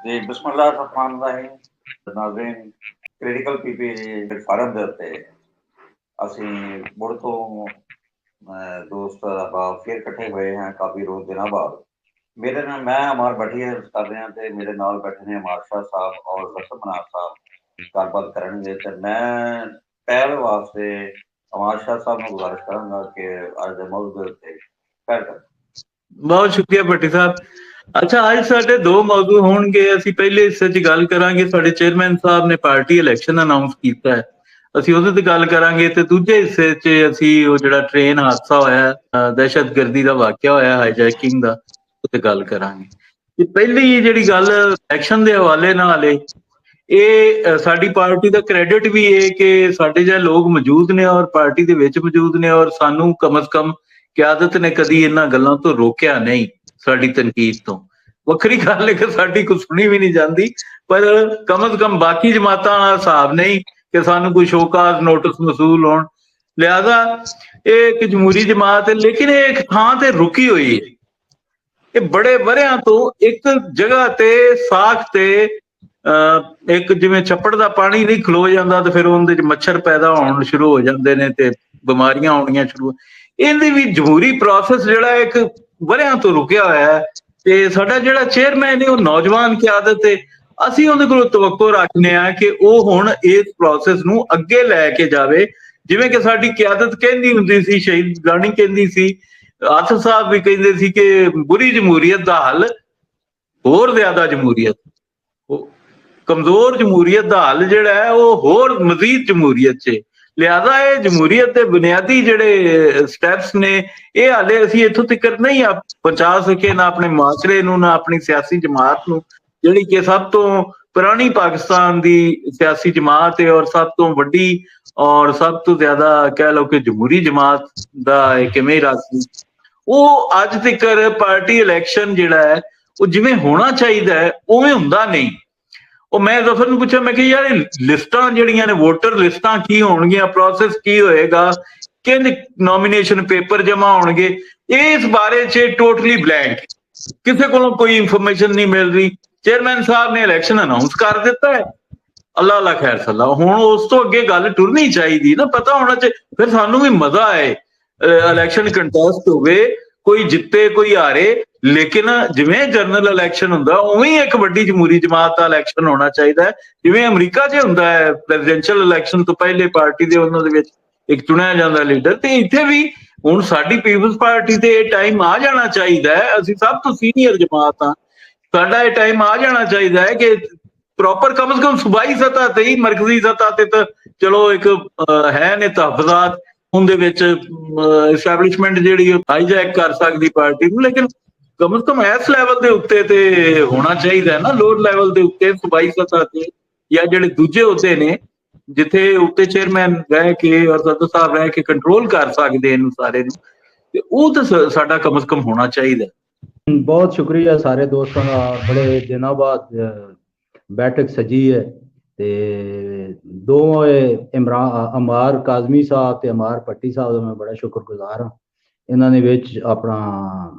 ਜੀ ਬਿਸਮਿਲ੍ਲਾਹ ਰਹਿਮਾਨ ਰਹੀਮ। ਨਾਜ਼ਰੀਨ, ਕ੍ਰਿਟੀਕਲ ਪੀਪੀ ਫਾਰਮ ਦੇ ਉੱਤੇ ਅਸੀਂ ਮੁੜ ਤੋਂ ਦੋਸਤ ਅਹਿਬਾਬ ਫਿਰ ਇਕੱਠੇ ਹੋਏ ਹਾਂ ਕਾਫੀ ਰੋਜ਼ ਦਿਨਾਂ ਬਾਅਦ। ਮੇਰੇ ਨਾਲ ਮੈਂ ਅਮਾਰ ਭੱਟੀ ਕਰ ਰਿਹਾ ਤੇ ਮੇਰੇ ਨਾਲ ਬੈਠੇ ਨੇ ਅਮਾਰ ਸ਼ਾਹ ਸਾਹਿਬ ਔਰ ਰਸਮ ਮਨਾਰ ਸਾਹਿਬ ਗੱਲਬਾਤ ਕਰਨਗੇ। ਤੇ ਮੈਂ ਪਹਿਲ ਵਾਸਤੇ ਅਮਾਰ ਸ਼ਾਹ ਸਾਹਿਬ ਨੂੰ ਗੁਜ਼ਾਰਿਸ਼ ਕਰਾਂਗਾ ਕਿ ਅੱਜ ਦੇ ਮੌਜੂਦ ਦੇ ਉੱਤੇ ਪਹਿਲ ਕਰਨ। ਬਹੁਤ ਸ਼ੁਕਰੀਆ ਭੱਟੀ ਸਾਹਿਬ। ਅੱਛਾ, ਅੱਜ ਸਾਡੇ ਦੋ ਮੌਜੂ ਹੋਣਗੇ। ਅਸੀਂ ਪਹਿਲੇ ਹਿੱਸੇ 'ਚ ਗੱਲ ਕਰਾਂਗੇ, ਸਾਡੇ ਚੇਅਰਮੈਨ ਸਾਹਿਬ ਨੇ ਪਾਰਟੀ ਇਲੈਕਸ਼ਨ ਅਨਾਉਂਸ ਕੀਤਾ ਹੈ, ਅਸੀਂ ਉਹਦੇ ਤੇ ਗੱਲ ਕਰਾਂਗੇ। ਤੇ ਦੂਜੇ ਹਿੱਸੇ 'ਚ ਅਸੀਂ ਉਹ ਜਿਹੜਾ ਟ੍ਰੇਨ ਹਾਦਸਾ ਹੋਇਆ, ਦਹਿਸ਼ਤਗਰਦੀ ਦਾ ਵਾਕਿਆ ਹੋਇਆ, ਹਾਈਜੈਕਿੰਗ ਦਾ, ਉਹ ਤੇ ਗੱਲ ਕਰਾਂਗੇ। ਤੇ ਪਹਿਲੀ ਜਿਹੜੀ ਗੱਲ ਇਲੈਕਸ਼ਨ ਦੇ ਹਵਾਲੇ ਨਾਲ ਏ, ਇਹ ਸਾਡੀ ਪਾਰਟੀ ਦਾ ਕ੍ਰੈਡਿਟ ਵੀ ਹੈ ਕਿ ਸਾਡੇ ਜਿਹੇ ਲੋਕ ਮੌਜੂਦ ਨੇ ਔਰ ਪਾਰਟੀ ਦੇ ਵਿੱਚ ਮੌਜੂਦ ਨੇ, ਔਰ ਸਾਨੂੰ ਕਮ ਅਜ਼ ਕਮ ਕਿਆਦਤ ਨੇ ਕਦੀ ਇਹਨਾਂ ਗੱਲਾਂ ਤੋਂ ਰੋਕਿਆ ਨਹੀਂ, ਸਾਡੀ ਤਨਕੀਦ ਤੋਂ। ਵੱਖਰੀ ਗੱਲ ਹੈ ਕਿ ਸਾਡੀ ਕੋਈ ਸੁਣੀ ਵੀ ਨਹੀਂ ਜਾਂਦੀ, ਪਰ ਕਮ ਅਜ਼ ਕਮ ਬਾਕੀ ਜਮਾਤਾਂ ਦਾ ਹਿਸਾਬ ਨਹੀਂ ਕਿ ਸਾਨੂੰ ਕੋਈ ਸ਼ੋਕਾਜ਼ ਨੋਟਿਸ ਮਸੂਲ ਹੋਣ। ਲਿਹਾਜ਼ਾ ਇਹ ਇੱਕ ਜਮਹੂਰੀ ਜਮਾਤ ਹੈ, ਲੇਕਿਨ ਇਹ ਇੱਕ ਥਾਂ ਤੇ ਰੁਕੀ ਹੋਈ ਹੈ। ਇਹ ਬੜੇ ਵਰਿਆਂ ਤੋਂ ਇੱਕ ਜਗ੍ਹਾ ਤੇ ਸਾਖ ਤੇ ਇੱਕ ਜਿਵੇਂ ਛੱਪੜ ਦਾ ਪਾਣੀ ਨਹੀਂ ਖਲੋ ਜਾਂਦਾ ਤੇ ਫਿਰ ਉਹਦੇ 'ਚ ਮੱਛਰ ਪੈਦਾ ਹੋਣ ਸ਼ੁਰੂ ਹੋ ਜਾਂਦੇ ਨੇ ਤੇ ਬਿਮਾਰੀਆਂ ਆਉਣੀਆਂ ਸ਼ੁਰੂ। ਇਹਦੀ ਵੀ ਜਮਹੂਰੀ ਪ੍ਰੋਸੈਸ ਜਿਹੜਾ ਇੱਕ ਵਰਿਆਂ ਤੋਂ ਰੁਕਿਆ ਹੋਇਆ ਹੈ। ਤੇ ਸਾਡਾ ਜਿਹੜਾ ਚੇਅਰਮੈਨ ਹੈ ਉਹ ਨੌਜਵਾਨ ਕਿਆਦਤ ਹੈ। ਅਸੀਂ ਉਹਦੇ ਕੋਲੋਂ ਤਵੱਕੋ ਰੱਖਦੇ ਹਾਂ ਕਿ ਉਹ ਹੁਣ ਇਸ ਪ੍ਰੋਸੈਸ ਨੂੰ ਅੱਗੇ ਲੈ ਕੇ ਜਾਵੇ, ਜਿਵੇਂ ਕਿ ਸਾਡੀ ਕਿਆਦਤ ਕਹਿੰਦੀ ਹੁੰਦੀ ਸੀ, ਸ਼ਹੀਦ ਗਾਣੀ ਕਹਿੰਦੀ ਸੀ, ਆਸਫ ਸਾਹਿਬ ਵੀ ਕਹਿੰਦੇ ਸੀ ਕਿ ਬੁਰੀ ਜਮਹੂਰੀਅਤ ਦਾ ਹੱਲ ਹੋਰ ਜ਼ਿਆਦਾ ਜਮਹੂਰੀਅਤ, ਕਮਜ਼ੋਰ ਜਮਹੂਰੀਅਤ ਦਾ ਹੱਲ ਜਿਹੜਾ ਹੈ ਉਹ ਹੋਰ ਮਜ਼ੀਦ ਜਮਹੂਰੀਅਤ 'ਚ। ਲਿਹਾਜ਼ਾ ਇਹ ਜਮਹੂਰੀਅਤ ਦੇ ਬੁਨਿਆਦੀ ਜਿਹੜੇ ਸਟੈਪਸ ਨੇ, ਇਹ ਹਾਲੇ ਅਸੀਂ ਇੱਥੋਂ ਤੱਕ ਨਹੀਂ ਪਹੁੰਚਾ ਸਕੇ, ਨਾ ਆਪਣੇ ਮੁਆਸ਼ਰੇ ਨੂੰ, ਨਾ ਆਪਣੀ ਸਿਆਸੀ ਜਮਾਤ ਨੂੰ, ਜਿਹੜੀ ਕਿ ਸਭ ਤੋਂ ਪੁਰਾਣੀ ਪਾਕਿਸਤਾਨ ਦੀ ਸਿਆਸੀ ਜਮਾਤ ਹੈ ਔਰ ਸਭ ਤੋਂ ਵੱਡੀ ਔਰ ਸਭ ਤੋਂ ਜ਼ਿਆਦਾ ਕਹਿ ਲਓ ਕਿ ਜਮਹੂਰੀ ਜਮਾਤ ਦਾ ਕਿਵੇਂ ਰਾਸੀ। ਉਹ ਅੱਜ ਤੱਕ ਪਾਰਟੀ ਇਲੈਕਸ਼ਨ ਜਿਹੜਾ ਹੈ ਉਹ ਜਿਵੇਂ ਹੋਣਾ ਚਾਹੀਦਾ ਹੈ ਉਵੇਂ ਹੁੰਦਾ ਨਹੀਂ। ਉਹ ਮੈਂ ਜ਼ਫਰ ਨੂੰ ਪੁੱਛਿਆ, ਮੈਂ ਕਿਹਾ ਯਾਰ ਲਿਸਟਾਂ ਜਿਹੜੀਆਂ ਨੇ, ਵੋਟਰ ਲਿਸਟਾਂ ਕੀ ਹੋਣਗੀਆਂ, ਪ੍ਰੋਸੈਸ ਕੀ ਹੋਏਗਾ, ਕਿੰਨੇ ਨੋਮੀਨੇਸ਼ਨ ਪੇਪਰ ਜਮਾ ਹੋਣਗੇ, ਇਸ ਬਾਰੇ 'ਚ ਟੋਟਲੀ ਬਲੈਂਕ, ਕਿਸੇ ਕੋਲੋਂ ਕੋਈ ਇਨਫੋਰਮੇਸ਼ਨ ਨਹੀਂ ਮਿਲ ਰਹੀ। ਚੇਅਰਮੈਨ ਸਾਹਿਬ ਨੇ ਇਲੈਕਸ਼ਨ ਅਨਾਉਂਸ ਕਰ ਦਿੱਤਾ ਹੈ, ਅੱਲਾ ਅੱਲਾ ਖੈਰ ਸੱਲਾ। ਹੁਣ ਉਸ ਤੋਂ ਅੱਗੇ ਗੱਲ ਟੁਰਨੀ ਚਾਹੀਦੀ ਨਾ, ਪਤਾ ਹੋਣਾ ਚਾਹੀਦਾ, ਫਿਰ ਸਾਨੂੰ ਵੀ ਮਜ਼ਾ ਆਏ, ਇਲੈਕਸ਼ਨ ਕੰਟੈਸਟ ਹੋਵੇ, ਕੋਈ ਜਿੱਤੇ ਕੋਈ ਹਾਰੇ, ਲੇਕਿਨ ਜਿਵੇਂ ਜਨਰਲ ਇਲੈਕਸ਼ਨ ਹੁੰਦਾ ਉਵੇਂ ਹੀ ਇੱਕ ਵੱਡੀ ਜਮਹੂਰੀ ਜਮਾਤ ਦਾ ਇਲੈਕਸ਼ਨ ਹੋਣਾ ਚਾਹੀਦਾ ਹੈ, ਜਿਵੇਂ ਅਮਰੀਕਾ 'ਚ ਹੁੰਦਾ ਹੈ ਪ੍ਰੈਜ਼ੀਡੈਂਸ਼ੀਅਲ ਇਲੈਕਸ਼ਨ ਤੋਂ ਪਹਿਲੇ ਪਾਰਟੀ ਦੇ ਉਹਨਾਂ ਦੇ ਵਿੱਚ ਇੱਕ ਚੁਣਿਆ ਜਾਂਦਾ ਲੀਡਰ। ਤੇ ਇੱਥੇ ਵੀ ਹੁਣ ਸਾਡੀ ਪੀਪਲਜ਼ ਪਾਰਟੀ ਤੇ ਇਹ ਟਾਈਮ ਆ ਜਾਣਾ ਚਾਹੀਦਾ ਹੈ, ਅਸੀਂ ਸਭ ਤੋਂ ਸੀਨੀਅਰ ਜਮਾਤ ਹਾਂ, ਸਾਡਾ ਇਹ ਟਾਈਮ ਆ ਜਾਣਾ ਚਾਹੀਦਾ ਹੈ ਕਿ ਪ੍ਰੋਪਰ ਕਮ ਸੇ ਕਮ ਸੂਬਾਈ ਸਤਹ ਤੇ ਹੀ, ਮਰਕਜ਼ੀ ਸਤਹ ਤੇ ਤਾਂ ਚਲੋ ਇੱਕ ਹੈ ਨੇ ਤਹਫਜ਼ਾਤ, ਉਹਦੇ ਵਿੱਚ ਐਸਟੈਬਲਿਸ਼ਮੈਂਟ ਜਿਹੜੀ ਹਾਈਜੈਕ ਕਰ ਸਕਦੀ ਪਾਰਟੀ ਨੂੰ, ਲੇਕਿਨ ਕਮ ਸੇ ਕਮ ਇਸ ਲੈਵਲ ਦੇ ਉੱਤੇ ਤੇ ਹੋਣਾ ਚਾਹੀਦਾ ਨਾ, ਲੋਅਰ ਲੈਵਲ ਦੇ ਉੱਤੇ ਸੂਬਾਈ ਸਤਹ ਤੇ, ਜਾਂ ਜਿਹੜੇ ਦੂਜੇ ਅਹੁਦੇ ਨੇ ਜਿੱਥੇ ਉੱਤੇ ਚੇਅਰਮੈਨ ਰਹਿ ਕੇ ਔਰ ਸਦਰ ਸਾਹਿਬ ਰਹਿ ਕੇ ਕੰਟਰੋਲ ਕਰ ਸਕਦੇ ਇਹਨੂੰ ਸਾਰੇ ਨੂੰ, ਤੇ ਉਹ ਤਾਂ ਸਾਡਾ ਕਮ ਸੇ ਕਮ ਹੋਣਾ ਚਾਹੀਦਾ। ਬਹੁਤ ਸ਼ੁਕਰੀਆ ਸਾਰੇ ਦੋਸਤਾਂ ਦਾ, ਬੜੇ ਦਿਨਾਂ ਬਾਅਦ ਬੈਠਕ ਸਜੀ ਹੈ। ਤੇ ਦੋਵੇਂ ਅਮਾਰ ਕਾਜ਼ਮੀ ਸਾਹਿਬ ਤੇ ਅਮਾਰ ਭੱਟੀ ਸਾਹਿਬ ਦਾ ਮੈਂ ਬੜਾ ਸ਼ੁਕਰਗੁਜ਼ਾਰ ਹਾਂ। ਇਹਨਾਂ ਨੇ ਵਿੱਚ ਆਪਣਾ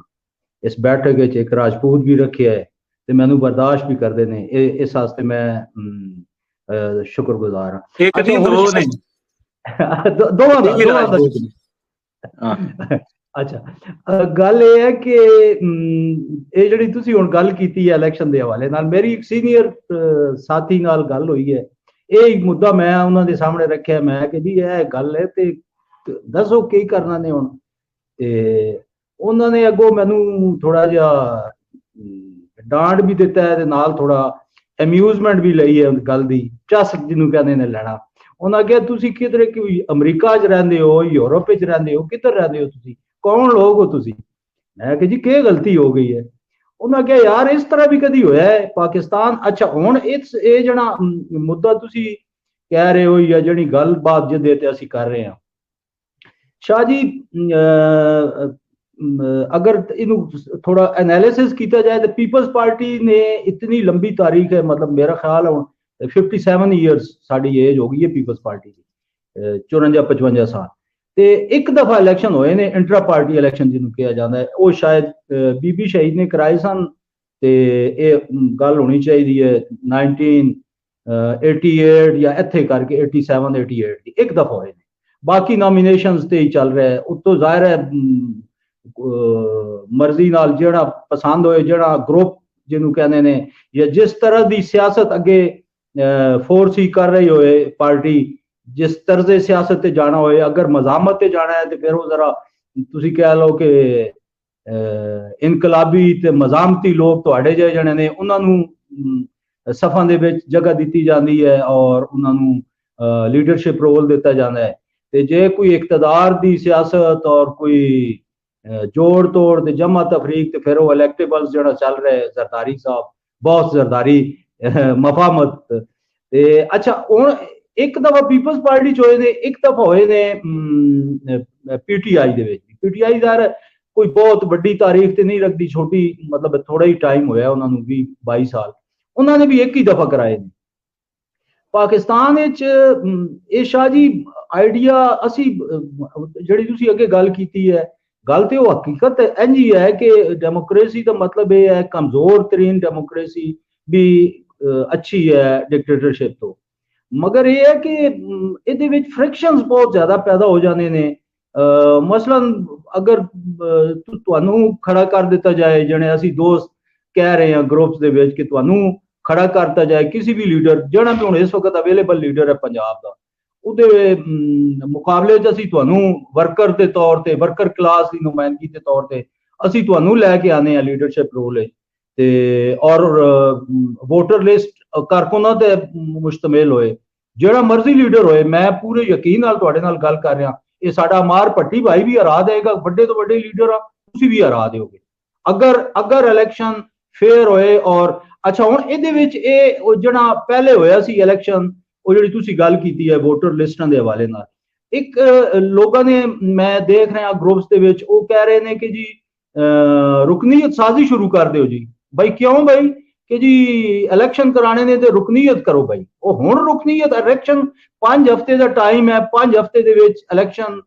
ਇਸ ਬੈਠਕ ਵਿੱਚ ਇੱਕ ਰਾਜਪੂਤ ਵੀ ਰੱਖਿਆ ਹੈ ਤੇ ਮੈਨੂੰ ਬਰਦਾਸ਼ਤ ਵੀ ਕਰਦੇ ਨੇ, ਇਸ ਵਾਸਤੇ ਮੈਂ ਸ਼ੁਕਰਗੁਜ਼ਾਰ ਹਾਂ। ਦੋਵਾਂ ਦਾ। ਅੱਛਾ, ਗੱਲ ਇਹ ਹੈ ਕਿ ਇਹ ਜਿਹੜੀ ਤੁਸੀਂ ਹੁਣ ਗੱਲ ਕੀਤੀ ਹੈ ਇਲੈਕਸ਼ਨ ਦੇ ਹਵਾਲੇ ਨਾਲ, ਮੇਰੀ ਇੱਕ ਸੀਨੀਅਰ ਸਾਥੀ ਨਾਲ ਗੱਲ ਹੋਈ ਹੈ, ਇਹ ਇੱਕ ਮੁੱਦਾ ਮੈਂ ਉਹਨਾਂ ਦੇ ਸਾਹਮਣੇ ਰੱਖਿਆ, ਮੈਂ ਕਿ ਜੀ ਇਹ ਗੱਲ ਹੈ ਤੇ ਦੱਸੋ ਕੀ ਕਰਨਾ ਨੇ ਹੁਣ। ਤੇ ਉਹਨਾਂ ਨੇ ਅੱਗੋਂ ਮੈਨੂੰ ਥੋੜਾ ਜਿਹਾ ਡਾਂਟ ਵੀ ਦਿੱਤਾ ਹੈ ਤੇ ਨਾਲ ਥੋੜਾ ਅਮਿਊਜ਼ਮੈਂਟ ਵੀ ਲਈ ਹੈ ਗੱਲ ਦੀ, ਚੱਸ ਜਿਹਨੂੰ ਕਹਿੰਦੇ ਨੇ ਲੈਣਾ। ਉਹਨਾਂ ਕਿਹਾ ਤੁਸੀਂ ਕਿਧਰੇ ਕਿ ਅਮਰੀਕਾ 'ਚ ਰਹਿੰਦੇ ਹੋ, ਯੂਰਪ 'ਚ ਰਹਿੰਦੇ ਹੋ, ਕਿੱਧਰ ਰਹਿੰਦੇ ਹੋ ਤੁਸੀਂ, ਕੌਣ ਲੋਕ ਹੋ ਤੁਸੀਂ। ਮੈਂ ਕਿਹਾ ਜੀ ਕੀ ਗਲਤੀ ਹੋ ਗਈ ਹੈ। ਉਹਨਾਂ ਕਿਹਾ ਯਾਰ ਇਸ ਤਰ੍ਹਾਂ ਵੀ ਕਦੀ ਹੋਇਆ ਹੈ ਪਾਕਿਸਤਾਨ। ਅੱਛਾ, ਹੁਣ ਇਹ ਜਿਹੜਾ ਮੁੱਦਾ ਤੁਸੀਂ ਕਹਿ ਰਹੇ ਹੋ ਜਾਂ ਜਿਹੜੀ ਗੱਲਬਾਤ ਜਿਹਦੇ ਤੇ ਅਸੀਂ ਕਰ ਰਹੇ ਹਾਂ, ਸ਼ਾਹ ਜੀ ਅਗਰ ਇਹਨੂੰ ਥੋੜਾ ਐਨਾਲਿਸਿਸ ਕੀਤਾ ਜਾਏ ਤਾਂ ਪੀਪਲਜ਼ ਪਾਰਟੀ ਨੇ ਇਤਨੀ ਲੰਬੀ ਤਾਰੀਖ ਹੈ, ਮਤਲਬ ਮੇਰਾ ਖਿਆਲ ਹੁਣ 57 ਈਅਰਸ ਸਾਡੀ ਏਜ ਹੋ ਗਈ ਹੈ ਪੀਪਲਜ਼ ਪਾਰਟੀ ਦੀ, 54-55 ਸਾਲ। ਤੇ ਇੱਕ ਦਫਾ ਇਲੈਕਸ਼ਨ ਹੋਏ ਨੇ, ਇੰਟਰਾ ਪਾਰਟੀ ਇਲੈਕਸ਼ਨ ਜਿਹਨੂੰ ਕਿਹਾ ਜਾਂਦਾ ਹੈ, ਉਹ ਸ਼ਾਇਦ ਬੀਬੀ ਸ਼ਹੀਦ ਨੇ ਕਰਾਏ ਸਨ ਤੇ ਇਹ ਗੱਲ ਹੋਣੀ ਚਾਹੀਦੀ ਹੈ 1988 ਜਾਂ ਇੱਥੇ ਕਰਕੇ 87 88 ਦੀ ਇੱਕ ਦਫਾ ਹੋਏ ਨੇ, ਬਾਕੀ ਨੋਮੀਨੇਸ਼ਨਸ ਤੇ ਹੀ ਚੱਲ ਰਿਹਾ ਹੈ। ਉਤੋਂ ਜ਼ਾਹਿਰ ਹੈ ਮਰਜ਼ੀ ਨਾਲ ਜਿਹੜਾ ਪਸੰਦ ਹੋਏ, ਜਿਹੜਾ ਗਰੁੱਪ ਜਿਹਨੂੰ ਕਹਿੰਦੇ ਨੇ, ਜਾਂ ਜਿਸ ਤਰ੍ਹਾਂ ਦੀ ਸਿਆਸਤ ਅੱਗੇ ਫੋਰਸ ਹੀ ਕਰ ਰਹੀ ਹੋਏ ਪਾਰਟੀ, ਜਿਸ ਤਰ੍ਹਾਂ ਸਿਆਸਤ ਤੇ ਜਾਣਾ ਹੋਏ, ਅਗਰ ਮਜ਼ਾਮਤ ਤੇ ਜਾਣਾ ਹੈ ਤੇ ਫਿਰ ਉਹ ਜ਼ਰਾ ਤੁਸੀਂ ਕਹਿ ਲਓ ਕਿ ਇਨਕਲਾਬੀ ਤੇ ਮਜ਼ਾਮਤੀ ਲੋਕ ਤੁਹਾਡੇ ਜਿਹੇ ਜਣੇ ਨੇ, ਉਹਨਾਂ ਨੂੰ ਸਫਾਂ ਦੇ ਵਿੱਚ ਜਗ੍ਹਾ ਦਿੱਤੀ ਜਾਂਦੀ ਹੈ ਔਰ ਉਹਨਾਂ ਨੂੰ ਲੀਡਰਸ਼ਿਪ ਰੋਲ ਦਿੱਤਾ ਜਾਂਦਾ ਹੈ। ਤੇ ਜੇ ਕੋਈ ਇਕਤਦਾਰ ਦੀ ਸਿਆਸਤ ਔਰ ਕੋਈ ਜੋੜ ਤੋੜ ਤੇ ਜਮਾ ਤਫਰੀਕ, ਤੇ ਫਿਰ ਉਹ ਇਲੈਕਟੇਬਲਸ ਜਿਹੜਾ ਚੱਲ ਰਿਹਾ ਹੈ, ਜ਼ਰਦਾਰੀ ਸਾਹਿਬ, ਬਹੁਤ ਜ਼ਰਦਾਰੀ ਮਫਾਮਤ। ਤੇ ਅੱਛਾ, ਹੁਣ ਇੱਕ ਦਫਾ ਪੀਪਲਸ ਪਾਰਟੀ ਚ ਹੋਏ ਨੇ, ਇੱਕ ਦਫਾ ਹੋਏ ਨੇ ਪੀਟੀਆਈ ਦੇ ਵਿੱਚ। ਪੀਟੀਆਈ ਦਾ ਕੋਈ ਬਹੁਤ ਵੱਡੀ ਤਾਰੀਖ ਤੇ ਨਹੀਂ ਰੱਖਦੀ, ਛੋਟੀ, ਮਤਲਬ ਥੋੜਾ ਹੀ ਟਾਈਮ ਹੋਇਆ ਉਹਨਾਂ ਨੂੰ, 20-22 ਸਾਲ। ਉਹਨਾਂ ਨੇ ਵੀ ਇੱਕ ਹੀ ਦਫਾ ਕਰਾਏ ਨੇ। ਪਾਕਿਸਤਾਨ ਵਿੱਚ ਇਹ ਸ਼ਾਹ ਜੀ ਆਈਡੀਆ, ਅਸੀਂ ਜਿਹੜੀ ਤੁਸੀਂ ਅੱਗੇ ਗੱਲ ਕੀਤੀ ਹੈ, ਗੱਲ ਤੇ ਉਹ ਹਕੀਕਤ ਇੰਝ ਹੀ ਹੈ ਕਿ ਡੈਮੋਕ੍ਰੇਸੀ ਦਾ ਮਤਲਬ ਇਹ ਹੈ, ਕਮਜ਼ੋਰ ਤਰੀਨ ਡੈਮੋਕ੍ਰੇਸੀ ਵੀ ਅੱਛੀ ਹੈ ਡਿਕਟੇਟਰਸ਼ਿਪ ਤੋਂ, ਮਗਰ ਇਹ ਹੈ ਕਿ ਇਹਦੇ ਵਿੱਚ ਫ੍ਰਿਕਸ਼ਨਸ ਬਹੁਤ ਜ਼ਿਆਦਾ ਪੈਦਾ ਹੋ ਜਾਂਦੇ ਨੇ। ਮਸਲਨ ਅਗਰ ਤੁਹਾਨੂੰ ਖੜਾ ਕਰ ਦਿੱਤਾ ਜਾਏ, ਜਿਹੜੇ ਅਸੀਂ ਦੋਸਤ ਕਹਿ ਰਹੇ ਹਾਂ ਗਰੁੱਪਸ ਦੇ ਵਿੱਚ, ਕਿ ਤੁਹਾਨੂੰ ਖੜਾ ਕਰਤਾ ਜਾਏ ਕਿਸੇ ਵੀ ਲੀਡਰ, ਜਿਹੜਾ ਵੀ ਹੁਣ ਇਸ ਵਕਤ ਅਵੇਲੇਬਲ ਲੀਡਰ ਹੈ ਪੰਜਾਬ ਦਾ, ਉਹਦੇ ਮੁਕਾਬਲੇ 'ਚ ਅਸੀਂ ਤੁਹਾਨੂੰ ਵਰਕਰ ਦੇ ਤੌਰ ਤੇ, ਵਰਕਰ ਕਲਾਸ ਦੀ ਨੁਮਾਇੰਦਗੀ ਦੇ ਤੌਰ ਤੇ ਅਸੀਂ ਤੁਹਾਨੂੰ ਲੈ ਕੇ ਆਨੇ ਆ ਲੀਡਰਸ਼ਿਪ ਰੋਲ ਹੈ, ਤੇ ਔਰ ਵੋਟਰ ਲਿਸਟ ਕਾਰਕੁਨਾਂ ਤੇ ਮੁਸ਼ਤਮਿਲ ਹੋਏ, ਜਿਹੜਾ ਮਰਜ਼ੀ ਲੀਡਰ ਹੋਏ। ਮੈਂ ਪੂਰੇ ਯਕੀਨ ਨਾਲ ਤੁਹਾਡੇ ਨਾਲ ਗੱਲ ਕਰ ਰਿਹਾ, ਇਹ ਸਾਡਾ ਅਮਾਰ ਭੱਟੀ ਭਾਈ ਵੀ ਹਰਾ ਦੇਗਾ, ਵੱਡੇ ਤੋਂ ਵੱਡੇ ਲੀਡਰ ਆ, ਤੁਸੀਂ ਵੀ ਹਰਾ ਦਿਓਗੇ ਅਗਰ ਇਲੈਕਸ਼ਨ ਫੇਅਰ ਹੋਏ। ਔਰ ਅੱਛਾ, ਹੁਣ ਇਹਦੇ ਵਿੱਚ ਇਹ ਜਿਹੜਾ ਪਹਿਲੇ ਹੋਇਆ ਸੀ ਇਲੈਕਸ਼ਨ, ਉਹ ਜਿਹੜੀ ਤੁਸੀਂ ਗੱਲ ਕੀਤੀ ਹੈ ਵੋਟਰ ਲਿਸਟਾਂ ਦੇ ਹਵਾਲੇ ਨਾਲ, ਇੱਕ ਲੋਕਾਂ ਨੇ, ਮੈਂ ਦੇਖ ਰਿਹਾ ਗਰੁੱਪਸ ਦੇ ਵਿੱਚ, ਉਹ ਕਹਿ ਰਹੇ ਨੇ ਕਿ ਜੀ ਰੁਕਨੀਅਤ ਸਾਜ਼ੀ ਸ਼ੁਰੂ ਕਰ ਦਿਓ ਜੀ। ਭਾਈ ਕਿਉਂ ਭਾਈ? ਕਿ ਜੀ ਇਲੈਕਸ਼ਨ ਕਰਾਣੇ ਨੇ ਤੇ ਰੁਕਨੀਅਤ ਕਰੋ ਭਾਈ। ਉਹ ਹੁਣ ਰੁਕਨੀਅਤ, ਇਲੈਕਸ਼ਨ 5 ਹਫ਼ਤੇ ਦਾ ਟਾਈਮ ਹੈ, 5 ਹਫ਼ਤੇ ਦੇ ਵਿੱਚ ਇਲੈਕਸ਼ਨ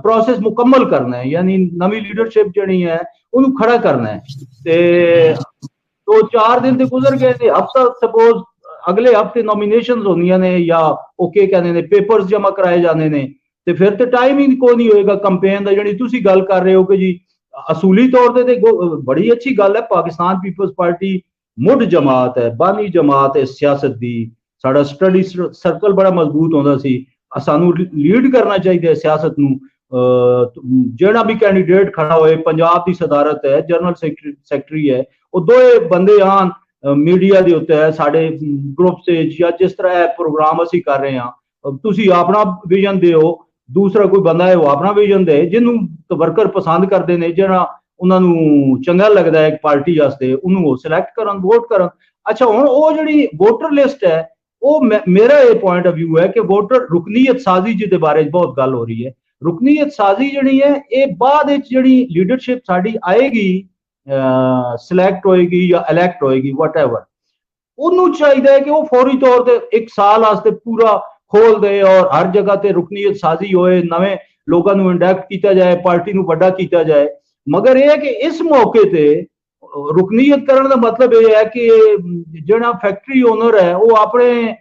ਪ੍ਰੋਸੈਸ ਮੁਕੰਮਲ ਕਰਨਾ ਹੈ, ਯਾਨੀ ਨਵੀਂ ਲੀਡਰਸ਼ਿਪ ਜਿਹੜੀ ਹੈ ਉਹਨੂੰ ਖੜਾ ਕਰਨਾ ਹੈ। ਤੇ 2-4 ਦਿਨ ਤੇ ਗੁਜ਼ਰ ਗਏ ਤੇ ਹਫ਼ਤਾ, ਸਪੋਜ਼ ਅਗਲੇ ਹਫ਼ਤੇ ਨੋਮੀਨੇਸ਼ਨਸ ਹੋਣੀਆਂ ਨੇ, ਜਾਂ ਉਹ ਕੀ ਕਹਿੰਦੇ ਨੇ, ਪੇਪਰਸ ਜਮ੍ਹਾਂ ਕਰਾਏ ਜਾਂਦੇ ਨੇ, ਤੇ ਫਿਰ ਤੇ ਟਾਈਮ ਹੀ ਕੋਈ ਨਹੀਂ ਹੋਏਗਾ ਕੰਪੇਨ ਦਾ। ਜਿਹੜੀ ਤੁਸੀਂ ਗੱਲ ਕਰ ਰਹੇ ਹੋ ਕਿ ਜੀ ਅਸੂਲੀ ਤੌਰ ਤੇ ਬੜੀ ਅੱਛੀ ਗੱਲ ਹੈ, ਪਾਕਿਸਤਾਨ ਪੀਪਲਸ ਪਾਰਟੀ ਮੁੱਢ ਜਮਾਤ ਹੈ, ਬਾਨੀ ਜਮਾਤ ਹੈ ਸਿਆਸਤ ਦੀ। ਸਾਡਾ ਸਟੱਡੀ ਸਰਕਲ ਬੜਾ ਮਜ਼ਬੂਤ ਹੁੰਦਾ ਸੀ, ਸਾਨੂੰ ਲੀਡ ਕਰਨਾ ਚਾਹੀਦਾ ਹੈ ਸਿਆਸਤ ਨੂੰ। ਜਿਹੜਾ ਵੀ ਕੈਂਡੀਡੇਟ ਖੜਾ ਹੋਏ, ਪੰਜਾਬ ਦੀ ਸਦਾਰਤ ਹੈ, ਜਨਰਲ ਸੈਕਟਰੀ ਹੈ, ਉਹ ਦੋਏ ਬੰਦੇ ਆਣ ਮੀਡੀਆ ਦੇ ਉੱਤੇ ਹੈ, ਸਾਡੇ ਗਰੁੱਪ ਤੇ, ਜਾਂ ਜਿਸ ਤਰ੍ਹਾਂ ਇਹ ਪ੍ਰੋਗਰਾਮ ਅਸੀਂ ਕਰ ਰਹੇ ਹਾਂ, ਤੁਸੀਂ ਆਪਣਾ ਵਿਜ਼ਨ ਦਿਓ, ਦੂਸਰਾ ਕੋਈ ਬੰਦਾ ਹੈ ਉਹ ਆਪਣਾ ਵਿਜ਼ਨ ਦੇ, ਜਿਹਨੂੰ ਵਰਕਰ ਪਸੰਦ ਕਰਦੇ ਨੇ, ਜਿਹੜਾ ਉਹਨਾਂ ਨੂੰ ਚੰਗਾ ਲੱਗਦਾ ਹੈ ਪਾਰਟੀ ਵਾਸਤੇ, ਉਹਨੂੰ ਉਹ ਸਿਲੈਕਟ ਕਰਨ, ਵੋਟ ਕਰਨ। ਅੱਛਾ, ਹੁਣ ਉਹ ਜਿਹੜੀ ਵੋਟਰ ਲਿਸਟ ਹੈ, ਉਹ ਮੇਰਾ ਇਹ ਪੁਆਇੰਟ ਆਫ ਵਿਊ ਹੈ ਕਿ ਵੋਟਰ ਰੁਕਨੀਅਤ ਸਾਜ਼ੀ ਜਿਹਦੇ ਬਾਰੇ ਬਹੁਤ ਗੱਲ ਹੋ ਰਹੀ ਹੈ, ਰੁਕਨੀਅਤ ਸਾਜ਼ੀ ਜਿਹੜੀ ਹੈ ਇਹ ਬਾਅਦ ਵਿੱਚ ਜਿਹੜੀ ਲੀਡਰਸ਼ਿਪ ਸਾਡੀ ਆਏਗੀ, ਸਿਲੈਕਟ ਹੋਏਗੀ ਜਾਂ ਇਲੈਕਟ ਹੋਏਗੀ, ਵਟਐਵਰ, ਉਹਨੂੰ ਚਾਹੀਦਾ ਹੈ ਕਿ ਉਹ ਫੌਰੀ ਤੌਰ ਤੇ 1 ਸਾਲ ਵਾਸਤੇ ਪੂਰਾ ਖੋਲ ਦੇ ਔਰ ਹਰ ਜਗ੍ਹਾ ਤੇ ਰੁਕਨੀਅਤ ਸਾਜ਼ੀ ਹੋਏ, ਨਵੇਂ ਲੋਕਾਂ ਨੂੰ ਇੰਡਕਟ ਕੀਤਾ ਜਾਏ, ਪਾਰਟੀ ਨੂੰ ਵੱਡਾ ਕੀਤਾ ਜਾਏ। ਮਗਰ ਇਹ ਹੈ ਕਿ ਇਸ ਮੌਕੇ ਤੇ ਰੁਕਨੀਅਤ ਕਰਨ ਦਾ ਮਤਲਬ ਇਹ ਹੈ ਕਿ ਜਿਹੜਾ ਫੈਕਟਰੀ ਓਨਰ ਹੈ ਉਹ ਆਪਣੇ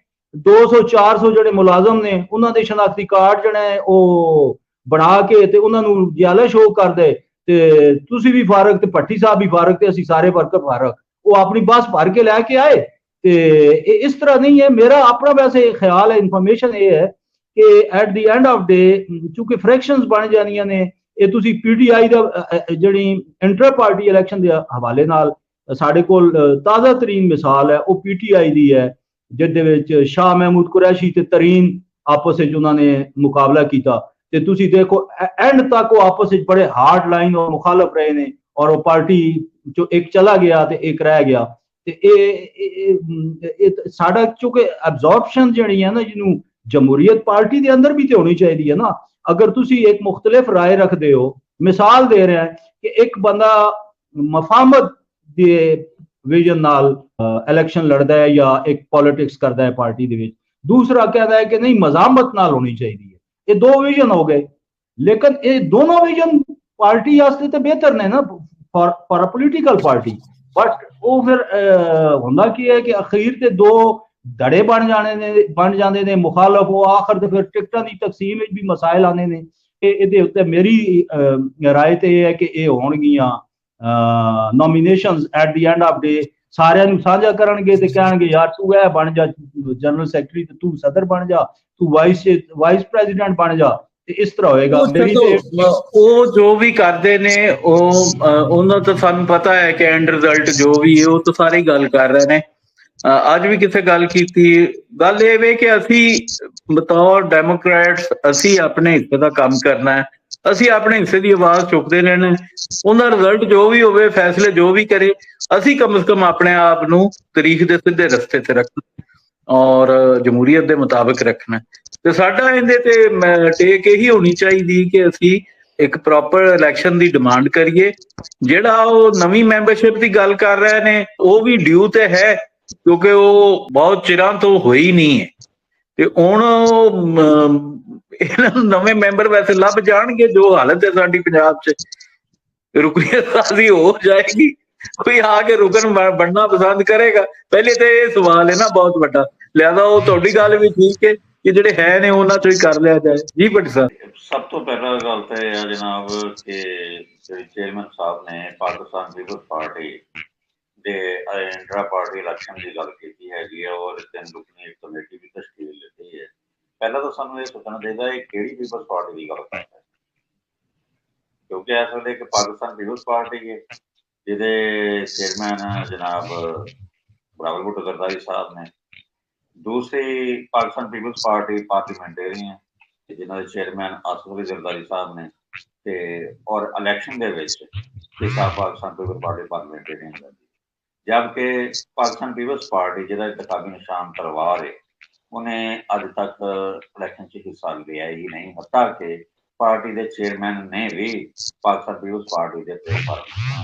200-400 ਜਿਹੜੇ ਮੁਲਾਜ਼ਮ ਨੇ ਉਹਨਾਂ ਦੇ ਸ਼ਨਾਖਤੀ ਕਾਰਡ ਜਿਹੜਾ ਉਹ ਬਣਾ ਕੇ ਤੇ ਉਹਨਾਂ ਨੂੰ ਜਿਆਲਾ ਸ਼ੋਅ ਕਰ ਦੇ, ਤੇ ਤੁਸੀਂ ਵੀ ਫਾਰਗ ਤੇ ਭੱਟੀ ਸਾਹਿਬ ਵੀ ਫਾਰਗ ਤੇ ਅਸੀਂ ਸਾਰੇ ਵਰਕਰ ਫਾਰਗ, ਉਹ ਆਪਣੀ ਬੱਸ ਭਰ ਕੇ ਲੈ ਕੇ ਆਏ। ਤੇ ਇਸ ਤਰ੍ਹਾਂ ਨਹੀਂ ਹੈ। ਮੇਰਾ ਆਪਣਾ ਵੈਸੇ ਖਿਆਲ ਹੈ, ਇਨਫੋਰਮੇਸ਼ਨ ਇਹ ਹੈ ਕਿ at the end of day, ਚੂੰਕਿ ਫ੍ਰੈਕਸ਼ਨਸ ਬਣ ਜਾਣੀਆਂ ਨੇ, ਇਹ ਤੁਸੀਂ ਪੀਟੀਆਈ ਦਾ ਜਿਹੜੀ ਇੰਟਰ ਪਾਰਟੀ ਇਲੈਕਸ਼ਨ ਦੇ ਹਵਾਲੇ ਨਾਲ ਸਾਡੇ ਕੋਲ ਤਾਜ਼ਾ ਤਰੀਨ ਮਿਸਾਲ ਹੈ, ਉਹ ਪੀਟੀਆਈ ਦੀ ਹੈ, ਜਿਹਦੇ ਵਿੱਚ ਸ਼ਾਹ ਮਹਿਮੂਦ ਕੁਰੈਸ਼ੀ ਤੇ ਤਰੀਨ ਆਪਸ ਵਿੱਚ ਉਹਨਾਂ ਨੇ ਮੁਕਾਬਲਾ ਕੀਤਾ। ਤੇ ਤੁਸੀਂ ਦੇਖੋ ਐਂਡ ਤੱਕ ਉਹ ਆਪਸ ਵਿੱਚ ਬੜੇ ਹਾਰਡ ਲਾਈਨ ਔਰ ਮੁਖਾਲਫ ਰਹੇ ਨੇ, ਔਰ ਉਹ ਪਾਰਟੀ ਜੋ ਇੱਕ ਚਲਾ ਗਿਆ ਤੇ ਇੱਕ ਰਹਿ ਗਿਆ। ਤੇ ਇਹ ਸਾਡਾ ਚੁੱਕੇ ਐਬਜ਼ੌਰਪਸ਼ਨ ਜਿਹੜੀ ਹੈ ਨਾ, ਜਿਹਨੂੰ ਜਮਹੂਰੀਅਤ ਪਾਰਟੀ ਦੇ ਅੰਦਰ ਵੀ ਤੇ ਹੋਣੀ ਚਾਹੀਦੀ ਹੈ ਨਾ। ਅਗਰ ਤੁਸੀਂ ਇੱਕ ਮੁਖਤਲਿਫ ਰਾਏ ਰੱਖਦੇ ਹੋ, ਮਿਸਾਲ ਦੇ ਰਿਹਾ ਕਿ ਇੱਕ ਬੰਦਾ ਮਫਾਹਮਤ ਦੇ ਵਿਜ਼ਨ ਨਾਲ ਇਲੈਕਸ਼ਨ ਲੜਦਾ ਹੈ ਜਾਂ ਇੱਕ ਪੋਲਿਟਿਕਸ ਕਰਦਾ ਹੈ ਪਾਰਟੀ ਦੇ ਵਿੱਚ, ਦੂਸਰਾ ਕਹਿੰਦਾ ਹੈ ਕਿ ਨਹੀਂ ਮਜ਼ਾਮਤ ਨਾਲ ਹੋਣੀ ਚਾਹੀਦੀ ਹੈ। ਇਹ ਦੋ ਵਿਜ਼ਨ ਹੋ ਗਏ, ਲੇਕਿਨ ਇਹ ਦੋਨੋਂ ਵਿਜ਼ਨ ਪਾਰਟੀ ਵਾਸਤੇ ਤਾਂ ਬਿਹਤਰ ਨੇ ਨਾ, for a political party. But ਉਹ ਫਿਰ ਹੁੰਦਾ ਕੀ ਹੈ ਕਿ ਅਖੀਰ ਤੇ ਦੋ ਧੜੇ ਬਣ ਜਾਂਦੇ ਨੇ ਮੁਖਾਲਫ, ਉਹ ਆਖਰ ਤੇ ਫਿਰ ਟਿਕਟਾਂ ਦੀ ਤਕਸੀਮ ਵਿੱਚ ਵੀ ਮਸਾਇਲ ਆਉਂਦੇ ਨੇ। ਇਹਦੇ ਉੱਤੇ ਮੇਰੀ ਰਾਏ ਤੇ ਇਹ ਹੈ ਕਿ ਇਹ ਹੋਣਗੀਆਂ nominations at the end of ਡੇ, ਸਾਰਿਆਂ ਨੂੰ ਸਾਂਝਾ ਕਰਨਗੇ ਤੇ ਕਹਿਣਗੇ ਯਾਰ ਤੂੰ ਇਹ ਬਣ ਜਾ ਜਨਰਲ ਸੈਕਟਰੀ, ਤੇ ਤੂੰ ਸਦਰ ਬਣ ਜਾ, ਤੂੰ ਵਾਈਸ ਪ੍ਰੈਜ਼ੀਡੈਂਟ ਬਣ ਜਾ, ਤੇ ਇਸ ਤਰ੍ਹਾਂ ਹੋਏਗਾ। ਉਹ ਜੋ ਵੀ ਕਰਦੇ ਨੇ ਉਹ ਉਹਨਾਂ ਤੋਂ ਸਾਨੂੰ ਪਤਾ ਹੈ ਕਿ ਐਂਡ ਰਿਜ਼ਲਟ ਜੋ ਵੀ ਹੈ ਉਹ ਤਾਂ ਸਾਰੇ ਗੱਲ ਕਰ ਰਹੇ ਨੇ। ਅੱਜ ਵੀ ਕਿਸੇ ਗੱਲ ਕੀਤੀ, ਗੱਲ ਇਹ ਵੇ ਕਿ ਅਸੀਂ ਬਤੌਰ ਡੈਮੋਕ੍ਰੈਟਸ ਅਸੀਂ ਆਪਣੇ ਹਿੱਸੇ ਦਾ ਕੰਮ ਕਰਨਾ ਹੈ, ਅਸੀਂ ਆਪਣੇ ਹਿੱਸੇ ਦੀ ਆਵਾਜ਼ ਚੁੱਕਦੇ ਰਹਿਣਾ। ਉਹਦਾ ਰਿਜ਼ਲਟ ਜੋ ਵੀ ਹੋਵੇ, ਫੈਸਲੇ ਜੋ ਵੀ ਕਰੇ, ਅਸੀਂ ਕਮ ਸੇ ਕਮ ਆਪਣੇ ਆਪ ਨੂੰ ਤਾਰੀਖ ਦੇ ਸਿੱਧੇ ਰਸਤੇ ਤੇ ਰੱਖਣਾ ਔਰ ਜਮਹੂਰੀਅਤ ਦੇ ਮੁਤਾਬਿਕ ਰੱਖਣਾ। ਤੇ ਸਾਡਾ ਇਹਦੇ ਤੇ ਟੇਕ ਇਹੀ ਹੋਣੀ ਚਾਹੀਦੀ ਕਿ ਅਸੀਂ ਇੱਕ ਪ੍ਰੋਪਰ ਇਲੈਕਸ਼ਨ ਦੀ ਡਿਮਾਂਡ ਕਰੀਏ। ਜਿਹੜਾ ਉਹ ਨਵੀਂ ਮੈਂਬਰਸ਼ਿਪ ਦੀ ਗੱਲ ਕਰ ਰਹੇ ਨੇ ਉਹ ਵੀ ਡਿਊ ਤੇ ਹੈ, ਕਿਉਂਕਿ ਉਹ ਬਹੁਤ ਚਿਰਾਂ ਤੋਂ ਹੋਈ ਨਹੀਂ ਹੈ। ਤੇ ਹੁਣ ਇਹਨਾਂ ਨੂੰ ਨਵੇਂ ਮੈਂਬਰ ਵੈਸੇ ਲੱਭ ਜਾਣਗੇ। ਜੋ ਹਾਲਤ ਹੈ ਸਾਡੀ ਪੰਜਾਬ 'ਚ, ਰੁਕਨੀਅਤ ਸਾਜ਼ੀ ਹੋ ਜਾਏਗੀ, ਕੋਈ ਆ ਕੇ ਰੁਕਨ ਬਣਨਾ ਪਸੰਦ ਕਰੇਗਾ? ਪਹਿਲੇ ਤੇ ਇਹ ਸਵਾਲ ਹੈ ਨਾ ਬਹੁਤ ਵੱਡਾ। ਲਿਆਦਾ ਉਹ ਤੁਹਾਡੀ ਗੱਲ ਵੀ ਠੀਕ ਹੈ ਕਿ ਜਿਹੜੇ ਹੈ ਨੇ ਉਹਨਾਂ ਚੋਂ ਹੀ ਕਰ ਲਿਆ ਜਾਏ। ਜੀ ਭੱਟੀ ਸਾਹਿਬ, ਸਭ ਤੋਂ ਪਹਿਲਾਂ ਗੱਲ ਤਾਂ ਇਹ ਹੈ ਜਨਾਬ ਕਿ ਜਿਹੜੇ ਚੇਅਰਮੈਨ ਸਾਹਿਬ ਨੇ ਪਾਕਿਸਤਾਨ ਪੀਪਲਸ ਪਾਰਟੀ ਦੇ ਇੰਟਰਾ ਪਾਰਟੀ ਇਲੈਕਸ਼ਨ ਦੀ ਗੱਲ ਕੀਤੀ ਹੈਗੀ ਹੈ ਔਰ 3 ਰੁਕਨੀ ਇੱਕ ਕਮੇਟੀ ਵੀ ਤਸ਼ਕੀਲ ਦਿੱਤੀ ਹੈ। ਪਹਿਲਾਂ ਤਾਂ ਸਾਨੂੰ ਇਹ ਸੋਚਣਾ ਚਾਹੀਦਾ ਇਹ ਕਿਹੜੀ ਪੀਪਲਸ ਪਾਰਟੀ ਦੀ ਗੱਲ ਕਰਦਾ, ਕਿਉਂਕਿ ਇਸ ਵੇਲੇ ਇੱਕ ਪਾਕਿਸਤਾਨ ਪੀਪਲਸ ਪਾਰਟੀ ਹੈ ਜਿਹਦੇ ਚੇਅਰਮੈਨ ਜਨਾਬ ਬਿਲਾਵਲ ਭੁੱਟੋ ਜ਼ਰਦਾਰੀ ਸਾਹਿਬ ਨੇ, ਦੂਸਰੀ ਪਾਕਿਸਤਾਨ ਪੀਪਲਸ ਪਾਰਟੀ ਪਾਰਲੀਮੈਂਟੇਰੀਅਨ ਜਿਨ੍ਹਾਂ ਦੇ ਚੇਅਰਮੈਨ ਆਸਫ ਅਲੀ ਜ਼ਰਦਾਰੀ ਸਾਹਿਬ ਨੇ, ਤੇ ਔਰ ਇਲੈਕਸ਼ਨ ਦੇ ਵਿੱਚ ਪਾਕਿਸਤਾਨ ਪੀਪਲਸ ਪਾਰਟੀ ਪਾਰਲੀਮੈਂਟੇਰੀਅਨ ਦਾ, ਜਦਕਿ ਪਾਕਿਸਤਾਨ ਪੀਪਲਸ ਪਾਰਟੀ ਜਿਹਦਾ ਇੰਤਖਾਬੀ ਨਿਸ਼ਾਨ ਤਲਵਾਰ ਹੈ ਉਹਨੇ ਅੱਜ ਤੱਕ ਇਲੈਕਸ਼ਨ 'ਚ ਹਿੱਸਾ ਲਿਆ ਹੀ ਨਹੀਂ। ਹੱਤਾ ਕਿ ਪਾਰਟੀ ਦੇ ਚੇਅਰਮੈਨ ਨੇ ਵੀ ਪਾਕਿਸਤਾਨ ਪੀਪਲਸ ਪਾਰਟੀ ਦੇ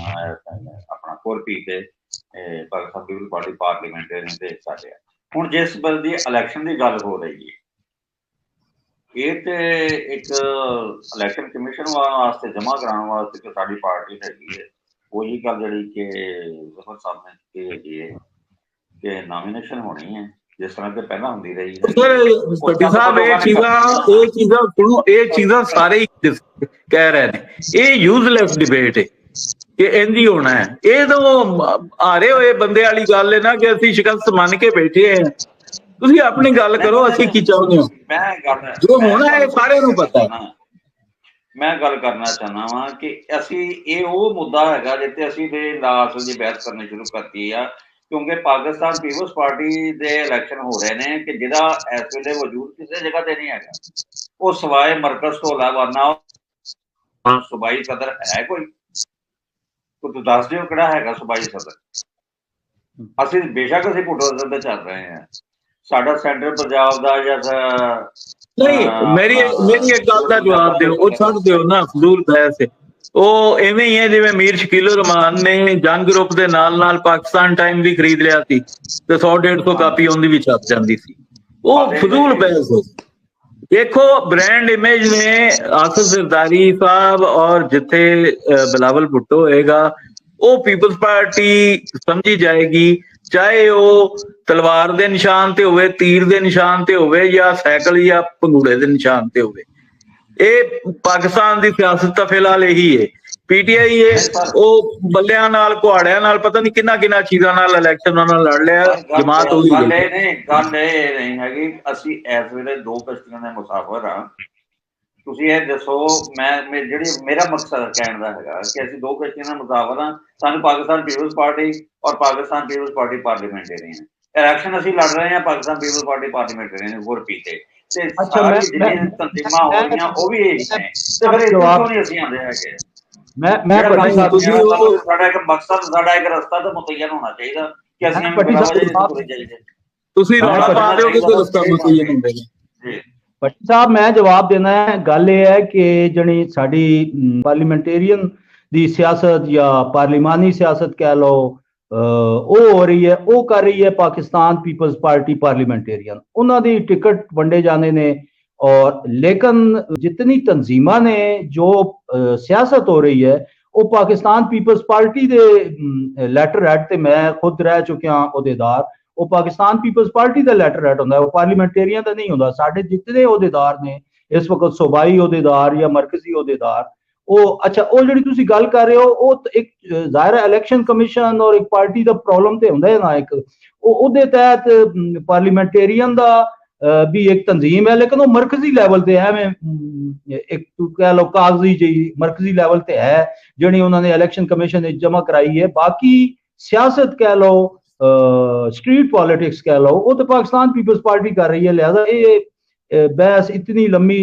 ਆਪਣਾ ਕੋਰਪੀ ਤੇ ਪਾਕਿਸਤਾਨ ਪੀਪਲਸ ਪਾਰਟੀ ਪਾਰਲੀਮੈਂਟੇਰੀਅਨ ਤੇ ਹਿੱਸਾ ਲਿਆ। ਹੁਣ ਜਿਸ ਬਲ ਦੀ ਇਲੈਕਸ਼ਨ ਦੀ ਗੱਲ ਹੋ ਰਹੀ ਹੈ, ਇਹ ਤੇ ਇੱਕ ਇਲੈਕਸ਼ਨ ਕਮਿਸ਼ਨ ਵਾਸਤੇ ਜਮ੍ਹਾਂ ਕਰਾਉਣ ਵਾਸਤੇ ਕਿ ਸਾਡੀ ਪਾਰਟੀ ਹੈਗੀ ਹੈ, ਉਹੀ ਗੱਲ ਜਿਹੜੀ ਕਿ ਜ਼ਫਰ ਸਾਹਿਬ ਨੇ ਇਹ ਹੈਗੀ ਹੈ ਕਿ ਨਾਮੀਨੇਸ਼ਨ ਹੋਣੀ ਹੈ ਜਿਸ ਤਰ੍ਹਾਂ ਕਿ ਪਹਿਲਾਂ ਹੁੰਦੀ ਰਹੀ ਹੈ। ਭੱਟੀ ਸਾਹਿਬ ਇਹ ਚੀਜ਼ਾਂ ਸੁਣੋ, ਇਹ ਚੀਜ਼ਾਂ ਸਾਰੇ ਹੀ ਕਹਿ ਰਹੇ ਨੇ, ਇਹ ਯੂਜ਼ਲੈਸ ਡਿਬੇਟ ਹੈ ਕਿ ਇੰਝ ਹੋਣਾ ਹੈ। ਇਹ ਤਾਂ ਹਾਰੇ ਹੋਏ ਬੰਦੇ ਵਾਲੀ ਗੱਲ ਹੈ ਨਾ ਕਿ ਅਸੀਂ ਸ਼ਿਕਸਤ ਮੰਨ ਕੇ ਬੈਠੇ ਹਾਂ। ਤੁਸੀਂ ਆਪਣੀ ਗੱਲ ਕਰੋ, ਅਸੀਂ ਕੀ ਚਾਹੁੰਦੇ ਹੋ? ਜੋ ਹੋਣਾ ਹੈ ਸਾਰਿਆਂ ਨੂੰ ਪਤਾ ਹੈ। ਮੈਂ ਗੱਲ ਕਰਨਾ ਚਾਹੁੰਦਾ ਵਾਂ ਕਿ ਅਸੀਂ ਇਹ ਉਹ ਮੁੱਦਾ ਹੈਗਾ ਜਿੱਥੇ ਅਸੀਂ ਤੇ ਲਾਸਟ ਦੀ ਬਹਿਸ ਕਰਨੀ ਸ਼ੁਰੂ ਕਰਤੀ ਆ, ਕਿਉਂਕਿ ਪਾਕਿਸਤਾਨ ਪੀਪਲਸ ਪਾਰਟੀ ਦੇ ਇਲੈਕਸ਼ਨ ਹੋ ਰਹੇ ਨੇ ਕਿ ਜਿਹਦਾ ਇਸ ਵੇਲੇ ਵਜੂਦ ਕਿਸੇ ਜਗ੍ਹਾ ਤੇ ਨਹੀਂ ਹੈਗਾ, ਉਹ ਸਵਾਏ ਮਰਕਜ਼ ਤੋਂ ਇਲਾਵਾ ਨਾ ਸੂਬਾਈ ਸਦਰ ਹੈ ਕੋਈ ਤੂੰ ਦੱਸ ਦਿਓ ਕਿਹੜਾ ਹੈਗਾ ਸੂਬਾਈ ਸਦਰ। ਅਸੀਂ ਬੇਸ਼ੱਕ ਅਸੀਂ ਭੁੱਟੋ ਸਦਰ ਤੇ ਚੱਲ ਰਹੇ ਹਾਂ, ਸਾਡਾ ਸੈਂਟਰ ਪੰਜਾਬ ਦਾ ਜਾਂ ਨਹੀਂ, ਮੇਰੀ ਇੱਕ ਗੱਲ ਦਾ ਜਵਾਬ ਦਿਓ, ਉਹ ਛੱਡ ਦਿਓ ਨਾ ਫਜ਼ੂਲ ਬਹਿਸ। ਉਹ ਐਵੇਂ ਹੀ ਹੈ ਜਿਵੇਂ ਮੀਰ ਸ਼ਕੀਲੁਰ ਰਹਿਮਾਨ ਨੇ ਜੰਗ ਗਰੁੱਪ ਦੇ ਨਾਲ ਪਾਕਿਸਤਾਨ ਟਾਈਮ ਵੀ ਖਰੀਦ ਲਿਆ ਸੀ ਤੇ 100-150 ਕਾਪੀ ਉਹਦੀ ਵੀ ਛਪ ਜਾਂਦੀ ਸੀ। ਉਹ ਫਜ਼ੂਲ ਬਹਿਸ ਹੋ। ਦੇਖੋ ਬ੍ਰਾਂਡ ਇਮੇਜ ਨੇ ਆਸਫ ਜ਼ਰਦਾਰੀ ਸਾਹਿਬ ਔਰ ਜਿੱਥੇ ਬਿਲਾਵਲ ਭੁੱਟੋ ਹੋਏਗਾ ਉਹ ਪੀਪਲਸ ਪਾਰਟੀ ਸਮਝੀ ਜਾਏਗੀ, ਚਾਹੇ ਉਹ ਤਲਵਾਰ ਦੇ ਨਿਸ਼ਾਨ ਤੇ ਹੋਵੇ, ਤੀਰ ਦੇ ਨਿਸ਼ਾਨ ਤੇ ਹੋਵੇ ਜਾਂ ਸਾਈਕਲ ਜਾਂ ਪੰਗੂੜੇ ਦੇ ਨਿਸ਼ਾਨ ਤੇ ਹੋਵੇ। ਇਹ ਪਾਕਿਸਤਾਨ ਦੀ ਸਿਆਸਤ ਤਾਂ ਫਿਲਹਾਲ ਇਹੀ ਹੈ। ਪੀਟੀਆਈ ਹੈ ਉਹ ਬੱਲਿਆਂ ਨਾਲ ਕੁਹਾੜਿਆਂ ਨਾਲ ਪਤਾ ਨਹੀਂ ਕਿੰਨਾ ਚੀਜ਼ਾਂ ਨਾਲ ਇਲੈਕਸ਼ਨ ਉਹਨਾਂ ਨਾਲ ਲੜ ਲਿਆ। ਜਮਾਤ ਉਹੀ ਗੱਲ ਇਹ ਨਹੀਂ ਹੈਗੀ। ਅਸੀਂ ਇਸ ਵੇਲੇ 2 ਕਸ਼ਤੀਆਂ ਦੇ ਮੁਸਾਫਰ ਹਾਂ। ਤੁਸੀਂ ਇਹ ਦੱਸੋ, ਜਿਹੜੀ ਮੇਰਾ ਮਕਸਦ ਕਹਿਣ ਦਾ ਹੈਗਾ ਕਿ ਅਸੀਂ 2 ਕਸ਼ਤੀਆਂ ਦੇ ਮੁਸਾਫਰ ਹਾਂ। ਸਾਨੂੰ ਪਾਕਿਸਤਾਨ ਪੀਪਲਸ ਪਾਰਟੀ ਔਰ ਪਾਕਿਸਤਾਨ ਪੀਪਲਸ ਪਾਰਟੀ ਪਾਰਲੀਮੈਂਟੇਰੀਅਨ ਇਲੈਕਸ਼ਨ ਅਸੀਂ ਲੜ ਰਹੇ ਹਾਂ। ਪਾਕਿਸਤਾਨ ਪੀਪਲਸ ਪਾਰਟੀ ਪਾਰਲੀਮੈਂਟੇਰੀਅਨ ਗੁਰਪ੍ਰੀਤ ਤੇ ਸਾਰੀ ਜਿਹੜੀਆਂ ਤਨਜ਼ੀਮਾਂ ਹੋ ਰਹੀਆਂ ਉਹ ਵੀ ਇਹੀ ਨੇ, ਤੇ ਫਿਰ ਇੱਥੋਂ ਨਹੀਂ ਅਸੀਂ ਆਉਂਦੇ ਹੈਗੇ। ਸਾਡਾ ਇੱਕ ਮਕਸਦ, ਸਾਡਾ ਇੱਕ ਰਸਤਾ ਤਾਂ ਮੁਤੱਯਨ ਹੋਣਾ ਚਾਹੀਦਾ ਕਿ ਅਸੀਂ ਤੁਸੀਂ ਰੌਲਾ ਪਾ ਦਿਓ ਕਿ ਰਸਤਾ ਮੁਤੱਯਨ ਹੁੰਦਾ ਜੀ। ਭੱਟੀ ਸਾਹਿਬ ਮੈਂ ਜਵਾਬ ਦੇਣਾ ਹੈ। ਗੱਲ ਇਹ ਹੈ ਕਿ ਜਿਹੜੀ ਸਾਡੀ ਪਾਰਲੀਮੈਂਟੇਰੀਅਨ ਦੀ ਸਿਆਸਤ ਜਾਂ ਪਾਰਲੀਮਾਨੀ ਸਿਆਸਤ ਕਹਿ ਲਓ ਉਹ ਹੋ ਰਹੀ ਹੈ, ਉਹ ਕਰ ਰਹੀ ਹੈ ਪਾਕਿਸਤਾਨ ਪੀਪਲਸ ਪਾਰਟੀ ਪਾਰਲੀਮੈਂਟੇਰੀਅਨ। ਉਹਨਾਂ ਦੀ ਟਿਕਟ ਵੰਡੇ ਜਾਂਦੇ ਨੇ और लेकिन जितनी तंजीमा ने जो सियासत हो रही है ਉਹ ਪਾਕਿਸਤਾਨ ਪੀਪਲਸ ਪਾਰਟੀ ਦੇ ਲੈਟਰ ਹੈਡ ਤੇ ਮੈਂ ਖੁਦ ਰਹਿ ਚੁੱਕਿਆ ਅਹੁਦੇਦਾਰ। ਉਹ ਪਾਕਿਸਤਾਨ ਪੀਪਲਸ ਪਾਰਟੀ ਦਾ ਲੈਟਰ ਹੈਡ ਹੁੰਦਾ, ਉਹ ਪਾਰਲੀਮੈਂਟੇਰੀਅਨ ਦਾ ਨਹੀਂ ਹੁੰਦਾ। ਸਾਡੇ ਜਿतने ਅਹੁਦੇਦਾਰ ਨੇ ਇਸ ਵਕਤ ਸੂਬਾਈ ਅਹੁਦੇਦਾਰ ਜਾਂ ਮਰਕਜ਼ੀ ਅਹੁਦੇਦਾਰ, ਉਹ ਅੱਛਾ ਉਹ ਜਿਹੜੀ ਤੁਸੀਂ ਗੱਲ ਕਰ ਰਹੇ ਹੋ ਉਹ ਇੱਕ ਜ਼ਾਹਿਰ ਹੈ ਇਲੈਕਸ਼ਨ ਕਮਿਸ਼ਨ ਔਰ ਇੱਕ ਪਾਰਟੀ ਦਾ ਪ੍ਰੋਬਲਮ ਤੇ ਹੁੰਦਾ ਹੈ ਨਾ, ਇੱਕ ਉਹਦੇ ਤਹਿਤ ਪਾਰਲੀਮੈਂਟੇਰੀਅਨ ਦਾ भी एक तंजीम है, लेकिन वो मरकजी लेवल ते है। एक कह लो कागजी जी मरकजी लेवल ते है जिहड़ी उन्होंने इलेक्शन कमीशन ने जमा कराई है। बाकी सियासत कह लो, स्ट्रीट पॉलिटिक्स कह लो, वो तो पाकिस्तान पीपल्स पार्टी कर रही है। लिहाजा ये बहस इतनी लंबी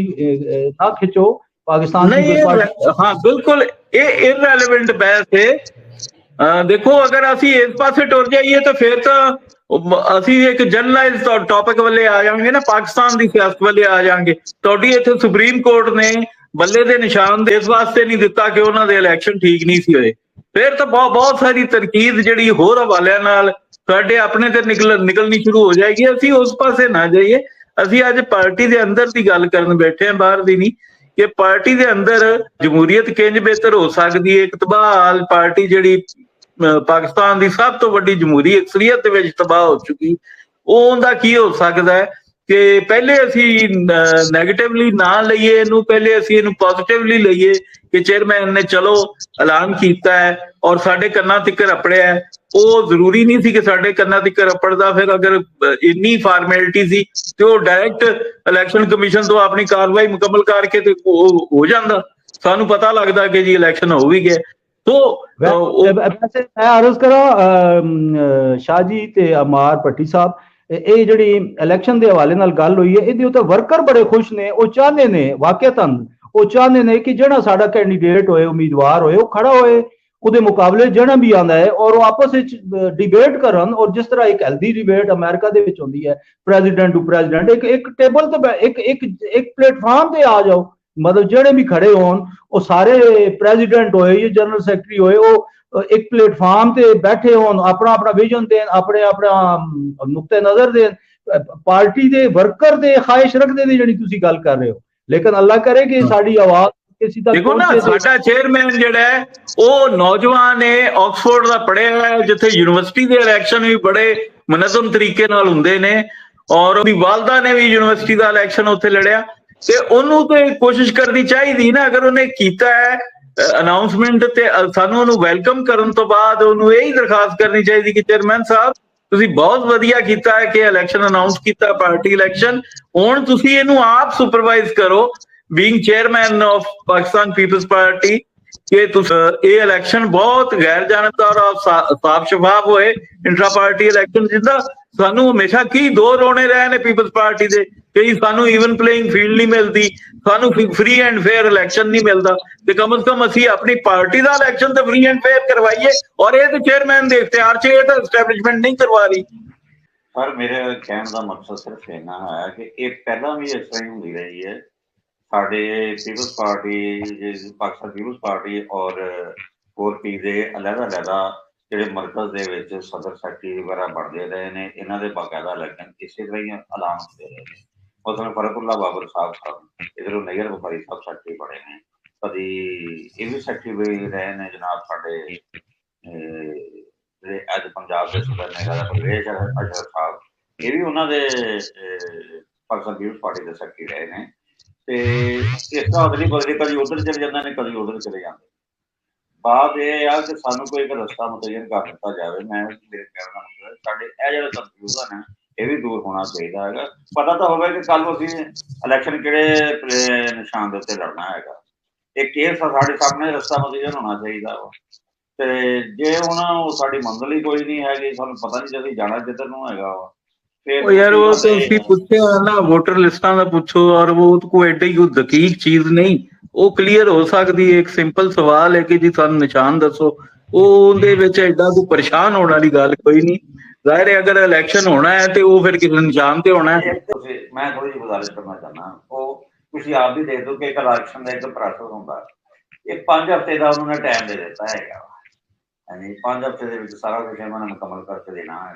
ना खिंचो। पाकिस्तान पीपल्स पार्टी, हाँ बिल्कुल ये इररेलेवेंट बहस है। देखो अगर ਅਸੀਂ ਇਸ ਪਾਸੇ ਟੁਰ ਜਾਈਏ ਤਾਂ ਫਿਰ ਤਾਂ ਅਸੀਂ ਇੱਕ ਜਨਰਲਾਈਜ਼ ਟੌਪਿਕ ਵੱਲੇ ਆ ਜਾਵਾਂਗੇ ਨਾ, ਪਾਕਿਸਤਾਨ ਦੀ ਸਿਆਸਤ ਵੱਲੇ ਆ ਜਾਵਾਂਗੇ। ਤੁਹਾਡੀ ਇੱਥੇ ਸੁਪਰੀਮ ਕੋਰਟ ਨੇ ਬੱਲੇ ਦੇ ਨਿਸ਼ਾਨ ਇਸ ਵਾਸਤੇ ਨਹੀਂ ਦਿੱਤਾ ਕਿ ਉਹਨਾਂ ਦੇ ਇਲੈਕਸ਼ਨ ਠੀਕ ਨਹੀਂ ਸੀ ਹੋਏ। ਫਿਰ ਤਾਂ ਬਹੁਤ ਸਾਰੀ ਤਰਕੀਦ ਜਿਹੜੀ ਹੋਰ ਹਵਾਲਿਆਂ ਨਾਲ ਸਾਡੇ ਆਪਣੇ ਤੇ ਨਿਕਲਣੀ ਸ਼ੁਰੂ ਹੋ ਜਾਏਗੀ। ਅਸੀਂ ਉਸ ਪਾਸੇ ਨਾ ਜਾਈਏ। ਅਸੀਂ ਅੱਜ ਪਾਰਟੀ ਦੇ ਅੰਦਰ ਦੀ ਗੱਲ ਕਰਨ ਬੈਠੇ ਹਾਂ, ਬਾਹਰ ਦੀ ਨਹੀਂ, ਕਿ ਪਾਰਟੀ ਦੇ ਅੰਦਰ ਜਮਹੂਰੀਅਤ ਕਿੰਜ ਬਿਹਤਰ ਹੋ ਸਕਦੀ ਹੈ। ਇੱਕ ਤਬਾਹ ਪਾਰਟੀ ਜਿਹੜੀ ਪਾਕਿਸਤਾਨ ਦੀ ਸਭ ਤੋਂ ਵੱਡੀ ਜਮਹੂਰੀ ਅਕਸਰੀਅਤ ਦੇ ਵਿੱਚ ਤਬਾਹ ਹੋ ਚੁੱਕੀ, ਉਹਦਾ ਕੀ ਹੋ ਸਕਦਾ ਹੈ ਕਿ ਪਹਿਲੇ ਅਸੀਂ ਨੈਗੇਟਿਵਲੀ ਨਾ ਲਈਏ ਇਹਨੂੰ, ਪਹਿਲੇ ਅਸੀਂ ਇਹਨੂੰ ਪੋਜ਼ਿਟਿਵਲੀ ਲਈਏ ਕਿ ਚੇਅਰਮੈਨ ਨੇ ਚਲੋ ਐਲਾਨ ਕੀਤਾ ਹੈ ਔਰ ਸਾਡੇ ਕੰਨਾਂ ਤਿੱਕਰ ਅਪੜਿਆ। ਉਹ ਜ਼ਰੂਰੀ ਨਹੀਂ ਸੀ ਕਿ ਸਾਡੇ ਕੰਨਾਂ ਤਿੱਕਰ ਅਪੜਦਾ। ਫਿਰ ਅਗਰ ਇੰਨੀ ਫਾਰਮੈਲਿਟੀ ਸੀ ਤੇ ਉਹ ਡਾਇਰੈਕਟ ਇਲੈਕਸ਼ਨ ਕਮਿਸ਼ਨ ਤੋਂ ਆਪਣੀ ਕਾਰਵਾਈ ਮੁਕੰਮਲ ਕਰਕੇ ਤੇ ਉਹ ਹੋ ਜਾਂਦਾ, ਸਾਨੂੰ ਪਤਾ ਲੱਗਦਾ ਕਿ ਜੀ ਇਲੈਕਸ਼ਨ ਹੋ ਵੀ ਗਿਆ। वैसे मैं अर्ज करा शाह जी ते अमार भट्टी साहब, ਇਹ ਜਿਹੜੀ ਇਲੈਕਸ਼ਨ ਦੇ ਹਵਾਲੇ ਨਾਲ ਗੱਲ ਹੋਈ ਹੈ ਇਹਦੇ ਉੱਤੇ ਵਰਕਰ ਬੜੇ ਖੁਸ਼ ਨੇ। ਉਹ ਚਾਹੁੰਦੇ ਨੇ ਵਾਕਿਅਤਨ ਉਹ ਚਾਹੁੰਦੇ ਨੇ ਕਿ ਜਿਹੜਾ ਸਾਡਾ ਕੈਂਡੀਡੇਟ ਹੋਏ, ਉਮੀਦਵਾਰ ਹੋਏ, ਉਹ ਖੜਾ ਹੋਏ, ਉਹਦੇ ਮੁਕਾਬਲੇ ਜਿਹੜਾ ਵੀ ਆਉਂਦਾ ਹੈ ਔਰ ਉਹ ਆਪਸ ਵਿੱਚ ਡਿਬੇਟ ਕਰਨ। ਔਰ ਜਿਸ ਤਰ੍ਹਾਂ ਇੱਕ ਹੈਲਦੀ ਡਿਬੇਟ ਅਮਰੀਕਾ ਦੇ ਵਿੱਚ ਹੁੰਦੀ ਹੈ, ਪ੍ਰੈਜ਼ੀਡੈਂਟ ਟੂ ਪ੍ਰੈਜ਼ੀਡੈਂਟ, ਇੱਕ ਟੇਬਲ ਤੇ ਇੱਕ ਪਲੇਟਫਾਰਮ ਤੇ ਆ ਜਾਓ। मतलब ਜਿਹੜੇ ਵੀ ਖੜੇ ਹੋਣ ਉਹ ਸਾਰੇ ਪ੍ਰੈਜ਼ੀਡੈਂਟ ਹੋਏ ਜਾਂ ਜਨਰਲ ਸੈਕਟਰੀ ਹੋਏ, ਉਹ ਇੱਕ ਪਲੇਟਫਾਰਮ ਤੇ ਬੈਠੇ ਹੋਣ, ਆਪਣਾ ਆਪਣਾ ਵਿਜ਼ਨ ਦੇਣ, ਆਪਣੇ ਆਪਣਾ ਨੁਕਤੇ ਨਜ਼ਰ ਦੇਣ। ਪਾਰਟੀ ਦੇ ਵਰਕਰ ਦੇ ਖਾਹਿਸ਼ ਰੱਖਦੇ ਨੇ ਜਿਹੜੀ ਤੁਸੀਂ ਗੱਲ ਕਰ ਰਹੇ ਹੋ, ਲੇਕਿਨ ਅੱਲਾ ਕਰੇ ਕਿ ਸਾਡੀ ਆਵਾਜ਼ ਕਿਸੇ ਤੱਕ ਦੇਖੋ ਨਾ, ਸਾਡਾ ਚੇਅਰਮੈਨ ਜਿਹੜਾ ਹੈ ਉਹ ਨੌਜਵਾਨ ਹੈ, ਆਕਸਫੋਰਡ ਦਾ ਪੜ੍ਹਿਆ ਹੈ, ਜਿੱਥੇ ਯੂਨੀਵਰਸਿਟੀ ਦੇ ਇਲੈਕਸ਼ਨ ਵੀ ਬੜੇ ਮੁਨਜ਼ਮ ਤਰੀਕੇ ਨਾਲ ਹੁੰਦੇ ਨੇ ਔਰ ਉਹਦੀ ਵਾਲਦਾ ਨੇ ਵੀ ਯੂਨੀਵਰਸਿਟੀ ਦਾ ਇਲੈਕਸ਼ਨ ਉੱਥੇ ਲੜਿਆ। ਤੇ ਉਹਨੂੰ ਤੇ ਕੋਸ਼ਿਸ਼ ਕਰਨੀ ਚਾਹੀਦੀ ਨਾ, ਅਗਰ ਉਹਨੇ ਕੀਤਾ ਹੈ ਅਨਾਉਂਸਮੈਂਟ ਤੇ ਸਾਨੂੰ ਉਹਨੂੰ ਵੈਲਕਮ ਕਰਨ ਤੋਂ ਬਾਅਦ ਉਹਨੂੰ ਇਹੀ ਦਰਖਾਸਤ ਕਰਨੀ ਚਾਹੀਦੀ ਕਿ ਚੇਅਰਮੈਨ ਸਾਹਿਬ ਤੁਸੀਂ ਬਹੁਤ ਵਧੀਆ ਕੀਤਾ ਹੈ ਕਿ ਇਲੈਕਸ਼ਨ ਅਨਾਉਂਸ ਕੀਤਾ, ਪਾਰਟੀ ਇਲੈਕਸ਼ਨ, ਹੁਣ ਤੁਸੀਂ ਇਹਨੂੰ ਆਪ ਸੁਪਰਵਾਈਜ਼ ਕਰੋ being chairman of Pakistan Peoples Party, ਕਿ ਤੁਸੀਂ ਇਹ ਇਲੈਕਸ਼ਨ ਬਹੁਤ ਗੈਰ ਜਾਨਬਦਾਰ ਔਰ ਸਾਫ਼ ਸ਼ਫਾਫ ਹੋਏ, ਇੰਟਰਾ ਪਾਰਟੀ ਇਲੈਕਸ਼ਨ। ਜਿੱਦਾਂ ਸਾਨੂੰ ਹਮੇਸ਼ਾ ਕੀ ਦੋ ਰੋਣੇ ਰਹੇ ਨੇ ਪੀਪਲਸ ਪਾਰਟੀ ਦੇ ਕਿ ਸਾਨੂੰ ਈਵਨ ਪਲੇਇੰਗ ਫੀਲਡ ਨਹੀਂ ਮਿਲਦੀ, ਸਾਨੂੰ ਫ੍ਰੀ ਐਂਡ ਫੇਅਰ ਇਲੈਕਸ਼ਨ ਨਹੀਂ ਮਿਲਦਾ, ਤੇ ਕਮ ਸੇ ਕਮ ਅਸੀਂ ਆਪਣੀ ਪਾਰਟੀ ਦਾ ਇਲੈਕਸ਼ਨ ਤਾਂ ਫ੍ਰੀ ਐਂਡ ਫੇਅਰ ਕਰਵਾਈਏ। ਔਰ ਇਹ ਤੇ ਚੇਅਰਮੈਨ ਦੇ ਇਖਤਿਆਰ 'ਚ, ਇਹ ਤਾਂ ਐਸਟੈਬਲਿਸ਼ਮੈਂਟ ਨਹੀਂ ਕਰਵਾ ਰਹੀ। ਪਰ ਮੇਰੇ ਕਹਿਣ ਦਾ ਮਕਸਦ ਸਿਰਫ ਇੰਨਾ ਹੈ ਕਿ ਇਹ ਪਹਿਲਾਂ ਵੀ ਇਸ ਤਰ੍ਹਾਂ ਹੀ ਹੁੰਦੀ ਰਹੀ ਹੈ। ਸਾਡੇ ਪੀਪਲਸ ਪਾਰਟੀ, ਪਾਕਿਸਤਾਨ ਪੀਪਲਸ ਪਾਰਟੀ ਔਰ ਹੋਰ ਪੀ ਦੇ ਅਲੱਗ-ਅਲੱਗ ਜਿਹੜੇ ਮਰਕਜ਼ ਦੇ ਵਿੱਚ ਸਦਰ ਸੈਕਟਰੀ ਵਗੈਰਾ ਬਣਦੇ ਰਹੇ ਨੇ, ਇਹਨਾਂ ਦੇ ਬਾਕਾਇਦਾ ਇਲੈਕਸ਼ਨ ਇਸੇ ਤਰ੍ਹਾਂ ਹੀ ਐਲਾਨ ਹੁੰਦੇ ਰਹੇ ਨੇ। ਉਸਨੇ ਫਰਕੁੱਲਾ ਬਾਬਰ ਸਾਹਿਬ ਇੱਧਰੋਂ ਨਜ਼ਰ ਵਫਾਰੀ ਸਾਹਿਬ ਸੈਕਟਰੀ ਬਣੇ ਨੇ, ਕਦੀ ਇਹ ਵੀ ਸੈਕਟਰੀ ਵੀ ਰਹੇ ਨੇ ਜਨਾਬ ਸਾਡੇ ਜਿਹੜੇ ਅੱਜ ਪੰਜਾਬ ਦੇ ਸਦਰ ਨੇ ਰਾਜਾ ਪਰਵੇਜ਼ ਅਸ਼ਰਫ ਸਾਹਿਬ, ਇਹ ਵੀ ਉਹਨਾਂ ਦੇ ਪਾਕਿਸਤਾਨ ਪੀਪਲਸ ਪਾਰਟੀ ਦੇ ਸੈਕਟਰੀ ਰਹੇ ਨੇ। ਤੇ ਇਸ ਤਰ੍ਹਾਂ ਅਦਲੀ ਬਦਲੀ ਕਦੀ ਉਧਰ ਚਲੇ ਜਾਂਦੇ ਨੇ, ਕਦੀ ਉਧਰ ਚਲੇ ਜਾਂਦੇ। ਬਾਤ ਇਹ ਆ ਕਿ ਸਾਨੂੰ ਕੋਈ ਇੱਕ ਰਸਤਾ ਮੁਤਅੱਯਨ ਕਰ ਦਿੱਤਾ ਜਾਵੇ। ਮੈਂ ਮੇਰੇ ਕਹਿਣ ਦਾ ਮਤਲਬ ਸਾਡੇ ਇਹ ਜਿਹੜਾ ਕਨਫਿਊਜ਼ਨ ਹੈ ਇਹ ਵੀ ਦੂਰ ਹੋਣਾ ਚਾਹੀਦਾ ਹੈਗਾ। ਪਤਾ ਤਾਂ ਹੋਵੇ ਕਿ ਕੱਲ ਨੂੰ ਅਸੀਂ ਇਲੈਕਸ਼ਨ ਕਿਹੜੇ ਨਿਸ਼ਾਨ ਦੇ ਉੱਤੇ ਲੜਨਾ ਹੈਗਾ। ਇੱਕ ਇਹ ਸਾਡੇ ਸਾਹਮਣੇ ਰਸਤਾ ਮੁਤਅੱਯਨ ਹੋਣਾ ਚਾਹੀਦਾ ਵਾ। ਤੇ ਜੇ ਹੁਣ ਉਹ ਸਾਡੀ ਮੰਜ਼ਿਲ ਹੀ ਕੋਈ ਨਹੀਂ ਹੈਗੀ, ਸਾਨੂੰ ਪਤਾ ਨਹੀਂ ਅਸੀਂ ਜਾਣਾ ਜਿੱਧਰ ਨੂੰ ਹੈਗਾ ਵਾ। ਉਹ ਯਾਰ ਉਹ ਤੁਸੀਂ ਪੁੱਛਿਆ ਨਾ ਵੋਟਰ ਲਿਸਟਾਂ ਦਾ ਪੁੱਛੋ, ਔਰ ਉਹ ਕੋਈ ਐਡੀ ਕੋਈ ਦਕੀਕ ਚੀਜ਼ ਨਹੀਂ, ਉਹ ਕਲੀਅਰ ਹੋ ਸਕਦੀ ਹੈ। ਇੱਕ ਸਿੰਪਲ ਸਵਾਲ ਹੈ ਕਿ ਜੀ ਸਾਨੂੰ ਨਿਸ਼ਾਨ ਦੱਸੋ, ਉਹਦੇ ਵਿੱਚ ਐਡਾ ਕੋਈ ਪਰੇਸ਼ਾਨ ਹੋਣ ਵਾਲੀ ਗੱਲ ਕੋਈ ਨਹੀਂ। ਜ਼ਾਹਿਰ ਹੈ ਅਗਰ ਇਲੈਕਸ਼ਨ ਹੋਣਾ ਹੈ ਤੇ ਉਹ ਫਿਰ ਕਿਸੇ ਨਿਸ਼ਾਨ ਤੇ ਹੋਣਾ ਹੈ। ਮੈਂ ਥੋੜੀ ਜਿਹੀ ਗੁਜ਼ਾਰਿਸ਼ ਕਰਨਾ ਚਾਹੁੰਦਾ, ਉਹ ਤੁਸੀਂ ਆਪ ਵੀ ਦੇਖ ਦਿਓ ਕਿ ਇੱਕ ਇਲੈਕਸ਼ਨ ਦਾ ਇੱਕ ਪ੍ਰੋਸੈਸ ਹੁੰਦਾ, ਇਹ 5 ਹਫ਼ਤੇ ਦਾ ਉਹਨਾਂ ਨੇ ਟਾਈਮ ਦੇ ਦਿੱਤਾ ਹੈਗਾ। ਯਾਨੀ 5 ਹਫ਼ਤੇ ਦੇ ਵਿੱਚ ਸਾਰਾ ਕੁਝ ਇਹਨਾਂ ਨੇ ਮੁਕੰਮਲ ਕਰਕੇ ਦੇਣਾ ਹੈ।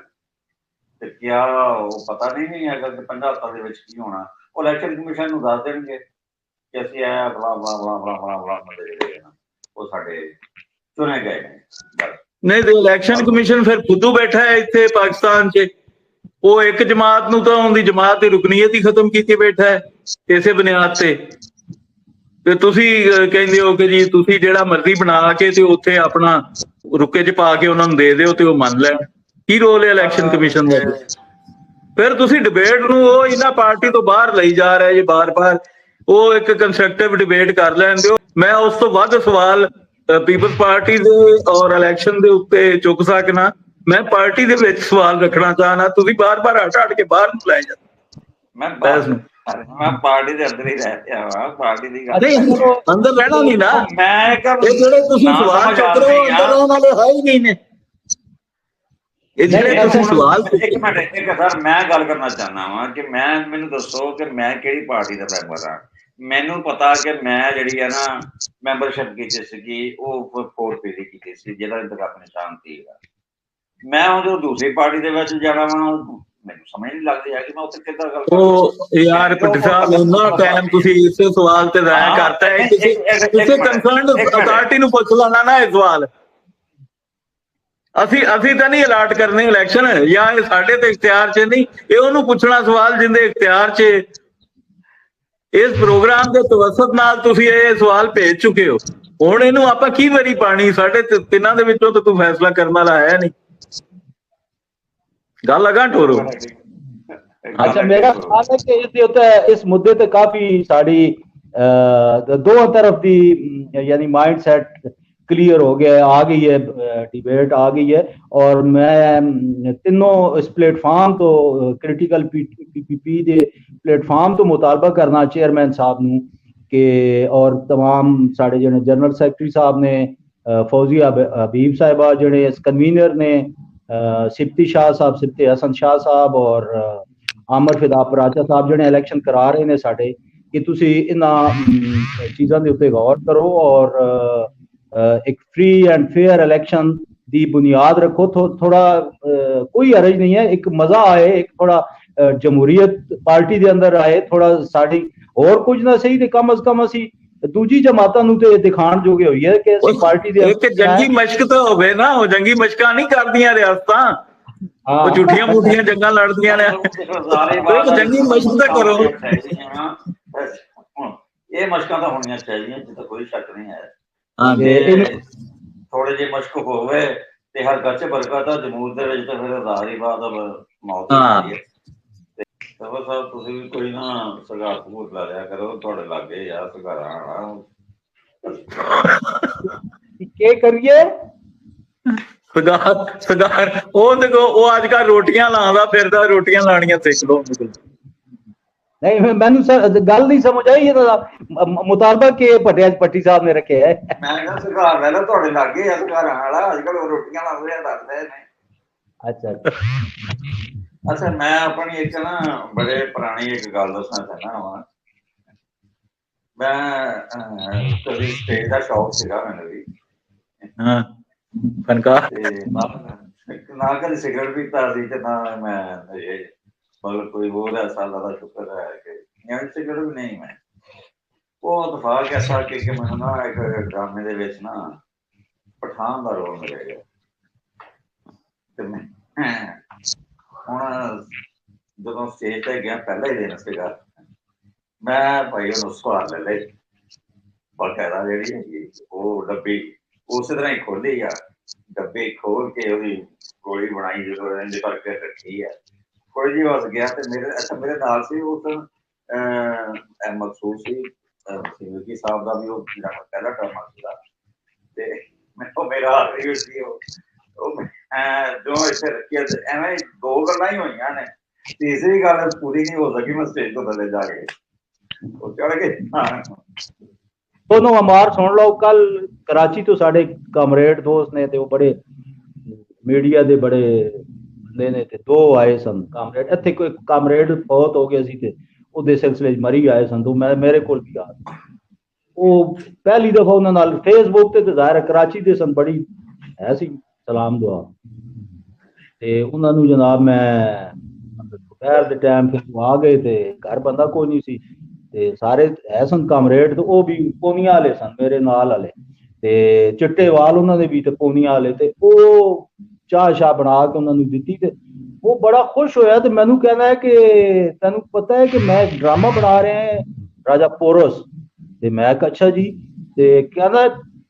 ਤੇ ਕਿਆ ਉਹ ਪਤਾ ਨਹੀਂ ਹੈਗਾ ਕਿ 5 ਹਫ਼ਤਿਆਂ ਦੇ ਵਿੱਚ ਕੀ ਹੋਣਾ। ਉਹ ਇਲੈਕਸ਼ਨ ਕਮਿਸ਼ਨ ਨੂੰ ਦੱਸ ਦੇਣਗੇ ਕਿ ਅਸੀਂ ਇਹ ਬਲਾ ਬਲਾ ਬਲਾ ਬਲਾ ਬਲਾ ਬਲਾ ਬੰਦੇ ਜਿਹੜੇ ਨਾ ਉਹ ਸਾਡੇ ਚੁਣੇ ਗਏ ਨੇ। ਨਹੀਂ ਤੇ ਇਲੈਕਸ਼ਨ ਕਮਿਸ਼ਨ ਫਿਰ ਖੁੱਦੂ ਬੈਠਾ ਹੈ ਇੱਥੇ ਪਾਕਿਸਤਾਨ 'ਚ, ਉਹ ਇੱਕ ਜਮਾਤ ਨੂੰ ਤਾਂ ਉਹਦੀ ਜਮਾਤ ਦੀ ਰੁਕਨੀਅਤ ਹੀ ਖਤਮ ਕੀਤੀ ਬੈਠਾ ਹੈ ਇਸੇ ਬੁਨਿਆਦ ਤੇ ਤੁਸੀਂ ਕਹਿੰਦੇ ਹੋ ਕਿ ਜੀ ਤੁਸੀਂ ਜਿਹੜਾ ਮਰਜ਼ੀ ਬਣਾ ਕੇ ਤੇ ਉੱਥੇ ਆਪਣਾ ਰੁਕੇ 'ਚ ਪਾ ਕੇ ਉਹਨਾਂ ਨੂੰ ਦੇ ਦਿਓ ਤੇ ਉਹ ਮੰਨ ਲੈਣ। ਕੀ ਰੋਲ ਹੈ ਇਲੈਕਸ਼ਨ ਕਮਿਸ਼ਨ ਦਾ? ਫਿਰ ਤੁਸੀਂ ਡਿਬੇਟ ਨੂੰ ਉਹ ਇਹਨਾਂ ਪਾਰਟੀ ਤੋਂ ਬਾਹਰ ਲਈ ਜਾ ਰਿਹਾ ਜੀ ਬਾਰ-ਬਾਰ। ਉਹ ਇੱਕ ਕੰਸਟਰਕਟਿਵ ਡਿਬੇਟ ਕਰ ਲੈਣ ਦਿਓ। ਮੈਂ ਉਸ ਤੋਂ ਵੱਧ ਸਵਾਲ ਪੀਪਲਸ ਪਾਰਟੀ ਦੇ ਔਰ ਇਲੈਕਸ਼ਨ ਦੇ ਉੱਤੇ ਚੁੱਕ ਸਕਣਾ। ਮੈਂ ਪਾਰਟੀ ਦੇ ਵਿੱਚ ਸਵਾਲ ਰੱਖਣਾ ਚਾਹਨਾ, ਤੁਸੀਂ ਬਾਰ-ਬਾਰ ਹਟ ਕੇ ਬਾਹਰ ਨੂੰ ਲੈ ਜਾਂਦੇ। ਮੈਂ ਪਾਰਟੀ ਦੇ ਅੰਦਰ ਹੀ ਰਹਿ ਰਿਹਾ ਵਾ, ਪਾਰਟੀ ਦੀ ਗੱਲ ਅੰਦਰ ਰਹਿਣਾ ਨਹੀਂ ਨਾ। ਮੈਂ ਇਹ ਜਿਹੜੇ ਤੁਸੀਂ ਸਵਾਲ ਚੁੱਕ ਰਹੇ ਹੋ ਅੰਦਰ ਰਹਿਣ ਵਾਲੇ ਹੈ ਹੀ ਨਹੀਂ ਨੇ। ਇਹ ਜਿਹੜੇ ਤੁਸੀਂ ਸਵਾਲ ਇੱਕ ਮਿੰਟ ਸਰ, ਮੈਂ ਗੱਲ ਕਰਨਾ ਚਾਹੁੰਦਾ ਵਾਂ ਕਿ ਮੈਨੂੰ ਦੱਸੋ ਕਿ ਮੈਂ ਕਿਹੜੀ ਪਾਰਟੀ ਦਾ ਮੈਂਬਰ ਹਾਂ। ਮੈਨੂੰ ਪਤਾ ਕਿ ਮੈਂ ਜਿਹੜੀ ਹੈ ਨਾ ਮੈਂਬਰਸ਼ਿਪ ਕੀਤੀ ਸੀਗੀ ਉਹ 4P ਦੀ ਕੀਤੀ ਸੀ, ਜਿਹੜਾ ਇੰਤਖਾਬ ਨਿਸ਼ਾਨ ਸੀਗਾ। ਮੈਂ ਜਦੋਂ ਦੂਸਰੀ ਪਾਰਟੀ ਦੇ ਵਿੱਚ ਜਾਣਾ ਵਾ ਮੈਨੂੰ ਸਮਝ ਨਹੀਂ ਲੱਗਦੀ ਹੈ ਕਿ ਮੈਂ ਉੱਥੇ ਕਿੱਦਾਂ ਗੱਲ ਕਰਾਂ। ਯਾਰ ਭੱਟੀ ਸਾਹਿਬ ਇੰਨਾ ਟਾਈਮ ਤੁਸੀਂ ਇਸੇ ਸਵਾਲ ਤੇ ਜ਼ਾਇਆ ਕਰਤਾ ਹੈ, ਕਿਸੇ ਕੰਸਰਨਡ ਅਥਾਰਟੀ ਨੂੰ ਪੁੱਛ ਲੈਣਾ ਨਾ ਇਹ ਸਵਾਲ। ਅਸੀਂ ਤਾਂ ਨਹੀਂ ਅਲਾਟ ਕਰਨੇ ਇਲੈਕਸ਼ਨ, ਜਾਂ ਇਹ ਸਾਡੇ ਤੇ ਇਖਤਿਆਰ 'ਚ ਨਹੀਂ, ਇਹ ਉਹਨੂੰ ਪੁੱਛਣਾ ਸਵਾਲ ਜਿੰਦੇ ਇਖਤਿਆਰ 'ਚ। ਇਸ ਪ੍ਰੋਗਰਾਮ ਦੇ ਤਵਸਤ ਨਾਲ ਤੁਸੀਂ ਇਹ ਸਵਾਲ ਭੇਜ ਚੁੱਕੇ ਹੋ। ਹੁਣ ਇਹਨੂੰ ਆਪਾਂ ਕੀ ਵਾਰੀ ਪਾਣੀ? ਸਾਡੇ ਤਿੰਨਾਂ ਦੇ ਵਿੱਚੋਂ ਤਾਂ ਤੂੰ ਫੈਸਲਾ ਕਰਨ ਵਾਲਾ ਹੈ ਨਹੀਂ। ਗੱਲ ਅਗਾਂਹ ਟੋਰੋ। अच्छा, मेरा ख्याल है कि इसके उत्ते इस मुद्दे ते काफी साड़ी दोनों तरफ दी यानी माइंड सेट क्लियर हो गया है, आ गई है, डिबेट आ गई है। और मैं तीनों इस प्लेटफॉर्म तो क्रिटिकल PPP दे प्लेटफॉर्म तो मुतालबा करना चेयरमैन साहब नूं के और तमाम साढ़े जिहड़े जनरल सैकटरी साहब ने, फौजिया हबीब साहिबा जिहड़े इस कन्वीनर ने, सिप्ती शाह साहब, सिप्ती हसन शाह साहब और आमर फिदा पराचा साहब जिहड़े इलैक्शन करा रहे ने साडे, कि तुसी इन्हां चीज़ां दे उत्ते गौर करो और एक फ्री एंड फेयर इलैक्शन दी बुनियाद रखो। थोड़ा कोई हरज नहीं है, एक मजा आए, एक थोड़ा जमहूरियत पार्टी दे अंदर आए, थोड़ा साडी और कुछ ना सही ते कम अज कम असी दूजी जमातां नूं ते दिखाण जोगे होई है कि असी पार्टी दे एक जंगी मशक तो होवे ना, वो जंगी मशकां नहीं करदियां रियासतां, वो झूठियां मूठियां जंगां लड़दियां ने। जंगी मशक तो करो। ये मशकां तो होणियां चाहिए, जिस कोई शक नहीं है। थोड़े जे मशक होवे ते हर घर च बरकत है, जमूर दे विच ते फिर ज़ाहिर बात है मौत होंदी है। ਸਰ ਤੁਸੀਂ ਵੀ ਕੋਈ ਨਾ ਸਗਾਰ ਸਬੂਤ ਲਾ ਲਿਆ ਕਰੋ, ਤੁਹਾਡੇ ਲਾਗੇ ਯਾਰ ਸਗਾਰਾਂ ਕੀ ਕਰੀਏ। ਸਗਾਰ ਉਹ ਦੇਖੋ, ਉਹ ਅੱਜ ਕੱਲ੍ਹ ਰੋਟੀਆਂ ਲਾਉਂਦਾ ਫਿਰਦਾ, ਰੋਟੀਆਂ ਲਾਣੀਆਂ ਸਿੱਖ ਲਓ। नहीं, मैंने सर गल नहीं समझ आई, ये मुतालबा के भट्टी साहब ने रखे है। मैं कहा सगार ले लो, ਤੁਹਾਡੇ ਲਾਗੇ ਆ ਸਗਾਰਾਂ ਵਾਲਾ, ਅੱਜ ਕੱਲ੍ਹ ਰੋਟੀਆਂ ਲਾਉਂਦੇ ਆ, ਦੱਸਦੇ ਨੇ। ਅੱਛਾ, ਮੈਂ ਆਪਣੀ ਇੱਕ ਨਾ ਬੜੇ ਪੁਰਾਣੀ ਇੱਕ ਗੱਲ ਦੱਸਣਾ ਚਾਹੁੰਦਾ ਵਾਂ। ਮੈਂ ਕਦੀ ਸਟੇਜ ਦਾ ਸ਼ੌਕ ਸੀਗਾ ਮੈਨੂੰ ਵੀ, ਫਨਕਾਰ, ਨਾ ਕਦੀ ਸਿਗਰਟ ਪੀਤਾ ਸੀ ਤੇ ਨਾ ਮੈਂ ਮਤਲਬ ਕੋਈ ਹੋਰ ਐਸਾ ਦਾ ਸ਼ੁਕਰ ਹੈ ਕਿ ਸਿਗਰਟ ਵੀ ਨਹੀਂ। ਮੈਂ ਉਹ ਦਫਾਕ ਐਸਾ ਕਿ ਮੈਨੂੰ ਨਾ ਇੱਕ ਡਰਾਮੇ ਦੇ ਵਿੱਚ ਨਾ ਪਠਾਨ ਦਾ ਰੋਲ ਮਿਲਿਆ ਗਿਆ ਤੇ ਮੈਂ ਹੁਣ ਜਦੋਂ ਸਟੇਜ ਤੇ ਗਿਆ, ਪਹਿਲਾ ਹੀ ਦਿਨ ਸੀਗਾ, ਮੈਂ ਭਾਈ ਉਹਨੂੰ ਸਵਾਰ ਲੈ ਲਈ, ਬਕਾਇਦਾ ਜਿਹੜੀ ਹੈਗੀ ਉਹ ਡੱਬੀ ਉਸੇ ਤਰ੍ਹਾਂ ਹੀ ਖੋਲੀ ਆ, ਡੱਬੇ ਖੋਲ ਕੇ ਉਹਦੀ ਗੋਲੀ ਬਣਾਈ, ਜਦੋਂ ਇੰਜ ਕਰਕੇ ਰੱਖੀ ਆ, ਥੋੜੀ ਜਿਹੀ ਵਸ ਗਿਆ ਤੇ ਮੇਰੇ ਨਾਲ ਸੀ ਉਸ ਮਖਸੂਸ ਸੀ ਸਿੱਧੀ ਸਾਹਿਬ ਦਾ ਵੀ, ਉਹ ਪਹਿਲਾ ਟਰਮ ਸੀਗਾ ਤੇ ਮੈਨੂੰ ਮੇਰਾ ਆਖਰੀ ਸੀ ਉਹ ਜੋ ਇੱਥੇ ਰੱਖਿਆ। ਐਵੇਂ ਦੋ ਗੱਲਾਂ ਹੀ ਹੋਈਆਂ ਨੇ, ਤੀਸਰੀ ਗੱਲ ਪੂਰੀ ਨਹੀਂ ਹੋ ਸਕੀ, ਮੈਂ ਸਟੇਜ ਤੋਂ ਥੱਲੇ ਜਾ ਕੇ ਉਹ ਚੜ ਗਏ। दोनों अमार सुन लो, कल कराची तो साढ़े कामरेड दोस्त ने, वो बड़े मीडिया दे बड़े बंदे ने, दो आए सन कामरेड, इत्थे कोई कामरेड फौत हो गया सी ते ਉਹਦੇ सिलसिले मरी आए सन, तो मैं मेरे कोल भी आ ਉਹ ਪਹਿਲੀ ਦਫਾ ਉਹਨਾਂ ਨਾਲ ਫੇਸਬੁੱਕ ਤੇ ਜ਼ਾਹਿਰ कराची ਦੇ ਸਨ, ਬੜੀ ਹੈ ਸੀ ਸਲਾਮ ਦੁਆ, ਤੇ ਉਹਨਾਂ ਨੂੰ ਜਨਾਬ ਮੈਂ ਦੁਪਹਿਰ ਦੇ ਟਾਈਮ ਫਿਰ ਆ ਗਏ ਤੇ ਘਰ ਬੰਦਾ ਕੋਈ ਨਹੀਂ ਸੀ, ਤੇ ਸਾਰੇ ਹੈ ਸਨ ਕਾਮਰੇਡ, ਤੇ ਉਹ ਵੀ ਕੋਨੀਆਂ ਵਾਲੇ ਸਨ ਮੇਰੇ ਨਾਲ ਵਾਲੇ, ਤੇ ਚਿੱਟੇ ਵਾਲ ਉਹਨਾਂ ਦੇ ਵੀ ਤੇ ਪੌਣੀਆਂ ਵਾਲੇ, ਤੇ ਉਹ ਚਾਹ ਸ਼ਾਹ ਬਣਾ ਕੇ ਉਹਨਾਂ ਨੂੰ ਦਿੱਤੀ ਤੇ ਉਹ ਬੜਾ ਖੁਸ਼ ਹੋਇਆ ਤੇ ਮੈਨੂੰ ਕਹਿੰਦਾ ਹੈ ਕਿ ਤੈਨੂੰ ਪਤਾ ਹੈ ਕਿ ਮੈਂ ਇੱਕ ਡਰਾਮਾ ਬਣਾ ਰਿਹਾ ਹਾਂ ਰਾਜਾ ਪੋਰਸ। ਤੇ ਮੈਂ ਕਿਹਾ ਅੱਛਾ ਜੀ। ਤੇ ਕਹਿੰਦਾ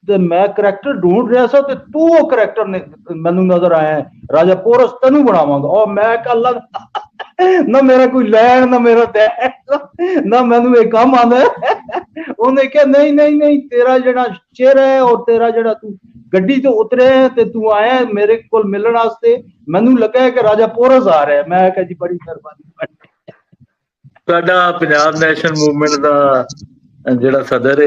ਤੇ ਮੈਂ ਕਰੈਕਟਰ ਢੂੰढ ਰਿਹਾ ਸੀ ਤੇ ਤੂੰ ਉਹ ਕਰੈਕਟਰ ਨੇ ਮੈਨੂੰ ਨਜ਼ਰ ਆਇਆ ਰਾਜਾ ਪੋਰਸ, ਤੈਨੂੰ ਬਣਾਵਾਂਗਾ। ਉਹ ਮੈਂ ਕਿਹਾ ਅੱਲਾ ਨਾ ਮੇਰਾ ਕੋਈ ਲੈਣ ਨਾ ਮੇਰਾ ਦੇਣ ਨਾ ਮੈਨੂੰ ਇਹ ਕੰਮ ਆਉਂਦਾ। ਉਹਨੇ ਕਿਹਾ ਨਹੀਂ ਨਹੀਂ ਨਹੀਂ, ਤੇਰਾ ਜਿਹੜਾ ਚਿਹਰਾ ਹੈ ਔਰ ਤੇਰਾ ਜਿਹੜਾ ਤੂੰ ਗੱਡੀ ਤੋਂ ਉਤਰਿਆ ਤੇ ਤੂੰ ਆਇਆ ਮੇਰੇ ਕੋਲ ਮਿਲਣ ਵਾਸਤੇ, ਮੈਨੂੰ ਲੱਗਾ ਕਿ ਰਾਜਾ ਪੋਰਸ ਆ ਰਿਹਾ। ਮੈਂ ਕਿਹਾ ਜੀ ਬੜੀ ਮਿਹਰਬਾਨੀ। ਸਾਡਾ ਪੰਜਾਬ ਨੈਸ਼ਨਲ ਮੂਵਮੈਂਟ ਦਾ ਜਿਹੜਾ ਸਦਰ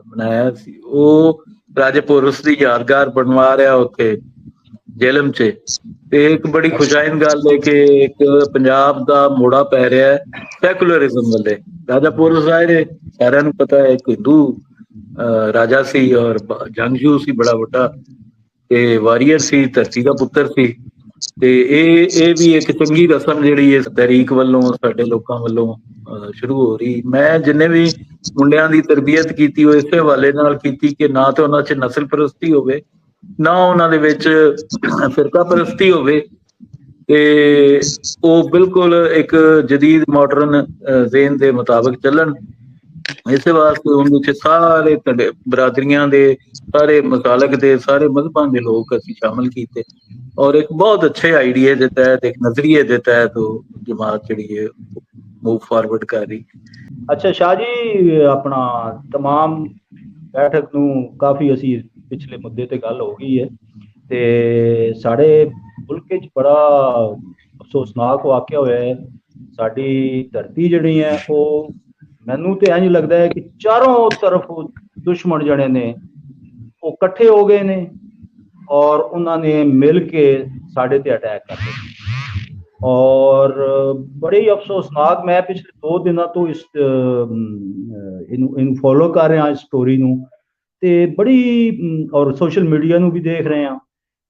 ਬਣਾਇਆ ਸੀ, ਉਹ ਰਾਜੇ ਪੋਰਸ ਦੀ ਯਾਦਗਾਰ ਬਣਵਾ ਰਿਹਾ ਉੱਥੇ ਜੇਲਮ 'ਚ। ਤੇ ਇੱਕ ਬੜੀ ਖੁਸ਼ਾਇਨ ਗੱਲ ਹੈ ਕਿ ਇੱਕ ਪੰਜਾਬ ਦਾ ਮੋੜਾ ਪੈ ਰਿਹਾ ਹੈ ਸੈਕੂਲਰਿਜ਼ਮ ਵੱਲੇ। ਰਾਜਾ ਪੋਰਸ ਆਏ ਨੇ, ਸਾਰਿਆਂ ਨੂੰ ਪਤਾ ਹੈ, ਇੱਕ ਹਿੰਦੂ ਰਾਜਾ ਸੀ ਔਰ ਜੰਗਜੂ ਸੀ ਬੜਾ ਵੱਡਾ, ਤੇ ਵਾਰੀਅਰ ਸੀ, ਧਰਤੀ ਦਾ ਪੁੱਤਰ ਸੀ। ਤੇ ਇਹ ਵੀ ਇੱਕ ਚੰਗੀ ਰਸਮ ਜਿਹੜੀ ਇਸ ਤਹਿਰੀਕ ਵੱਲੋਂ ਸਾਡੇ ਲੋਕਾਂ ਵੱਲੋਂ ਸ਼ੁਰੂ ਹੋ ਰਹੀ। ਮੈਂ ਜਿੰਨੇ ਵੀ ਮੁੰਡਿਆਂ ਦੀ ਤਰਬੀਅਤ ਕੀਤੀ ਉਹ ਇਸੇ ਹਵਾਲੇ ਨਾਲ ਕੀਤੀ ਕਿ ਨਾ ਤੇ ਉਹਨਾਂ 'ਚ ਨਸਲ ਪ੍ਰਸਤੀ ਹੋਵੇ, ਨਾ ਉਹਨਾਂ ਦੇ ਵਿੱਚ ਫਿਰਕਾ ਪ੍ਰਸਤੀ ਹੋਵੇ, ਤੇ ਉਹ ਬਿਲਕੁਲ ਇੱਕ ਜਦੀਦ ਮਾਡਰਨ ਜ਼ੇਨ ਦੇ ਮੁਤਾਬਕ ਚੱਲਣ। ਇਸੇ ਵਾਸਤੇ ਉਹਦੇ 'ਚ ਸਾਰੇ ਬਰਾਦਰੀਆਂ ਦੇ, ਸਾਰੇ ਮਸਾਲਕ ਦੇ, ਸਾਰੇ ਮਜ਼ਹਬਾਂ ਦੇ ਲੋਕ ਅਸੀਂ ਸ਼ਾਮਲ ਕੀਤੇ ਔਰ ਇੱਕ ਬਹੁਤ ਅੱਛੇ ਆਈਡੀਏ ਦੇ ਤਹਿਤ, ਇੱਕ ਨਜ਼ਰੀਏ ਦੇ ਤਹਿਤ ਉਹ ਜਮਾਤ ਜਿਹੜੀ ਹੈ ਮੂਵ ਫਾਰਵਰਡ ਕਰ ਰਹੀ। ਅੱਛਾ ਸ਼ਾਹ ਜੀ, ਆਪਣਾ ਤਮਾਮ ਬੈਠਕ ਨੂੰ ਕਾਫੀ ਅਸੀਂ ਪਿਛਲੇ ਮੁੱਦੇ ਤੇ ਗੱਲ ਹੋ ਗਈ ਹੈ ਤੇ ਸਾਡੇ ਮੁਲਕ 'ਚ ਬੜਾ ਅਫਸੋਸਨਾਕ ਵਾਕਿਆ ਹੋਇਆ ਹੈ। ਸਾਡੀ ਧਰਤੀ ਜਿਹੜੀ ਹੈ ਉਹ ਮੈਨੂੰ ਤੇ ਇੰਝ ਲੱਗਦਾ ਹੈ ਕਿ ਚਾਰੋਂ ਤਰਫ ਦੁਸ਼ਮਣ ਜਿਹੜੇ ਨੇ ਉਹ ਇਕੱਠੇ ਹੋ ਗਏ ਨੇ ਔਰ ਉਹਨਾਂ ਨੇ ਮਿਲ ਕੇ ਸਾਡੇ ਤੇ ਅਟੈਕ ਕਰ ਦਿੱਤਾ। ਔਰ ਬੜੇ ਅਫਸੋਸਨਾਕ, ਮੈਂ ਪਿਛਲੇ 2 ਦਿਨਾਂ ਤੋਂ ਇਹਨੂੰ ਫੋਲੋ ਕਰ ਰਿਹਾ ਇਸ ਸਟੋਰੀ ਨੂੰ, ਤੇ ਬੜੀ ਔਰ ਸੋਸ਼ਲ ਮੀਡੀਆ ਨੂੰ ਵੀ ਦੇਖ ਰਹੇ ਹਾਂ,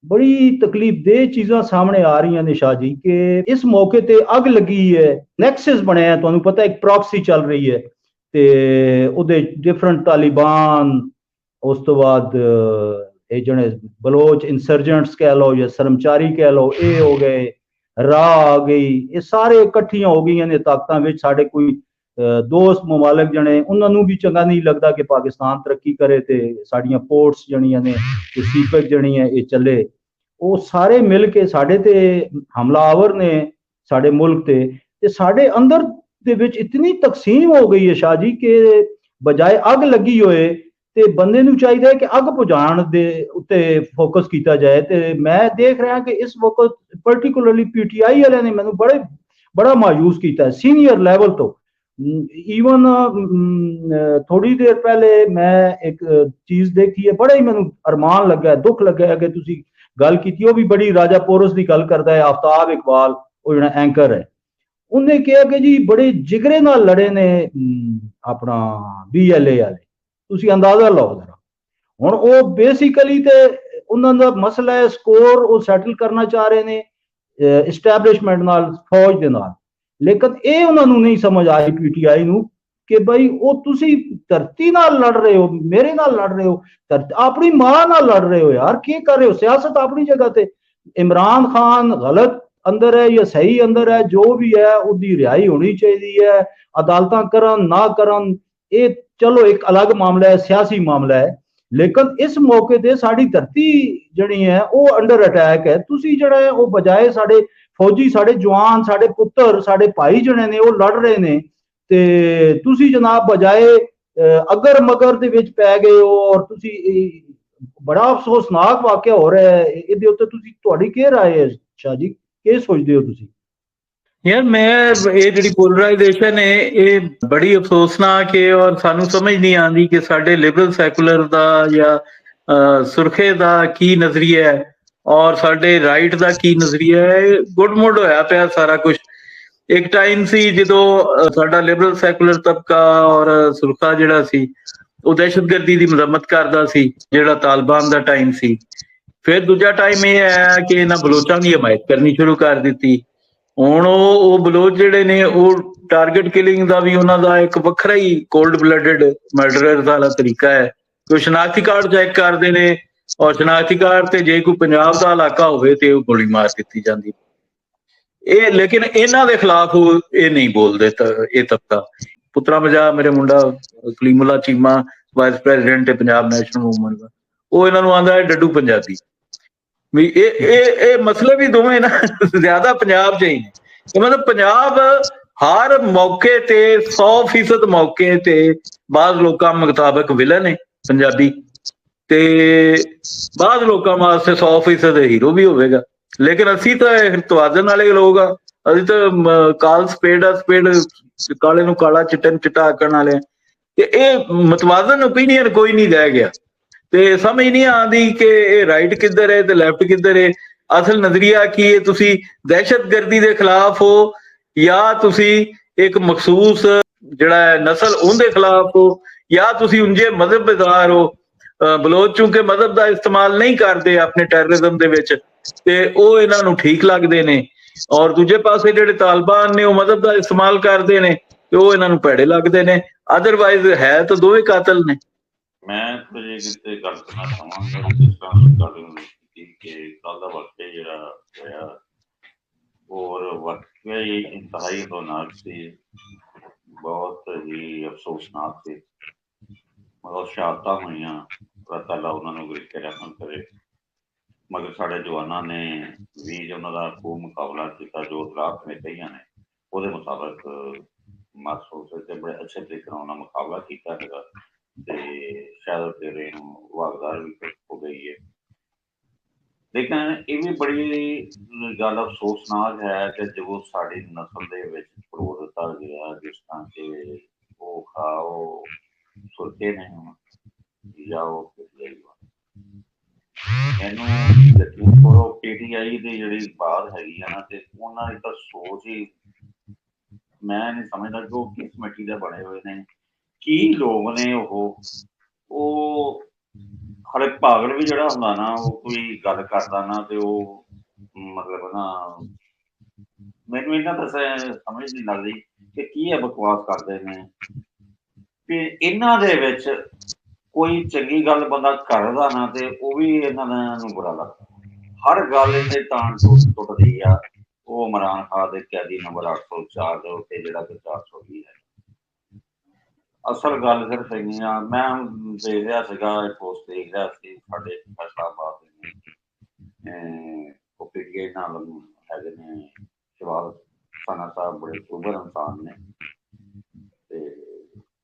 ਬੜੀ ਤਕਲੀਫਦੇਹ ਚੀਜ਼ਾਂ ਸਾਹਮਣੇ ਆ ਰਹੀਆਂ ਨੇ ਸ਼ਾਹ ਜੀ ਕਿ ਇਸ ਮੌਕੇ ਤੇ ਅੱਗ ਲੱਗੀ ਹੈ, ਨੈਕਸਸ ਬਣਿਆ, ਤੁਹਾਨੂੰ ਪਤਾ ਇੱਕ ਪ੍ਰੌਕਸੀ ਚੱਲ ਰਹੀ ਹੈ ਤੇ ਉਹਦੇ ਡਿਫਰੈਂਟ ਤਾਲਿਬਾਨ, ਉਸ ਤੋਂ ਬਾਅਦ ਇਹ ਜਿਹੜੇ ਬਲੋਚ ਇੰਸਰਜੈਂਟਸ ਕਹਿ ਲਓ ਜਾਂ ਸਰਮਚਾਰੀ ਕਹਿ ਲਓ, ਇਹ ਹੋ ਗਏ, ਰਾਹ ਆ ਗਈ, ਇਹ ਸਾਰੇ ਇਕੱਠੀਆਂ ਹੋ ਗਈਆਂ ਨੇ ਤਾਕਤਾਂ ਵਿੱਚ। ਸਾਡੇ ਕੋਈ ਦੋਸਤ ਮਮਾਲਕ ਜਣੇ, ਉਹਨਾਂ ਨੂੰ ਵੀ ਚੰਗਾ ਨਹੀਂ ਲੱਗਦਾ ਕਿ ਪਾਕਿਸਤਾਨ ਤਰੱਕੀ ਕਰੇ ਤੇ ਸਾਡੀਆਂ ਪੋਰਟਸ ਜਿਹੜੀਆਂ ਨੇ, ਸੀਪੈਕ ਜਿਹੜੀ ਹੈ ਇਹ ਚੱਲੇ। ਉਹ ਸਾਰੇ ਮਿਲ ਕੇ ਸਾਡੇ ਤੇ ਹਮਲਾਵਰ ਨੇ, ਸਾਡੇ ਮੁਲਕ ਤੇ ਸਾਡੇ ਅੰਦਰ ਦੇ ਵਿੱਚ ਇਤਨੀ ਤਕਸੀਮ ਹੋ ਗਈ ਹੈ ਸ਼ਾਹ ਜੀ ਕਿ ਬਜਾਏ ਅੱਗ ਲੱਗੀ ਹੋਏ ਤੇ ਬੰਦੇ ਨੂੰ ਚਾਹੀਦਾ ਹੈ ਕਿ ਅੱਗ ਬੁਝਾਉਣ ਦੇ ਉੱਤੇ ਫੋਕਸ ਕੀਤਾ ਜਾਏ। ਤੇ ਮੈਂ ਦੇਖ ਰਿਹਾ ਕਿ ਇਸ ਵਕਤ ਪਾਰਟਿਕੂਲਰਲੀ ਪੀਟੀਆਈ ਵਾਲਿਆਂ ਨੇ ਮੈਨੂੰ ਬੜਾ ਮਾਯੂਸ ਕੀਤਾ ਸੀਨੀਅਰ ਲੈਵਲ ਤੋਂ। ਈਵਨ ਥੋੜੀ ਦੇਰ ਪਹਿਲੇ ਮੈਂ ਇੱਕ ਚੀਜ਼ ਦੇਖੀ ਹੈ, ਬੜਾ ਹੀ ਮੈਨੂੰ ਅਰਮਾਨ ਲੱਗਾ, ਦੁੱਖ ਲੱਗਾ ਕਿ ਤੁਸੀਂ ਗੱਲ ਕੀਤੀ। ਉਹ ਵੀ ਬੜੀ ਰਾਜਾ ਪੋਰਸ ਦੀ ਗੱਲ ਕਰਦਾ ਹੈ, ਆਫਤਾਬ ਇਕਬਾਲ, ਉਹ ਜਿਹੜਾ ਐਂਕਰ ਹੈ, ਉਹਨੇ ਕਿਹਾ ਕਿ ਜੀ ਬੜੇ ਜਿਗਰੇ ਨਾਲ ਲੜੇ ਨੇ ਆਪਣਾ BLA ਵਾਲੇ, ਤੁਸੀਂ ਅੰਦਾਜ਼ਾ ਲਾਓ ਜਰਾ। ਹੁਣ ਉਹ ਬੇਸਿਕਲੀ ਤੇ ਉਹਨਾਂ ਦਾ ਮਸਲਾ ਹੈ ਸਕੋਰ, ਉਹ ਸੈਟਲ ਕਰਨਾ ਚਾਹ ਰਹੇ ਨੇ ਇਸਟੈਬਲਿਸ਼ਮੈਂਟ ਨਾਲ, ਫੌਜ ਦੇ ਨਾਲ। ਲੇਕਿਨ ਇਹ ਉਹਨਾਂ ਨੂੰ ਨਹੀਂ ਸਮਝ ਆਈ PTI ਨੂੰ ਕਿ ਬਈ ਉਹ ਤੁਸੀਂ ਧਰਤੀ ਨਾਲ ਲੜ ਰਹੇ ਹੋ, ਮੇਰੇ ਨਾਲ ਲੜ ਰਹੇ ਹੋ, ਆਪਣੀ ਮਾਂ ਨਾਲ ਲੜ ਰਹੇ ਹੋ ਯਾਰ, ਕੀ ਕਰ ਰਹੇ ਹੋ? ਸਿਆਸਤ ਆਪਣੀ ਜਗ੍ਹਾ ਤੇ, ਇਮਰਾਨ ਖਾਨ ਗਲਤ ਅੰਦਰ ਹੈ ਜਾਂ ਸਹੀ ਅੰਦਰ ਹੈ, ਜੋ ਵੀ ਹੈ ਉਹਦੀ ਰਿਹਾਈ ਹੋਣੀ ਚਾਹੀਦੀ ਹੈ। ਅਦਾਲਤਾਂ ਕਰਨ ਨਾ ਕਰਨ ਇਹ ਚਲੋ ਇੱਕ ਅਲੱਗ ਮਾਮਲਾ ਹੈ, ਸਿਆਸੀ ਮਾਮਲਾ ਹੈ। ਲੇਕਿਨ ਇਸ ਮੌਕੇ ਤੇ ਸਾਡੀ ਧਰਤੀ ਜਿਹੜੀ ਹੈ ਉਹ ਅੰਡਰ ਅਟੈਕ ਹੈ। ਤੁਸੀਂ ਜਿਹੜਾ ਹੈ ਉਹ ਬਜਾਏ ਸਾਡੇ ਫੌਜੀ, ਸਾਡੇ ਜਵਾਨ, ਸਾਡੇ ਪੁੱਤਰ, ਸਾਡੇ ਭਾਈ ਜਿਹੜੇ ਨੇ ਉਹ ਲੜ ਰਹੇ ਨੇ ਤੇ ਤੁਸੀਂ ਜਨਾਬ ਬਜਾਏ ਅਗਰ ਮਗਰ ਦੇ ਵਿੱਚ ਪੈ ਗਏ ਹੋ। ਔਰ ਤੁਸੀਂ ਬੜਾ ਅਫਸੋਸਨਾਕ ਵਾਕਿਆ ਹੋ ਰਿਹਾ ਹੈ, ਇਹਦੇ ਉੱਤੇ ਤੁਸੀਂ, ਤੁਹਾਡੀ ਕੀ ਰਾਏ ਹੈ ਸ਼ਾਹ ਜੀ, ਕੀ ਸੋਚਦੇ ਹੋ ਤੁਸੀਂ? ਯਾਰ ਮੈਂ ਇਹ ਜਿਹੜੀ ਪੋਲਰਾਈਜੇਸ਼ਨ ਹੈ ਇਹ ਬੜੀ ਅਫਸੋਸਨਾਕ ਹੈ ਔਰ ਸਾਨੂੰ ਸਮਝ ਨਹੀਂ ਆਉਂਦੀ ਕਿ ਸਾਡੇ ਲਿਬਰਲ ਸੈਕੂਲਰ ਦਾ ਜਾਂ ਸੁਰਖੇ ਦਾ ਕੀ ਨਜ਼ਰੀਆ ਹੈ ਔਰ ਸਾਡੇ ਰਾਈਟ ਦਾ ਕੀ ਨਜ਼ਰੀਆ ਹੈ। ਗੁੱਡ-ਮੁੱਡ ਹੋਇਆ ਪਿਆ ਸਾਰਾ ਕੁਝ। ਇੱਕ ਟਾਈਮ ਸੀ ਜਦੋਂ ਸਾਡਾ ਲਿਬਰਲ ਸੈਕੂਲਰ ਤਬਕਾ ਔਰ ਸੁਰਖਾ ਜਿਹੜਾ ਸੀ ਉਹ ਦਹਿਸ਼ਤਗਰਦੀ ਦੀ ਮਜ਼ੰਮਤ ਕਰਦਾ ਸੀ, ਜਿਹੜਾ ਤਾਲਿਬਾਨ ਦਾ ਟਾਈਮ ਸੀ। ਫਿਰ ਦੂਜਾ ਟਾਈਮ ਇਹ ਆਇਆ ਕਿ ਇਹਨਾਂ ਬਲੋਚਾਂ ਦੀ ਹਮਾਇਤ ਕਰਨੀ ਸ਼ੁਰੂ ਕਰ ਦਿੱਤੀ। ਹੁਣ ਉਹ ਬਲੋਚ ਜਿਹੜੇ ਨੇ ਉਹ ਟਾਰਗੇਟ ਕਿਲਿੰਗ ਦਾ ਵੀ ਉਹਨਾਂ ਦਾ ਇੱਕ ਵੱਖਰਾ ਹੀ ਕੋਲਡ ਬਲੱਡਡ ਮਰਡਰਰ ਵਾਲਾ ਤਰੀਕਾ ਹੈ ਕੋਈ ਸ਼ਨਾਖਤੀ ਕਾਰਡ ਚੈੱਕ ਕਰਦੇ ਨੇ, ਔਰ ਸ਼ਨਾਖਤੀ ਕਾਰਡ ਤੇ ਜੇ ਕੋਈ ਪੰਜਾਬ ਦਾ ਇਲਾਕਾ ਹੋਵੇ ਤੇ ਉਹ ਗੋਲੀ ਮਾਰ ਦਿੱਤੀ ਜਾਂਦੀ। ਇਹ ਲੇਕਿਨ ਇਹਨਾਂ ਦੇ ਖਿਲਾਫ ਉਹ ਇਹ ਨਹੀਂ ਬੋਲਦੇ। ਇਹ ਤਬਕਾ ਪੁੱਤਰਾ ਮਜਾ ਮੇਰੇ ਮੁੰਡਾ ਕਲੀਮੁੱਲਾ ਚੀਮਾ ਵਾਈਸ ਪ੍ਰੈਜ਼ੀਡੈਂਟ ਹੈ ਪੰਜਾਬ ਨੈਸ਼ਨਲ ਮੂਵਮੈਂਟ ਦਾ, ਉਹ ਇਹਨਾਂ ਨੂੰ ਆਂਦਾ ਹੈ ਡੱਡੂ ਪੰਜਾਬੀ। ਵੀ ਇਹ ਮਸਲੇ ਵੀ ਦੋਵੇਂ ਨਾ ਜ਼ਿਆਦਾ ਪੰਜਾਬ 'ਚ ਹੀ ਨੇ। ਮਤਲਬ ਪੰਜਾਬ ਹਰ ਮੌਕੇ ਤੇ 100% ਮੌਕੇ ਤੇ ਬਾਅਦ ਲੋਕਾਂ ਮੁਤਾਬਕ ਵਿਲਨ ਹੈ ਪੰਜਾਬੀ, ਤੇ ਬਾਅਦ ਲੋਕਾਂ ਵਾਸਤੇ 100% ਹੀਰੋ ਵੀ ਹੋਵੇਗਾ। ਲੇਕਿਨ ਅਸੀਂ ਤਾਂ ਤਵਾਜ਼ਨ ਵਾਲੇ ਲੋਕ ਆ, ਅਸੀਂ ਤਾਂ ਕਾਲ ਸਪੇਡ ਆ ਸਪੇਡ, ਕਾਲੇ ਨੂੰ ਕਾਲਾ ਚਿੱਟੇ ਨੂੰ ਚਿੱਟਾ ਆਖਣ ਵਾਲੇ। ਤੇ ਇਹ ਮਤਵਾਜ਼ਨ ਓਪੀਨੀਅਨ ਕੋਈ ਨਹੀਂ ਰਹਿ ਗਿਆ, ਤੇ ਸਮਝ ਨਹੀਂ ਆਉਂਦੀ ਕਿ ਇਹ ਰਾਈਟ ਕਿੱਧਰ ਹੈ ਤੇ ਲੈਫਟ ਕਿੱਧਰ ਹੈ। ਅਸਲ ਨਜ਼ਰੀਆ ਕੀ ਹੈ? ਤੁਸੀਂ ਦਹਿਸ਼ਤਗਰਦੀ ਦੇ ਖਿਲਾਫ ਹੋ ਜਾਂ ਤੁਸੀਂ ਇੱਕ ਮਖਸੂਸ ਜਿਹੜਾ ਨਸਲ ਉਹਦੇ ਖਿਲਾਫ ਹੋ, ਜਾਂ ਤੁਸੀਂ ਉਂਝੇ ਮਜ਼ਹਬਦਾਰ ਹੋ। ਬਲੋਚ ਚੂੰਕਿ ਮਜ਼ਹਬ ਦਾ ਇਸਤੇਮਾਲ ਨਹੀਂ ਕਰਦੇ ਆਪਣੇ ਟੈਰਰਿਜ਼ਮ ਦੇ ਵਿੱਚ, ਤੇ ਉਹ ਇਹਨਾਂ ਨੂੰ ਠੀਕ ਲੱਗਦੇ ਨੇ, ਔਰ ਦੂਜੇ ਪਾਸੇ ਜਿਹੜੇ ਤਾਲਿਬਾਨ ਨੇ ਉਹ ਮਜ਼ਹਬ ਦਾ ਇਸਤੇਮਾਲ ਕਰਦੇ ਨੇ ਤੇ ਉਹ ਇਹਨਾਂ ਨੂੰ ਭੈੜੇ ਲੱਗਦੇ ਨੇ। ਅਦਰਵਾਈਜ਼ ਹੈ ਤਾਂ ਦੋਵੇਂ ਕਾਤਲ ਨੇ। ਮੈਂ ਕੁਝ ਕਿਤੇ ਗੱਲ ਕਰਨਾ ਚਾਹਾਂਗਾ ਜਿਸ ਤਰ੍ਹਾਂ ਕਿ ਕੱਲ ਦਾ ਵਾਕਿਆ ਜਿਹੜਾ ਹੋਇਆ ਔਰ ਵਾਕਿਆ ਹੀ ਇੰਤਹਾਈ ਖਤਰਨਾਕ ਸੀ, ਬਹੁਤ ਹੀ ਅਫਸੋਸਨਾਕ ਸੀ। ਮਤਲਬ ਸ਼ਹਾਦਤਾਂ ਹੋਈਆਂ, ਅੱਲਾਹ ਤਾਲਾ ਉਹਨਾਂ ਨੂੰ ਵਿਰਕੇ ਰਹਿਮਤ ਕਰੇ। ਮਗਰ ਸਾਡੇ ਜਵਾਨਾਂ ਨੇ ਵੀ ਉਹਨਾਂ ਦਾ ਖੂਬ ਮੁਕਾਬਲਾ ਕੀਤਾ, ਜੋ ਦਰਾਤ ਨੇ ਕਹੀਆਂ ਨੇ ਉਹਦੇ ਮੁਤਾਬਕ ਮਖਸੂਸ ਤੇ ਬੜੇ ਅੱਛੇ ਤਰੀਕੇ ਨਾਲ ਉਹਨਾਂ ਮੁਕਾਬਲਾ ਕੀਤਾ ਹੈਗਾ, ਤੇ ਸ਼ਾਇਦ ਤੇਰੇ ਨੂੰ ਵਾਗਦਾਰ ਵੀ ਹੋ ਗਈ ਹੈ। ਲੇਕਿਨ ਇਹ ਵੀ ਬੜੀ ਗੱਲ ਅਫਸੋਸਨਾਕ ਹੈ ਕਿ ਜੋ ਸਾਡੀ ਨਸਲ ਦੇ ਵਿੱਚ ਪਰੋ ਦਿੱਤਾ ਗਿਆ, ਜਿਸ ਤਰ੍ਹਾਂ ਕਿ ਉਹ ਖਾਓ ਸੁਰਕੇ ਨੇ ਹੁਣ ਜਾਂ ਉਹ ਮੈਨੂੰ ਯਕੀਨ ਕਰੋ PTI ਦੀ ਜਿਹੜੀ ਬਾਤ ਹੈਗੀ ਆ ਨਾ, ਤੇ ਉਹਨਾਂ ਦੀ ਤਾਂ ਸੋਚ ਹੀ ਮੈਂ ਨਹੀਂ ਸਮਝਦਾ ਕਿ ਉਹ ਕਿਸ ਮਿੱਟੀ ਦੇ ਬਣੇ ਹੋਏ ਨੇ, ਕੀ ਲੋਕ ਨੇ ਉਹ ਹਲੇ ਪਾਗਲ ਵੀ ਜਿਹੜਾ ਹੁੰਦਾ ਨਾ, ਉਹ ਕੋਈ ਗੱਲ ਕਰਦਾ ਨਾ ਤੇ ਉਹ ਮਤਲਬ ਨਾ ਮੈਨੂੰ ਇਹਨਾਂ ਤਾਂ ਸਮਝ ਨਹੀਂ ਲੱਗਦੀ ਕਿ ਕੀ ਹੈ ਬਕਵਾਸ ਕਰਦੇ ਨੇ। ਤੇ ਇਹਨਾਂ ਦੇ ਵਿੱਚ ਕੋਈ ਚੰਗੀ ਗੱਲ ਬੰਦਾ ਕਰਦਾ ਨਾ ਤੇ ਉਹ ਵੀ ਇਹਨਾਂ ਨੂੰ ਬੁਰਾ ਲੱਗਦਾ। ਹਰ ਗੱਲ ਇਹਦੇ ਤਾਂ ਟੁੱਟਦੀ ਆ। ਉਹ ਇਮਰਾਨ ਖਾਨ ਦੇ ਕੈਦੀ ਨੰਬਰ 804 ਦੇ ਉੱਤੇ ਜਿਹੜਾ ਕਿ 420 ਹੈ। ਅਸਲ ਗੱਲ ਸਿਰਫ ਇੰਨੀ ਆ, ਮੈਂ ਦੇਖ ਰਿਹਾ ਸੀਗਾ ਪੋਸਟ ਦੇਖ ਰਿਹਾ ਸੀ ਸਾਡੇ ਫੈਸਲਾਬਾਦ ਉਹ PTI ਨਾਲ ਹੈਗੇ ਨੇ ਸ਼ਿਵਾਲ ਖਾਨਾ ਸਾਹਿਬ, ਬੜੇ ਸੁਭਰ ਇਨਸਾਨ ਨੇ, ਤੇ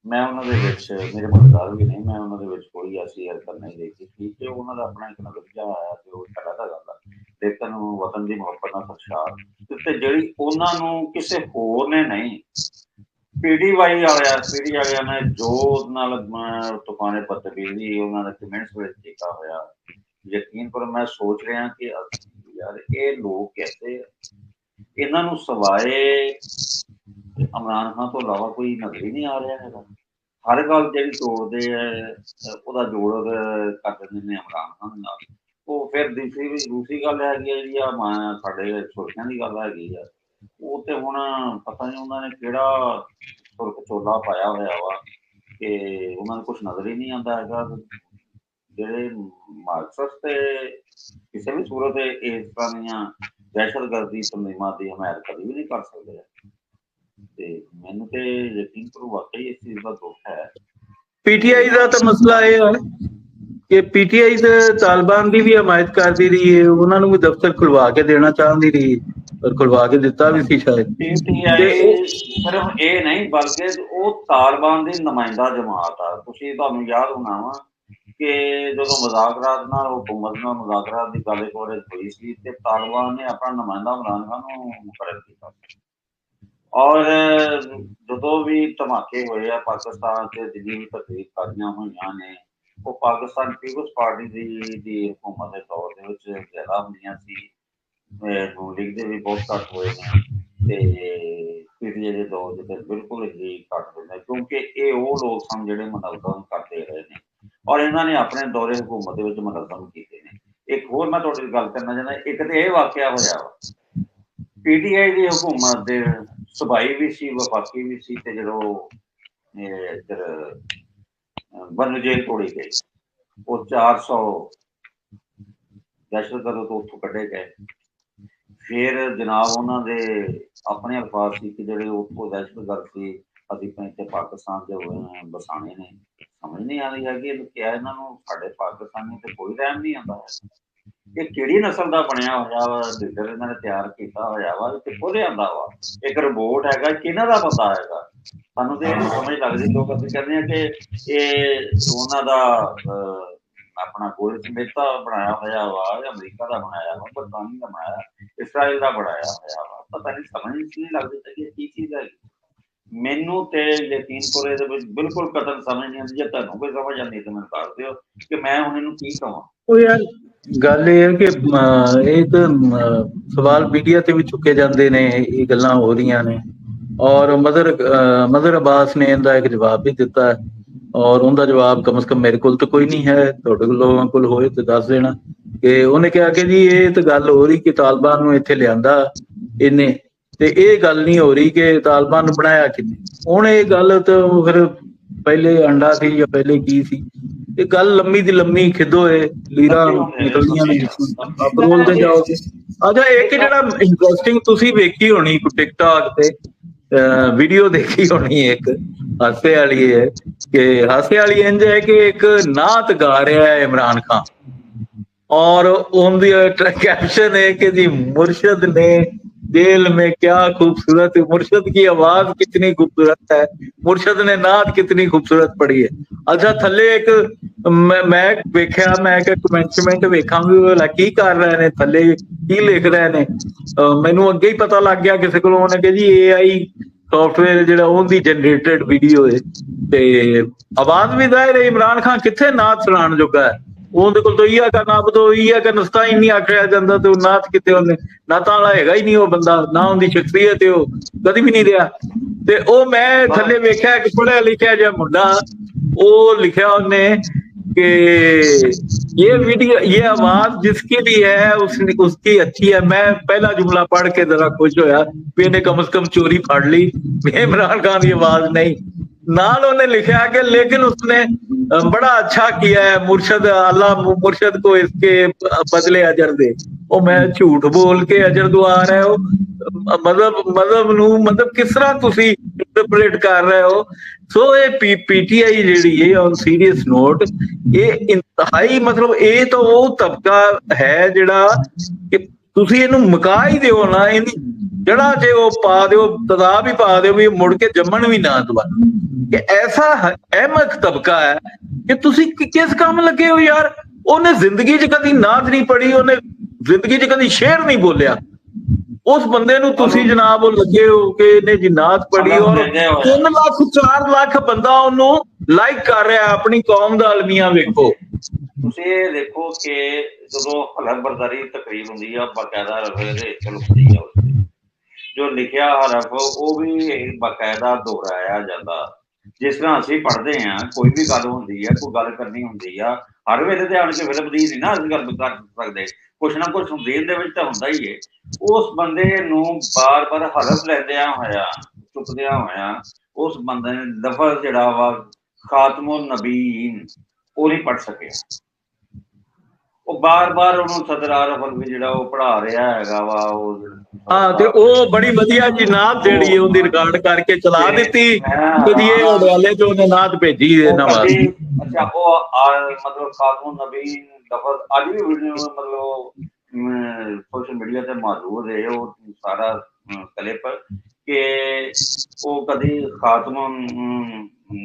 ਮੈਂ ਉਹਨਾਂ ਦੇ ਵਿੱਚ ਮੇਰੇ ਮਦਦਗਾਰ ਵੀ ਨਹੀਂ, ਮੈਂ ਉਹਨਾਂ ਦੇ ਵਿੱਚ ਕੋਈ ਐਸੀ ਹਰਕਤ ਨਹੀਂ ਦੇਖੀ। ਠੀਕ ਹੈ, ਉਹਨਾਂ ਦਾ ਆਪਣਾ ਇੱਕ ਨਜ਼ਰੀਆ ਆਇਆ ਤੇ ਉਹ ਸਾਡਾ ਦਾ ਗੱਲ ਆ, ਲੇਕਿਨ ਵਤਨ ਦੀ ਮੁਹੱਬਤ ਨਾਲ ਖਰਸ਼ਾਰ ਤੇ ਜਿਹੜੀ ਉਹਨਾਂ ਨੂੰ ਕਿਸੇ ਹੋਰ ਨੇ ਨਹੀਂ, PTI ਵਾਲਿਆਂ ਨੇ ਜੋ ਨਾਲ ਤੂਫਾਨੇ ਬਦਤਮੀਜ਼ੀ ਉਹਨਾਂ ਦੇ ਕਮੈਂਟਸ ਵਿੱਚ ਕੀਤਾ ਹੋਇਆ, ਯਕੀਨ ਕਰੋ ਮੈਂ ਸੋਚ ਰਿਹਾ ਕਿ ਯਾਰ ਇਹ ਲੋਕ ਕੈਸੇ, ਇਹਨਾਂ ਨੂੰ ਸਵਾਏ ਇਮਰਾਨ ਖਾਨ ਤੋਂ ਇਲਾਵਾ ਕੋਈ ਨਜ਼ਰ ਹੀ ਨਹੀਂ ਆ ਰਿਹਾ ਹੈਗਾ। ਹਰ ਗੱਲ ਜਿਹੜੀ ਤੋੜਦੇ ਹੈ ਉਹਦਾ ਜੋੜ ਕਰ ਦਿੰਦੇ ਨੇ ਇਮਰਾਨ ਖਾਨ ਨਾਲ। ਉਹ ਫਿਰ ਦੂਸਰੀ ਗੱਲ ਹੈਗੀ ਹੈ ਜੀ, ਆ ਸਾਡੇ ਛੋਟਿਆਂ ਦੀ ਗੱਲ ਹੈਗੀ ਆ, ਉਹ ਤੇ ਹੁਣ ਪਤਾ ਨਹੀਂ ਉਹਨਾਂ ਨੇ ਕਿਹੜਾ ਸੁਰਖਚੋਲਾ ਪਾਇਆ ਹੋਇਆ ਵਾ ਕਿ ਉਹਨਾਂ ਨੂੰ ਕੁਛ ਨਜ਼ਰ ਹੀ ਨਹੀਂ ਆਉਂਦਾ ਹੈਗਾ। ਜਿਹੜੇ ਮਾਰਕਸਟ ਤੇ ਕਿਸੇ ਵੀ ਸੂਰਤ ਇਸ ਤਰ੍ਹਾਂ ਦੀਆਂ ਦਹਿਸ਼ਤਗਰਦੀ ਤਨਜ਼ੀਮਾਂ ਦੀ ਹਮਾਇਤ ਕਦੀ ਵੀ ਨਹੀਂ ਕਰ ਸਕਦੇ। ਤੇ ਮੈਨੂੰ ਤੇ ਯਕੀਨ ਕਰੋ ਵਾਕਈ ਇਸ ਚੀਜ਼ ਦਾ ਦੁੱਖ ਹੈ। PTI ਦਾ ਤਾਂ ਮਸਲਾ ਇਹ ਹੈ ਕਿ PTI ਤੇ ਤਾਲਿਬਾਨ ਦੀ ਵੀ ਹਮਾਇਤ ਕਰਦੀ ਰਹੀ ਹੈ, ਉਹਨਾਂ ਨੂੰ ਵੀ ਦਫ਼ਤਰ ਖੁਲਵਾ ਕੇ ਦੇਣਾ ਚਾਹੁੰਦੀ ਰਹੀ, ਪਰ ਖੁਲਵਾ ਕੇ ਦਿੱਤਾ ਵੀ ਸੀ ਸ਼ਾਇਦ। PTI ਸਿਰਫ ਇਹ ਨਹੀਂ ਬਲਕਿ ਉਹ ਤਾਲਿਬਾਨ ਦੀ ਨੁਮਾਇੰਦਾ ਜਮਾਤ ਆ। ਤੁਹਾਨੂੰ ਯਾਦ ਹੋਣਾ ਵਾ ਕਿ ਜਦੋਂ ਮੁਜ਼ਾਕਰਾਤ ਨਾਲ ਹੁਕੂਮਤ ਨਾਲ ਮੁਜ਼ਾਕਰਾਤ ਦੀ ਗੱਲ ਇੱਕ ਵਾਰ ਹੋਈ ਸੀ ਤੇ ਤਾਲਿਬਾਨ ਨੇ ਆਪਣਾ ਨੁਮਾਇੰਦਾ ਇਮਰਾਨ ਖਾਨ ਨੂੰ ਮੁਕਰਰ ਕੀਤਾ, ਔਰ ਜਦੋਂ ਵੀ ਧਮਾਕੇ ਹੋਏ ਆ ਪਾਕਿਸਤਾਨ 'ਚ, ਜਿੰਨੀ ਵੀ ਤਕਰੀਬਾਂ ਹੋਈਆਂ ਨੇ ਉਹ ਪਾਕਿਸਤਾਨ ਪੀਪਲਸ ਪਾਰਟੀ ਦੀ ਹੁਕੂਮਤ ਦੇ ਦੌਰ ਦੇ ਵਿੱਚ ਜ਼ਿਆਦਾ ਹੁੰਦੀਆਂ ਸੀ। ਨੂਨ ਲੀਗ ਦੇ ਵੀ ਬਹੁਤ ਘੱਟ ਹੋਏ ਨੇ ਤੇ PTI ਦੇ ਦੌਰ ਦੇ ਬਿਲਕੁਲ ਹੀ ਘੱਟ ਹੋਏ ਨੇ, ਕਿਉਂਕਿ ਇਹ ਉਹ ਲੋਕ ਸਨ ਜਿਹੜੇ ਮੁਨਜ਼ਮ ਕਰਦੇ ਰਹੇ ਨੇ ਔਰ ਇਹਨਾਂ ਨੇ ਆਪਣੇ ਦੌਰੇ ਹਕੂਮਤ ਦੇ ਵਿੱਚ ਮੁਨਜ਼ਮ ਕੀਤੇ ਨੇ। ਇੱਕ ਹੋਰ ਮੈਂ ਤੁਹਾਡੀ ਗੱਲ ਕਰਨਾ ਚਾਹੁੰਦਾ, ਇੱਕ ਤੇ ਇਹ ਵਾਕਿਆ ਹੋਇਆ ਵਾ PTI ਦੀ ਹਕੂਮਤ ਦੇ ਸੂਬਾਈ ਵੀ ਸੀ, ਵਫਾਕੀ ਵੀ ਸੀ, ਤੇ ਜਦੋਂ ਇੱਧਰ ਬੰਨ ਜੇਲ੍ਹ ਤੋੜੀ ਗਈ ਉਹ 400 ਦਹਿਸ਼ਤਗਰਦ ਤੋਂ ਉੱਥੋਂ ਕੱਢੇ ਗਏ। ਫਿਰ ਜਨਾਬ ਉਹਨਾਂ ਦੇ ਆਪਣੇ ਅਲਫਾਜ਼ ਸੀ ਕਿ ਜਿਹੜੇ ਉੱਥੋਂ ਦਹਿਸ਼ਤਗਰਦ ਸੀ ਅਸੀਂ ਇੱਥੇ ਪਾਕਿਸਤਾਨ ਦੇ ਹੋਏ ਬਸਾਣੇ ਨੇ। ਸਮਝ ਨਹੀਂ ਆ ਰਹੀ ਹੈਗੀ ਕਿਹਾ ਇਹਨਾਂ ਨੂੰ ਸਾਡੇ ਪਾਕਿਸਤਾਨੀ ਤੇ ਕੋਈ ਰਹਿਮ ਨਹੀਂ ਆਉਂਦਾ ਹੈ। ਇਹ ਕਿਹੜੀ ਨਸਲ ਦਾ ਬਣਿਆ ਹੋਇਆ ਵਾ ਲੀਡਰ ਇਹਨਾਂ ਨੇ ਤਿਆਰ ਕੀਤਾ ਹੋਇਆ ਵਾ, ਕਿੱਥੋਂ ਲਿਆਂਦਾ ਵਾ? ਇੱਕ ਰਿਪੋਰਟ ਹੈਗਾ, ਕਿਹਨਾਂ ਦਾ ਬੰਦਾ ਹੈਗਾ? ਸਾਨੂੰ ਤੇ ਇਹ ਨੀ ਸਮਝ ਲੱਗਦੀ। ਲੋਕ ਅਸੀਂ ਕਹਿੰਦੇ ਆ ਕਿ ਇਹ ਉਹਨਾਂ ਦਾ ਆਪਣਾ ਗੋਲ ਸਮੇਤਾ ਬਣਾਇਆ ਹੋਇਆ ਵਾ, ਅਮਰੀਕਾ ਦਾ ਬਣਾਇਆ ਵਾ, ਬਰਤਾਨੀ ਦਾ ਬਣਾਇਆ, ਇਸਰਾਈਲ ਦਾ ਬਣਾਇਆ ਹੋਇਆ ਵਾ। ਪਤਾ ਨਹੀਂ, ਸਮਝ ਨਹੀਂ ਲੱਗਦੀ ਕਿ ਕੀ ਚੀਜ਼ ਹੈ। ਮੈਨੂੰ ਤੇ ਯਕੀਨ ਕਰੋ ਇਹਦੇ ਵਿੱਚ ਬਿਲਕੁਲ ਕਤਲ ਸਮਝ ਨਹੀਂ ਆਉਂਦੀ। ਜੇ ਤੁਹਾਨੂੰ ਕੋਈ ਸਮਝ ਆਉਂਦੀ ਤਾਂ ਮੈਨੂੰ ਦੱਸ ਦਿਓ ਕਿ ਮੈਂ ਹੁਣ ਇਹਨੂੰ ਕੀ ਕਹਾਂ। ਉਹ ਯਾਰ ਗੱਲ ਇਹ ਹੈ ਕਿ ਇਹ ਤਾਂ ਸਵਾਲ ਮੀਡੀਆ ਤੇ ਵੀ ਚੁੱਕੇ ਜਾਂਦੇ ਨੇ, ਇਹ ਗੱਲਾਂ ਹੋ ਰਹੀਆਂ ਨੇ, ਔਰ ਮਦਰ ਅਬਾਸ ਨੇ ਇਹਦਾ ਇੱਕ ਜਵਾਬ ਵੀ ਦਿੱਤਾ ਹੈ, ਔਰ ਉਹਦਾ ਜਵਾਬ ਕਮ ਸੇ ਕਮ ਮੇਰੇ ਕੋਲ ਤਾਂ ਕੋਈ ਨਹੀਂ ਹੈ, ਤੁਹਾਡੇ ਲੋਕਾਂ ਕੋਲ ਹੋਏ ਤੇ ਦੱਸ ਦੇਣਾ। ਕਿ ਉਹਨੇ ਕਿਹਾ ਕਿ ਜੀ ਇਹ ਤਾਂ ਗੱਲ ਹੋ ਰਹੀ ਕਿ ਤਾਲਿਬਾਨ ਨੂੰ ਇੱਥੇ ਲਿਆਂਦਾ ਇਹਨੇ, ਤੇ ਇਹ ਗੱਲ ਨਹੀਂ ਹੋ ਰਹੀ ਕਿ ਤਾਲਿਬਾਨ ਨੂੰ ਬਣਾਇਆ ਕਿੰਨੇ। ਹੁਣ ਇਹ ਗੱਲ ਤਾਂ ਫਿਰ ਪਹਿਲੇ ਅੰਡਾ ਸੀ ਜਾਂ ਪਹਿਲੇ ਕੀ ਸੀ, ਇਹ ਗੱਲ ਲੰਮੀ ਦੀ ਲੰਮੀ ਖਿੱਦੋ ਲੀਰਾਂ ਨਿਕਲਦੀਆਂ ਨੇ ਅਪਰੋਲ ਤੇ ਜਾਓਗੇ। ਅੱਛਾ, ਇੱਕ ਜਿਹੜਾ ਇੰਟਰਸਟਿੰਗ ਤੁਸੀਂ ਵੇਖੀ ਹੋਣੀ ਟਿਕਟੌਕ ਤੇ ਵੀਡੀਓ ਦੇਖੀ ਹੋਣੀ, ਇੱਕ ਹਾਸੇ ਵਾਲੀ ਹੈ ਕਿ ਹਾਸੇ ਵਾਲੀ ਇੰਝ ਹੈ ਕਿ ਇੱਕ ਨਾਤ ਗਾ ਰਿਹਾ ਹੈ इमरान खान, और उनकी कैप्शन है कि जी मुर्शद ने जेल में क्या खूबसूरत, मुर्शद की आवाज कितनी खूबसूरत है, मुर्शद ने नात कितनी खूबसूरत पढ़ी है। अच्छा, थले एक मैं वेख्या, मैं कमेंट वेखा भी की कर रहे ने, थले की लिख रहे ने, मैनू अगे ही पता लग गया किसी को कि जी AI सॉफ्टवेयर जो उनकी जनरेटेड वीडियो है, ते आवाज भी जाहिर है इमरान खान कितने नात सुनाने जोगा है। ਉਹਦੇ ਕੋਲ ਤਾਂ ਈਆ ਕਾ ਨਾਬ ਤੋਂ ਈਆ ਕਾ ਨਸਤਾ ਹੀ ਨਹੀਂ ਆਖਿਆ ਜਾਂਦਾ, ਤੇ ਉਹ ਨਾਤ ਕਿਤੇ ਉਹਨੇ ਨਾਤਾਂ ਵਾਲਾ ਹੈਗਾ ਹੀ ਨਹੀਂ ਉਹ ਬੰਦਾ, ਨਾ ਉਹਦੀ ਸ਼ਖਸੀਅਤ ਉਹ ਕਦੀ ਵੀ ਨਹੀਂ ਰਿਹਾ। ਤੇ ਉਹ ਮੈਂ ਥੱਲੇ ਵੇਖਿਆ ਕਿ ਪੜ੍ਹਿਆ ਲਿਖਿਆ ਜਿਹਾ ਮੁੰਡਾ, ਉਹ ਲਿਖਿਆ ਉਹਨੇ कि ये वीडियो, ये आवाज जिसकी भी है उसकी अच्छी है। मैं पहला जुमला पढ़ के जरा खुश होया भी इन्हें कम से कम चोरी फड़ ली, इमरान खान की आवाज नहीं। नाल उन्हें लिखा कि लेकिन उसने बड़ा अच्छा किया है, मुर्शद अल्लाह मुर्शद को इसके बदले अजर दे। ਉਹ ਮੈਂ ਝੂਠ ਬੋਲ ਕੇ ਅਜਰ ਦਵਾ ਰਹੇ ਹੋ, ਮਤਲਬ ਨੂੰ ਮਤਲਬ ਕਿਸ ਤਰ੍ਹਾਂ ਤੁਸੀਂ ਇੰਟਰਪ੍ਰੀਟ ਕਰ ਰਹੇ ਹੋ। ਸੋ ਇਹ ਪੀਟੀਆਈ ਜਿਹੜੀ ਹੈ ਔਨ ਸੀਰੀਅਸ ਨੋਟ, ਇਹ ਇੰਤਹਾਈ ਮਤਲਬ ਇਹ ਤਾਂ ਉਹ ਤਬਕਾ ਹੈ ਜਿਹੜਾ ਕਿ ਤੁਸੀਂ ਇਹਨੂੰ ਮੁਕਾ ਹੀ ਦਿਓ ਨਾ, ਇਹਦੀ ਜੜਾ ਜੇ ਉਹ ਪਾ ਦਿਓ, ਤਦਾਬ ਹੀ ਪਾ ਦਿਓ ਵੀ ਮੁੜ ਕੇ ਜੰਮਣ ਵੀ ਨਾ ਦੁਬਾਰਾ। ਕਿ ਐਸਾ ਅਹਿਮਕ ਤਬਕਾ ਹੈ ਕਿ ਤੁਸੀਂ ਕਿਸ ਕੰਮ ਲੱਗੇ ਹੋ ਯਾਰ। ਉਹਨੇ ਜ਼ਿੰਦਗੀ 'ਚ ਕਦੀ ਨਾਤ ਨਹੀਂ ਪੜ੍ਹੀ, ਉਹਨੇ ਜ਼ਿੰਦਗੀ 'ਚ ਕਦੀ ਸ਼ੇਰ ਨਹੀਂ ਬੋਲਿਆ। ਉਸ ਬੰਦੇ ਨੂੰ ਤੁਸੀਂ ਜਨਾਬ ਉਹ ਲੱਗੇ ਹੋ ਕਿ ਇਹਨੇ ਜਿਨਾਤ ਪੜ੍ਹੀ, ਔਰ 3 ਲੱਖ 4 ਲੱਖ ਬੰਦਾ ਉਹਨੂੰ ਲਾਈਕ ਕਰ ਰਿਹਾ ਆਪਣੀ ਕੌਮ ਦਾ ਅਲਮੀਆ। ਵੇਖੋ ਤੁਸੀਂ ਇਹ ਦੇਖੋ ਕਿ ਜਦੋਂ ਹਲਫ ਬਰਦਾਰੀ ਤਕਰੀਰ ਹੁੰਦੀ ਆ, ਬਾਕਾਇਦਾ ਹੁੰਦੀ ਆ, ਜੋ ਲਿਖਿਆ ਹਰਫ ਉਹ ਵੀ ਬਾਕਾਇਦਾ ਦੁਹਰਾਇਆ ਜਾਂਦਾ। ਜਿਸ ਤਰ੍ਹਾਂ ਅਸੀਂ ਪੜ੍ਹਦੇ ਹਾਂ, ਕੋਈ ਵੀ ਗੱਲ ਹੁੰਦੀ ਹੈ, ਕੋਈ ਗੱਲ ਕਰਨੀ ਹੁੰਦੀ ਆ, ਹਰ ਵੇਲੇ ਤੇ ਆਣ ਕੇ ਫਿਲਮ ਦੀ ਨਹੀਂ ਨਾ ਅਸੀਂ ਗੱਲ ਕਰ ਸਕਦੇ, ਕੁਛ ਨਾ ਕੁਛ ਦਿਲ ਦੇ ਵਿੱਚ ਤਾਂ ਹੁੰਦਾ ਹੀ ਹੈ। ਉਸ ਬੰਦੇ ਨੂੰ ਬਾਰ-ਬਾਰ ਹਲਫ ਲੈਂਦਿਆਂ ਹੋਇਆ, ਚੁੱਕਦਿਆਂ ਹੋਇਆ, ਉਸ ਬੰਦੇ ਨੇ ਲਫ਼ਜ਼ ਜਿਹੜਾ ਵਾ ਖਾਤਮੁਨ ਨਬੀਨ ਉਹ ਨਹੀਂ ਪੜ੍ਹ ਸਕਿਆ। ਉਹ ਬਾਰ-ਬਾਰ ਉਹਨੂੰ ਸਦਰ ਆਰਫ ਵੀ ਜਿਹੜਾ ਉਹ ਪੜ੍ਹਾ ਰਿਹਾ ਹੈਗਾ ਵਾ ਉਹ। ਹਾਂ, ਤੇ ਉਹ ਬੜੀ ਵਧੀਆ ਜੀ ਨਾਤ ਜਿਹੜੀ ਉਹਦੀ ਰਿਕਾਰਡ ਕਰਕੇ ਚਲਾ ਦਿੱਤੀ, ਕਦੀ ਇਹ ਹਵਾਲੇ ਤੋਂ ਉਹਨੇ ਨਾਤ ਭੇਜੀ ਇਹਨਾਂ ਵਾਸਤੇ। ਅੱਛਾ, ਉਹ ਮਤਲਬ ਖਾਤਮੁਨ ਨਬੀਨ ਲਫ਼ਜ਼ ਅੱਜ ਵੀ ਵੀਡੀਓ ਮਤਲਬ ਸੋਸ਼ਲ ਮੀਡੀਆ ਤੇ ਮੌਜੂਦ ਹੈ ਉਹ ਸਾਰਾ ਕਲਿੱਪ, ਕਿ ਉਹ ਕਦੀ ਖਾਤਮੁਨ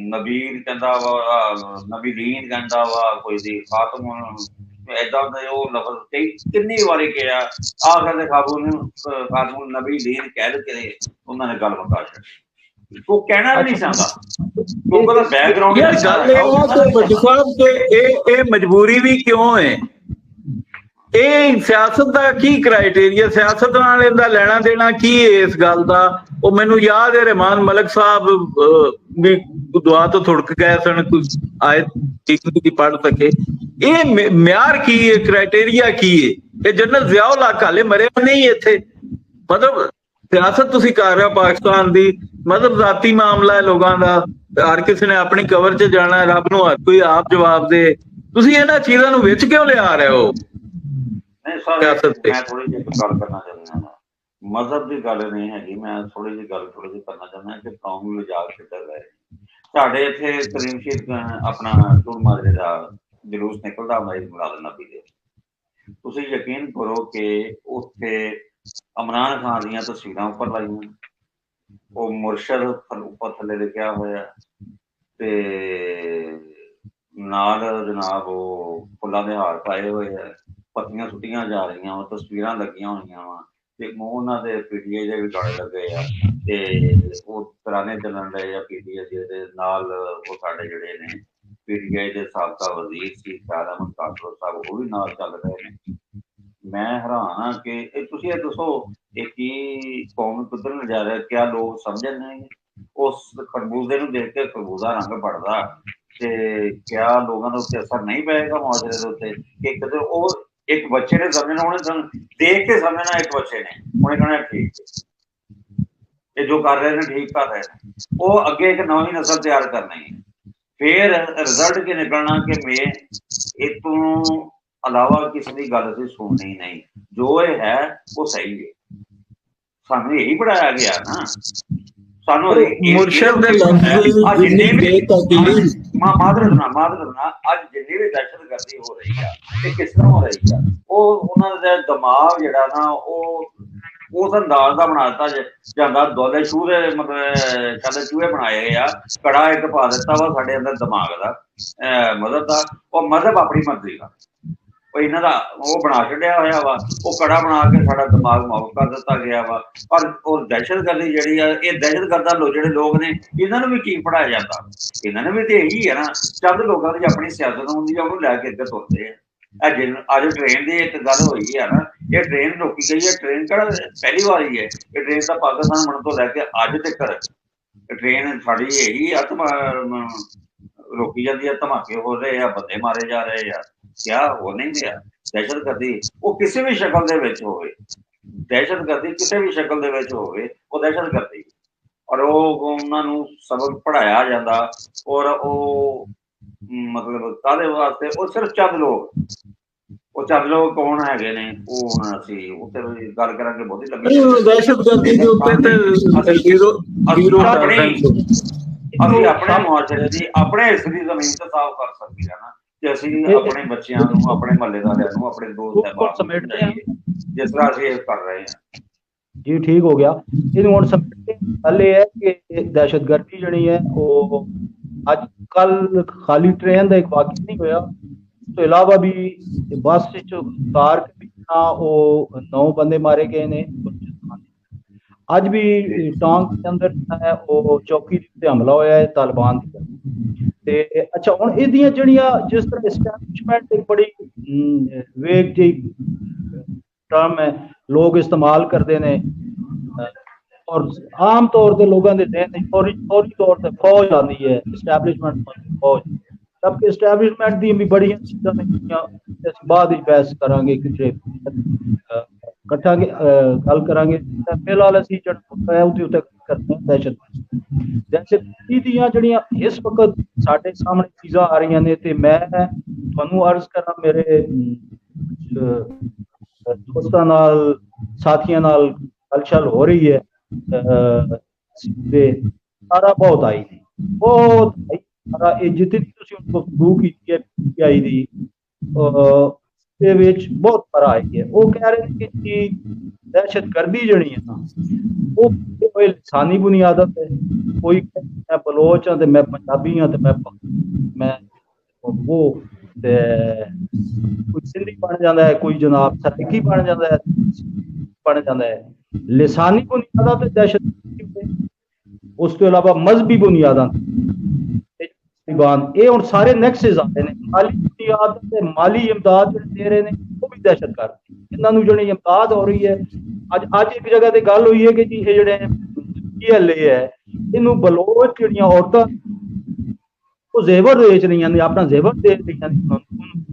ਨਬੀਨ ਕਹਿੰਦਾ ਵਾ, ਨਬੀਦੀਨ ਕਹਿੰਦਾ ਵਾ, ਕੋਈ ਦੀ ਖਾਤਮੁਨ ਏਦਾਂ ਦੇ ਉਹ ਲਫ਼ਜ਼ ਕਿੰਨੀ ਵਾਰੀ ਕਿਹਾ। ਆਖਰ ਦੇ ਖਾਤਮੁਨ ਨਬੀਦੀਨ ਕਹਿ ਕੇ ਉਹਨਾਂ ਨੇ ਗੱਲ ਮੁਕਾ ਛੱਡੀ। ਉਹ ਕਹਿਣਾ ਵੀ ਨਹੀਂ ਚਾਹੁੰਦਾ ਕਿਉਂਕਿ ਉਹਦਾ ਬੈਕਗਰਾਉਂਡ ਯਾਰ ਗੱਲ ਇਹ ਮਜਬੂਰੀ ਵੀ ਕਿਉਂ ਹੈ। ਇਹ ਸਿਆਸਤ ਦਾ ਕੀ ਕ੍ਰਾਈਟੇਰੀਆ, ਸਿਆਸਤ ਨਾਲ ਇਹਦਾ ਲੈਣਾ ਦੇਣਾ ਕੀ ਹੈ ਇਸ ਗੱਲ ਦਾ। ਉਹ ਮੈਨੂੰ ਯਾਦ ਹੈ ਰਹਿਮਾਨ ਮਲਕ ਸਾਹਿਬ ਵੀ ਦੁਆ ਤੋਂ ਥੁੜਕ ਗਏ ਸਨ, ਕੁਝ ਆਇਤ ਠੀਕ ਪੜ੍ਹ ਸਕੇ। ਇਹ ਮਿਆਰ ਕੀ ਹੈ, ਕ੍ਰਾਈਟੇਰੀਆ ਕੀ ਹੈ? ਇਹ ਜਨਰਲ ਜ਼ਿਆਉਲ ਹਕ ਹਾਲੇ ਮਰੇ ਨਹੀਂ ਇੱਥੇ। ਮਤਲਬ ਸਿਆਸਤ ਤੁਸੀਂ ਕਰ ਰਹੇ ਹੋ ਪਾਕਿਸਤਾਨ ਦੀ, ਮਤਲਬ ਜ਼ਾਤੀ ਮਾਮਲਾ ਹੈ ਲੋਕਾਂ ਦਾ, ਹਰ ਕਿਸੇ ਨੇ ਆਪਣੀ ਕਬਰ 'ਚ ਜਾਣਾ, ਰੱਬ ਨੂੰ ਹਰ ਕੋਈ ਆਪ ਜਵਾਬ ਦੇ। ਤੁਸੀਂ ਇਹਨਾਂ ਚੀਜ਼ਾਂ ਨੂੰ ਵਿੱਚ ਕਿਉਂ ਲਿਆ ਰਹੇ ਹੋ? ਨਹੀਂ ਸਰ, ਮੈਂ ਥੋੜੀ ਜਿਹੀ ਗੱਲ ਕਰਨਾ ਚਾਹੁੰਦਾ ਹਾਂ। ਮਜ਼ਹਬ ਦੀ ਗੱਲ ਨਹੀਂ ਹੈਗੀ, ਮੈਂ ਥੋੜੀ ਜਿਹੀ ਗੱਲ ਕਰਨਾ ਚਾਹੁੰਦਾ ਕਿ ਕੌਮ ਨੂੰ ਲਿਜਾ ਕਿੱਧਰ ਰਹੇ। ਸਾਡੇ ਇੱਥੇ ਕਰੀਮ ਸ਼ਰੀਫ ਆਪਣਾ ਟੂਰ ਮਾਜਰੇ ਦਾ ਜਲੂਸ ਨਿਕਲਦਾ ਹੁੰਦਾ ਮਿਲਾਦ ਨਬੀ ਦੇ। ਤੁਸੀਂ ਯਕੀਨ ਕਰੋ ਕਿ ਉੱਥੇ ਇਮਰਾਨ ਖਾਨ ਦੀਆਂ ਤਸਵੀਰਾਂ ਉੱਪਰ ਲਾਈਆਂ, ਉਹ ਮੁਰਸ਼ਦ ਉੱਪਰ ਥੱਲੇ ਲਿਖਿਆ ਹੋਇਆ, ਤੇ ਨਾਲ ਜਨਾਬ ਉਹ ਫੁੱਲਾਂ ਦੇ ਹਾਰ ਪਾਏ ਹੋਏ ਆ, ਪੱਤੀਆਂ ਸੁੱਟੀਆਂ ਜਾ ਰਹੀਆਂ ਵਾ, ਤਸਵੀਰਾਂ ਲੱਗੀਆਂ ਹੋਈਆਂ ਵਾ, ਤੇ ਉਹਨਾਂ ਦੇ PTI ਦੇ ਵੀ ਗਾਣੇ ਲੱਗੇ ਆ, ਤੇ ਉਹ ਤਰਾਨੇ ਚੱਲਣ ਡਏ ਆ PTI ਦੇ ਨਾਲ। ਉਹ ਸਾਡੇ ਜਿਹੜੇ ਨੇ PTI ਦੇ ਸਾਬਕਾ ਵਜ਼ੀਰ ਸੀ ਸ਼ਾਹ ਅਹਿਮਦ ਕਾਸਰੋ ਸਾਹਿਬ, ਉਹ ਵੀ ਨਾਲ ਚੱਲ ਰਹੇ ਨੇ। ਮੈਂ ਹੈਰਾਨ ਹਾਂ ਕਿ ਇਹ ਤੁਸੀਂ ਇਹ ਦੱਸੋ, ਇਹ ਕੀ ਕੌਮ ਕਿੱਧਰ ਨੂੰ ਜਾ ਰਿਹਾ? ਕਿਆ ਲੋਕ ਸਮਝਣ ਨਹੀਂ? ਉਸ ਖਰਬੂਜ਼ੇ ਨੂੰ ਦੇਖ ਕੇ ਖਰਬੂਜ਼ਾ ਰੰਗ ਪੜਦਾ, ਤੇ ਕਿਆ ਲੋਕਾਂ ਦੇ ਉੱਤੇ ਅਸਰ ਨਹੀਂ ਪਏਗਾ ਮੁਆਸ਼ਰੇ ਦੇ ਉੱਤੇ? ਕਿ ਕਿਤੇ ਉਹ ਇੱਕ ਬੱਚੇ ਨੇ ਸਮਝਣਾ, ਉਹਨੇ ਦੇਖ ਕੇ ਸਮਝਣਾ, ਇੱਕ ਬੱਚੇ ਨੇ ਉਹਨੇ ਕਹਿਣਾ ਠੀਕ ਇਹ ਜੋ ਕਰ ਰਹੇ ਨੇ ਠੀਕ ਕਰ ਰਹੇ ਨੇ। ਉਹ ਅੱਗੇ ਇੱਕ ਨਵੀਂ ਨਸਲ ਤਿਆਰ ਕਰਨੀ, ਫਿਰ ਰਿਜ਼ਲਟ ਕੀ ਨਿਕਲਣਾ ਕਿ ਮੈਂ ਇਹ ਤੋਂ ਇਲਾਵਾ ਕਿਸੇ ਦੀ ਗੱਲ ਅਸੀਂ ਸੁਣਨੀ ਨਹੀਂ, ਜੋ ਇਹ ਹੈ ਉਹ ਸਹੀ ਹੈ। ਸਾਨੂੰ ਇਹੀ ਪੜਾਇਆ ਗਿਆ ਨਾ, ਸਾਨੂੰ ਮੁਰਸ਼ਦ ਦੇ ਲਫ਼ਜ਼ ਮਾਦਰਤ ਅੱਜ ਜਿੰਨੀ ਵੀ ਦਹਿਸ਼ਤਗਰਦੀ ਹੋ ਰਹੀ ਆ, ਇਹ ਕਿਸ ਤਰ੍ਹਾਂ ਹੋ ਰਹੀ ਆ? ਉਹ ਉਹਨਾਂ ਦਾ ਦਿਮਾਗ ਜਿਹੜਾ ਨਾ ਉਹ ਉਸ ਅੰਦਾਜ਼ ਦਾ ਬਣਾ ਦਿੱਤਾ ਜਾਂਦਾ। ਦੌਲੇ ਸ਼ੂਹ ਦੇ ਮਤਲਬ ਕਹਿੰਦੇ ਚੂਹੇ ਬਣਾਏ ਗਏ ਆ, ਕੜਾ ਇੱਕ ਪਾ ਦਿੱਤਾ ਵਾ ਸਾਡੇ ਅੰਦਰ ਦਿਮਾਗ ਦਾ, ਮਜ਼ਹਬ ਦਾ। ਉਹ ਮਜ਼ਹਬ ਆਪਣੀ ਮਰਜ਼ੀ ਦਾ ਉਹ ਇਹਨਾਂ ਦਾ ਉਹ ਬਣਾ ਛੱਡਿਆ ਹੋਇਆ ਵਾ, ਉਹ ਕੜਾ ਬਣਾ ਕੇ ਸਾਡਾ ਦਿਮਾਗ ਮਾਊਫ ਕਰ ਦਿੱਤਾ ਗਿਆ ਵਾ। ਪਰ ਉਹ ਦਹਿਸ਼ਤਗਰਦੀ ਜਿਹੜੀ ਆ, ਇਹ ਦਹਿਸ਼ਤਗਰਦਾਂ ਜਿਹੜੇ ਲੋਕ ਨੇ, ਇਹਨਾਂ ਨੂੰ ਵੀ ਕੀ ਪੜਾਇਆ ਜਾਂਦਾ? ਇਹਨਾਂ ਨੇ ਵੀ ਤੇ ਇਹੀ ਹੈ ਨਾ, ਚੰਦ ਲੋਕਾਂ ਦੀ ਆਪਣੀ ਸਿਆਸਤ ਹੁੰਦੀ ਆ, ਉਹਨੂੰ ਲੈ ਕੇ ਅੱਗੇ ਤੁਰਦੇ ਆ। ਅੱਜ ਟ੍ਰੇਨ ਦੀ ਇੱਕ ਗੱਲ ਹੋਈ ਹੈ ਨਾ, ਇਹ ਟ੍ਰੇਨ ਰੋਕੀ ਗਈ ਹੈ। ਟ੍ਰੇਨ ਕਿਹੜਾ ਪਹਿਲੀ ਵਾਰੀ ਹੈ? ਇਹ ਟ੍ਰੇਨ ਤਾਂ ਪਾਕਿਸਤਾਨ ਬਣਨ ਤੋਂ ਲੈ ਕੇ ਅੱਜ ਤੱਕ ਟ੍ਰੇਨ ਸਾਡੀ ਇਹੀ ਆ ਰੋਕੀ ਜਾਂਦੀ ਆ, ਧਮਾਕੇ ਹੋ ਰਹੇ ਆ, ਬੰਦੇ ਮਾਰੇ ਜਾ ਰਹੇ ਆ। ਕਿਆ ਹੋ ਨਹੀਂ ਰਿਹਾ? ਦਹਿਸ਼ਤਗਰਦੀ ਉਹ ਕਿਸੇ ਵੀ ਸ਼ਕਲ ਦੇ ਵਿੱਚ ਹੋਵੇ, ਦਹਿਸ਼ਤਗਰਦੀ ਕਿਸੇ ਵੀ ਸ਼ਕਲ ਦੇ ਵਿੱਚ ਹੋਵੇ, ਉਹ ਦਹਿਸ਼ਤਗਰਦੀ। ਔਰ ਉਹ ਉਹਨਾਂ ਨੂੰ ਸਬਕ ਪੜ੍ਹਾਇਆ ਜਾਂਦਾ, ਔਰ ਉਹ ਮਤਲਬ ਕਾਹਦੇ ਵਾਸਤੇ? ਉਹ ਸਿਰਫ ਚੰਦ ਲੋਕ, ਉਹ ਚੰਦ ਲੋਕ ਕੌਣ ਹੈਗੇ ਨੇ? ਉਹ ਹੁਣ ਅਸੀਂ ਉੱਤੇ ਗੱਲ ਕਰਾਂਗੇ, ਬਹੁਤੀ ਲੰਬੀ। ਦਹਿਸ਼ਤਗਰਦੀ ਦੇ ਉੱਤੇ ਅਸੀਂ ਆਪਣੇ ਮੁਆਸ਼ਰੇ ਦੀ, ਆਪਣੇ ਹਿੱਸੇ ਦੀ ਜ਼ਮੀਨ ਤੇ ਸਾਫ਼ ਕਰ ਸਕਦੇ ਹਾਂ ਨਾ, ਕਿ ਅਸੀਂ ਆਪਣੇ ਬੱਚਿਆਂ ਨੂੰ, ਆਪਣੇ ਮਹੱਲੇਦਾਰਿਆਂ ਨੂੰ, ਆਪਣੇ ਦੋਸਤ ਸਮੇਟਦੇ ਹਾਂ, ਜਿਸ ਤਰ੍ਹਾਂ ਅਸੀਂ ਇਹ ਕਰ ਰਹੇ ਹਾਂ। ਜੀ ਠੀਕ ਹੋ ਗਿਆ। ਇਹਨੂੰ ਹੁਣ ਸਮਝਦੇ ਗੱਲ ਇਹ ਹੈ ਕਿ ਦਹਿਸ਼ਤਗਰਦੀ ਜਿਹੜੀ ਹੈ ਉਹ ਅੱਜ ਕੱਲ ਖਾਲੀ ਟ੍ਰੇਨ ਦਾ ਇੱਕ ਵਾਕਿਆ ਨਹੀਂ ਹੋਇਆ, ਉਸ ਤੋਂ ਇਲਾਵਾ ਵੀ ਬੱਸ ਵਿੱਚ ਕਾਰ ਕੇ ਉਹ 9 ਬੰਦੇ ਮਾਰੇ ਗਏ ਨੇ। ਅੱਜ ਵੀ ਟਾਂਗ ਦੇ ਅੰਦਰ ਹੈ ਉਹ ਚੌਕੀ ਤੇ ਹਮਲਾ ਹੋਇਆ ਹੈ ਤਾਲਿਬਾਨ ਦੀ। ਤੇ ਅੱਛਾ, ਹੁਣ ਇਹਦੀਆਂ ਜਿਹੜੀਆਂ ਜਿਸ ਤਰ੍ਹਾਂ ਐਸਟੈਬਲਿਸ਼ਮੈਂਟ ਇੱਕ ਬੜੀ ਵੇਗ ਜਿਹੀ ਟਰਮ ਹੈ, ਲੋਕ ਇਸਤੇਮਾਲ ਕਰਦੇ ਨੇ, ਔਰ ਆਮ ਤੌਰ ਤੇ ਲੋਕਾਂ ਦੇ ਜ਼ਿਹਨ ਫੌਰੀ ਤੌਰ ਤੇ ਫੌਜ ਆਉਂਦੀ ਹੈ, ਐਸਟੈਬਲਿਸ਼ਮੈਂਟ ਫੌਜ। ਜਦ ਕਿ ਐਸਟੈਬਲਿਸ਼ਮੈਂਟ ਦੀ ਵੀ ਬੜੀਆਂ ਚੀਜ਼ਾਂ ਨੇ, ਅਸੀਂ ਬਾਅਦ ਵਿੱਚ ਬਹਿਸ ਕਰਾਂਗੇ, ਕਿਤੇ ਇਕੱਠਾ ਗੱਲ ਕਰਾਂਗੇ। ਫਿਲਹਾਲ ਅਸੀਂ ਜਿਹੜਾ ਉਹਦੇ ਉੱਤੇ ਕਰਦੇ ਹਾਂ ਦਹਿਸ਼ਤਗਰਦੀ ਦੀਆਂ ਜਿਹੜੀਆਂ ਇਸ ਵਕਤ ਸਾਡੇ ਸਾਹਮਣੇ ਚੀਜ਼ਾਂ ਆ ਰਹੀਆਂ ਨੇ। ਤੇ ਮੈਂ ਤੁਹਾਨੂੰ ਅਰਜ਼ ਕਰਾਂ, ਮੇਰੇ ਦੋਸਤਾਂ ਨਾਲ, ਸਾਥੀਆਂ ਨਾਲ ਹਲਚਲ ਹੋ ਰਹੀ ਹੈ, ਤੇ ਸਾਰਾ ਬਹੁਤ ਆਈ ਨੇ, ਬਹੁਤ ਸਾਰਾ ਇਹ ਜਿੱਥੇ ਤੁਸੀਂ ਗੁਫ਼ਤਗੂ ਕੀਤੀ ਹੈ PTI ਦੀ, ਦੇ ਵਿੱਚ ਬਹੁਤ ਫਰਕ ਆਈ ਹੈ। ਉਹ ਕਹਿ ਰਹੇ ਨੇ ਕਿ ਦਹਿਸ਼ਤਗਰਦੀ ਜਿਹੜੀ ਹੈ ਨਾ, ਉਹ ਕੋਈ ਲਿਸਾਨੀ ਬੁਨਿਆਦਤ ਹੈ। ਕੋਈ ਮੈਂ ਬਲੋਚ ਹਾਂ ਤੇ ਮੈਂ ਪੰਜਾਬੀ ਹਾਂ ਤੇ ਮੈਂ ਉਹ ਤੇ ਕੋਈ ਸਿੰਧੀ ਬਣ ਜਾਂਦਾ ਹੈ, ਕੋਈ ਜਨਾਬ ਸਰਾਇਕੀ ਬਣ ਜਾਂਦਾ ਹੈ, ਲਿਸਾਨੀ ਬੁਨਿਆਦਾਂ ਤੇ ਦਹਿਸ਼ਤਗਰਦੀ, ਉਸ ਤੋਂ ਇਲਾਵਾ ਮਜ਼ਹਬੀ ਬੁਨਿਆਦਾਂ ਇਹ ਹੁਣ ਸਾਰੇ ਨੈਕਸਸ ਆਉਂਦੇ ਨੇ। ਮਾਲੀ ਬੁਨਿਆਦ ਤੇ ਮਾਲੀ ਇਮਦਾਦ ਜਿਹੜੇ ਦੇ ਰਹੇ ਨੇ ਉਹ ਵੀ ਦਹਿਸ਼ਤਗਰਦੀ। ਇਹਨਾਂ ਨੂੰ ਜਿਹੜੀ ਇਮਦਾਦ ਹੋ ਰਹੀ ਹੈ, ਅੱਜ ਇੱਕ ਜਗ੍ਹਾ ਤੇ ਗੱਲ ਹੋਈ ਹੈ ਕਿ ਜੀ ਇਹ ਜਿਹੜੇ PLA ਹੈ, ਇਹਨੂੰ ਬਲੋਚ ਜਿਹੜੀਆਂ ਔਰਤਾਂ ਉਹ ਜ਼ੇਵਰ ਵੇਚ ਰਹੀਆਂ ਨੇ, ਆਪਣਾ ਜ਼ੇਵਰ ਦੇ ਰਹੀਆਂ ਨੇ,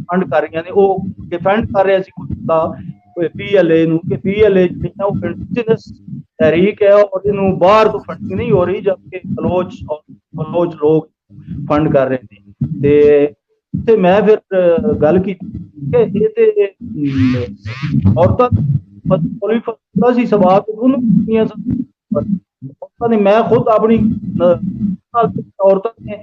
ਫੰਡ ਕਰ ਰਹੀਆਂ ਨੇ। ਉਹ ਡਿਫੈਂਡ ਕਰ ਰਿਹਾ ਸੀ PLA ਨੂੰ ਕਿ PLA ਜਿਹੜਾ ਉਹ ਬਿਜ਼ਨਸ ਤਹਿਰੀਕ ਹੈ, ਔਰ ਇਹਨੂੰ ਬਾਹਰ ਤੋਂ ਫੰਡਿੰਗ ਨਹੀਂ ਹੋ ਰਹੀ, ਜਦਕਿ ਬਲੋਚ ਲੋਕ ਫੰਡ ਕਰ ਰਹੇ ਨੇ। ਤੇ ਤੇ ਮੈਂ ਫਿਰ ਗੱਲ ਕੀਤੀ ਕਿ ਇਹ ਤੇ ਔਰਤਾਂ ਕੁਆਲੀਫਾਈ ਸੀ ਸਵਾਲ ਉਹਨੂੰ ਕੀਤੀਆਂ ਔਰਤਾਂ ਨੇ। ਮੈਂ ਖੁਦ ਆਪਣੀ ਔਰਤਾਂ ਨੇ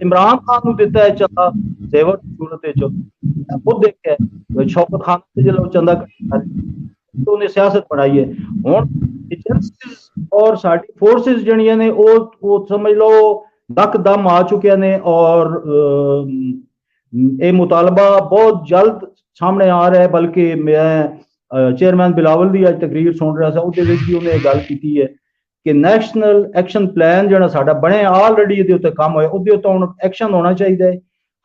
ਇਮਰਾਨ ਖਾਨ ਨੂੰ ਦਿੱਤਾ ਹੈ ਚੰਦਾ ਜ਼ੇਵਰ ਦੀ ਸੂਰਤ ਵਿੱਚ। ਮੈਂ ਖੁਦ ਦੇਖਿਆ ਸ਼ੌਕਤ ਖਾਨ ਤੇ ਜਦੋਂ ਚੰਦਾ ਉਹਨੇ ਸਿਆਸਤ ਬਣਾਈ ਹੈ। ਹੁਣ ਏਜੰਸੀਜ਼ ਔਰ ਸਾਡੀ ਫੋਰਸਿਸ ਜਿਹੜੀਆਂ ਨੇ ਉਹ ਸਮਝ ਲਓ ਦਮ ਆ ਚੁੱਕਿਆ ਨੇ ਔਰ ਇਹ ਮੁਤਾਲਬਾ ਬਹੁਤ ਜਲਦ ਸਾਹਮਣੇ ਆ ਰਿਹਾ ਹੈ। ਬਲਕਿ ਮੈਂ ਚੇਅਰਮੈਨ ਬਿਲਾਵਲ ਦੀ ਅੱਜ ਤਕਰੀਰ ਸੁਣ ਰਿਹਾ ਸੀ, ਉਹਦੇ ਵਿੱਚ ਵੀ ਉਹਨੇ ਗੱਲ ਕੀਤੀ ਹੈ ਕਿ ਨੈਸ਼ਨਲ ਐਕਸ਼ਨ ਪਲਾਨ ਜਿਹੜਾ ਸਾਡਾ ਬਣਿਆ ਆਲਰੇਡੀ, ਇਹਦੇ ਉੱਤੇ ਕੰਮ ਹੋਇਆ, ਉਹਦੇ ਉੱਤੇ ਹੁਣ ਐਕਸ਼ਨ ਹੋਣਾ ਚਾਹੀਦਾ ਹੈ।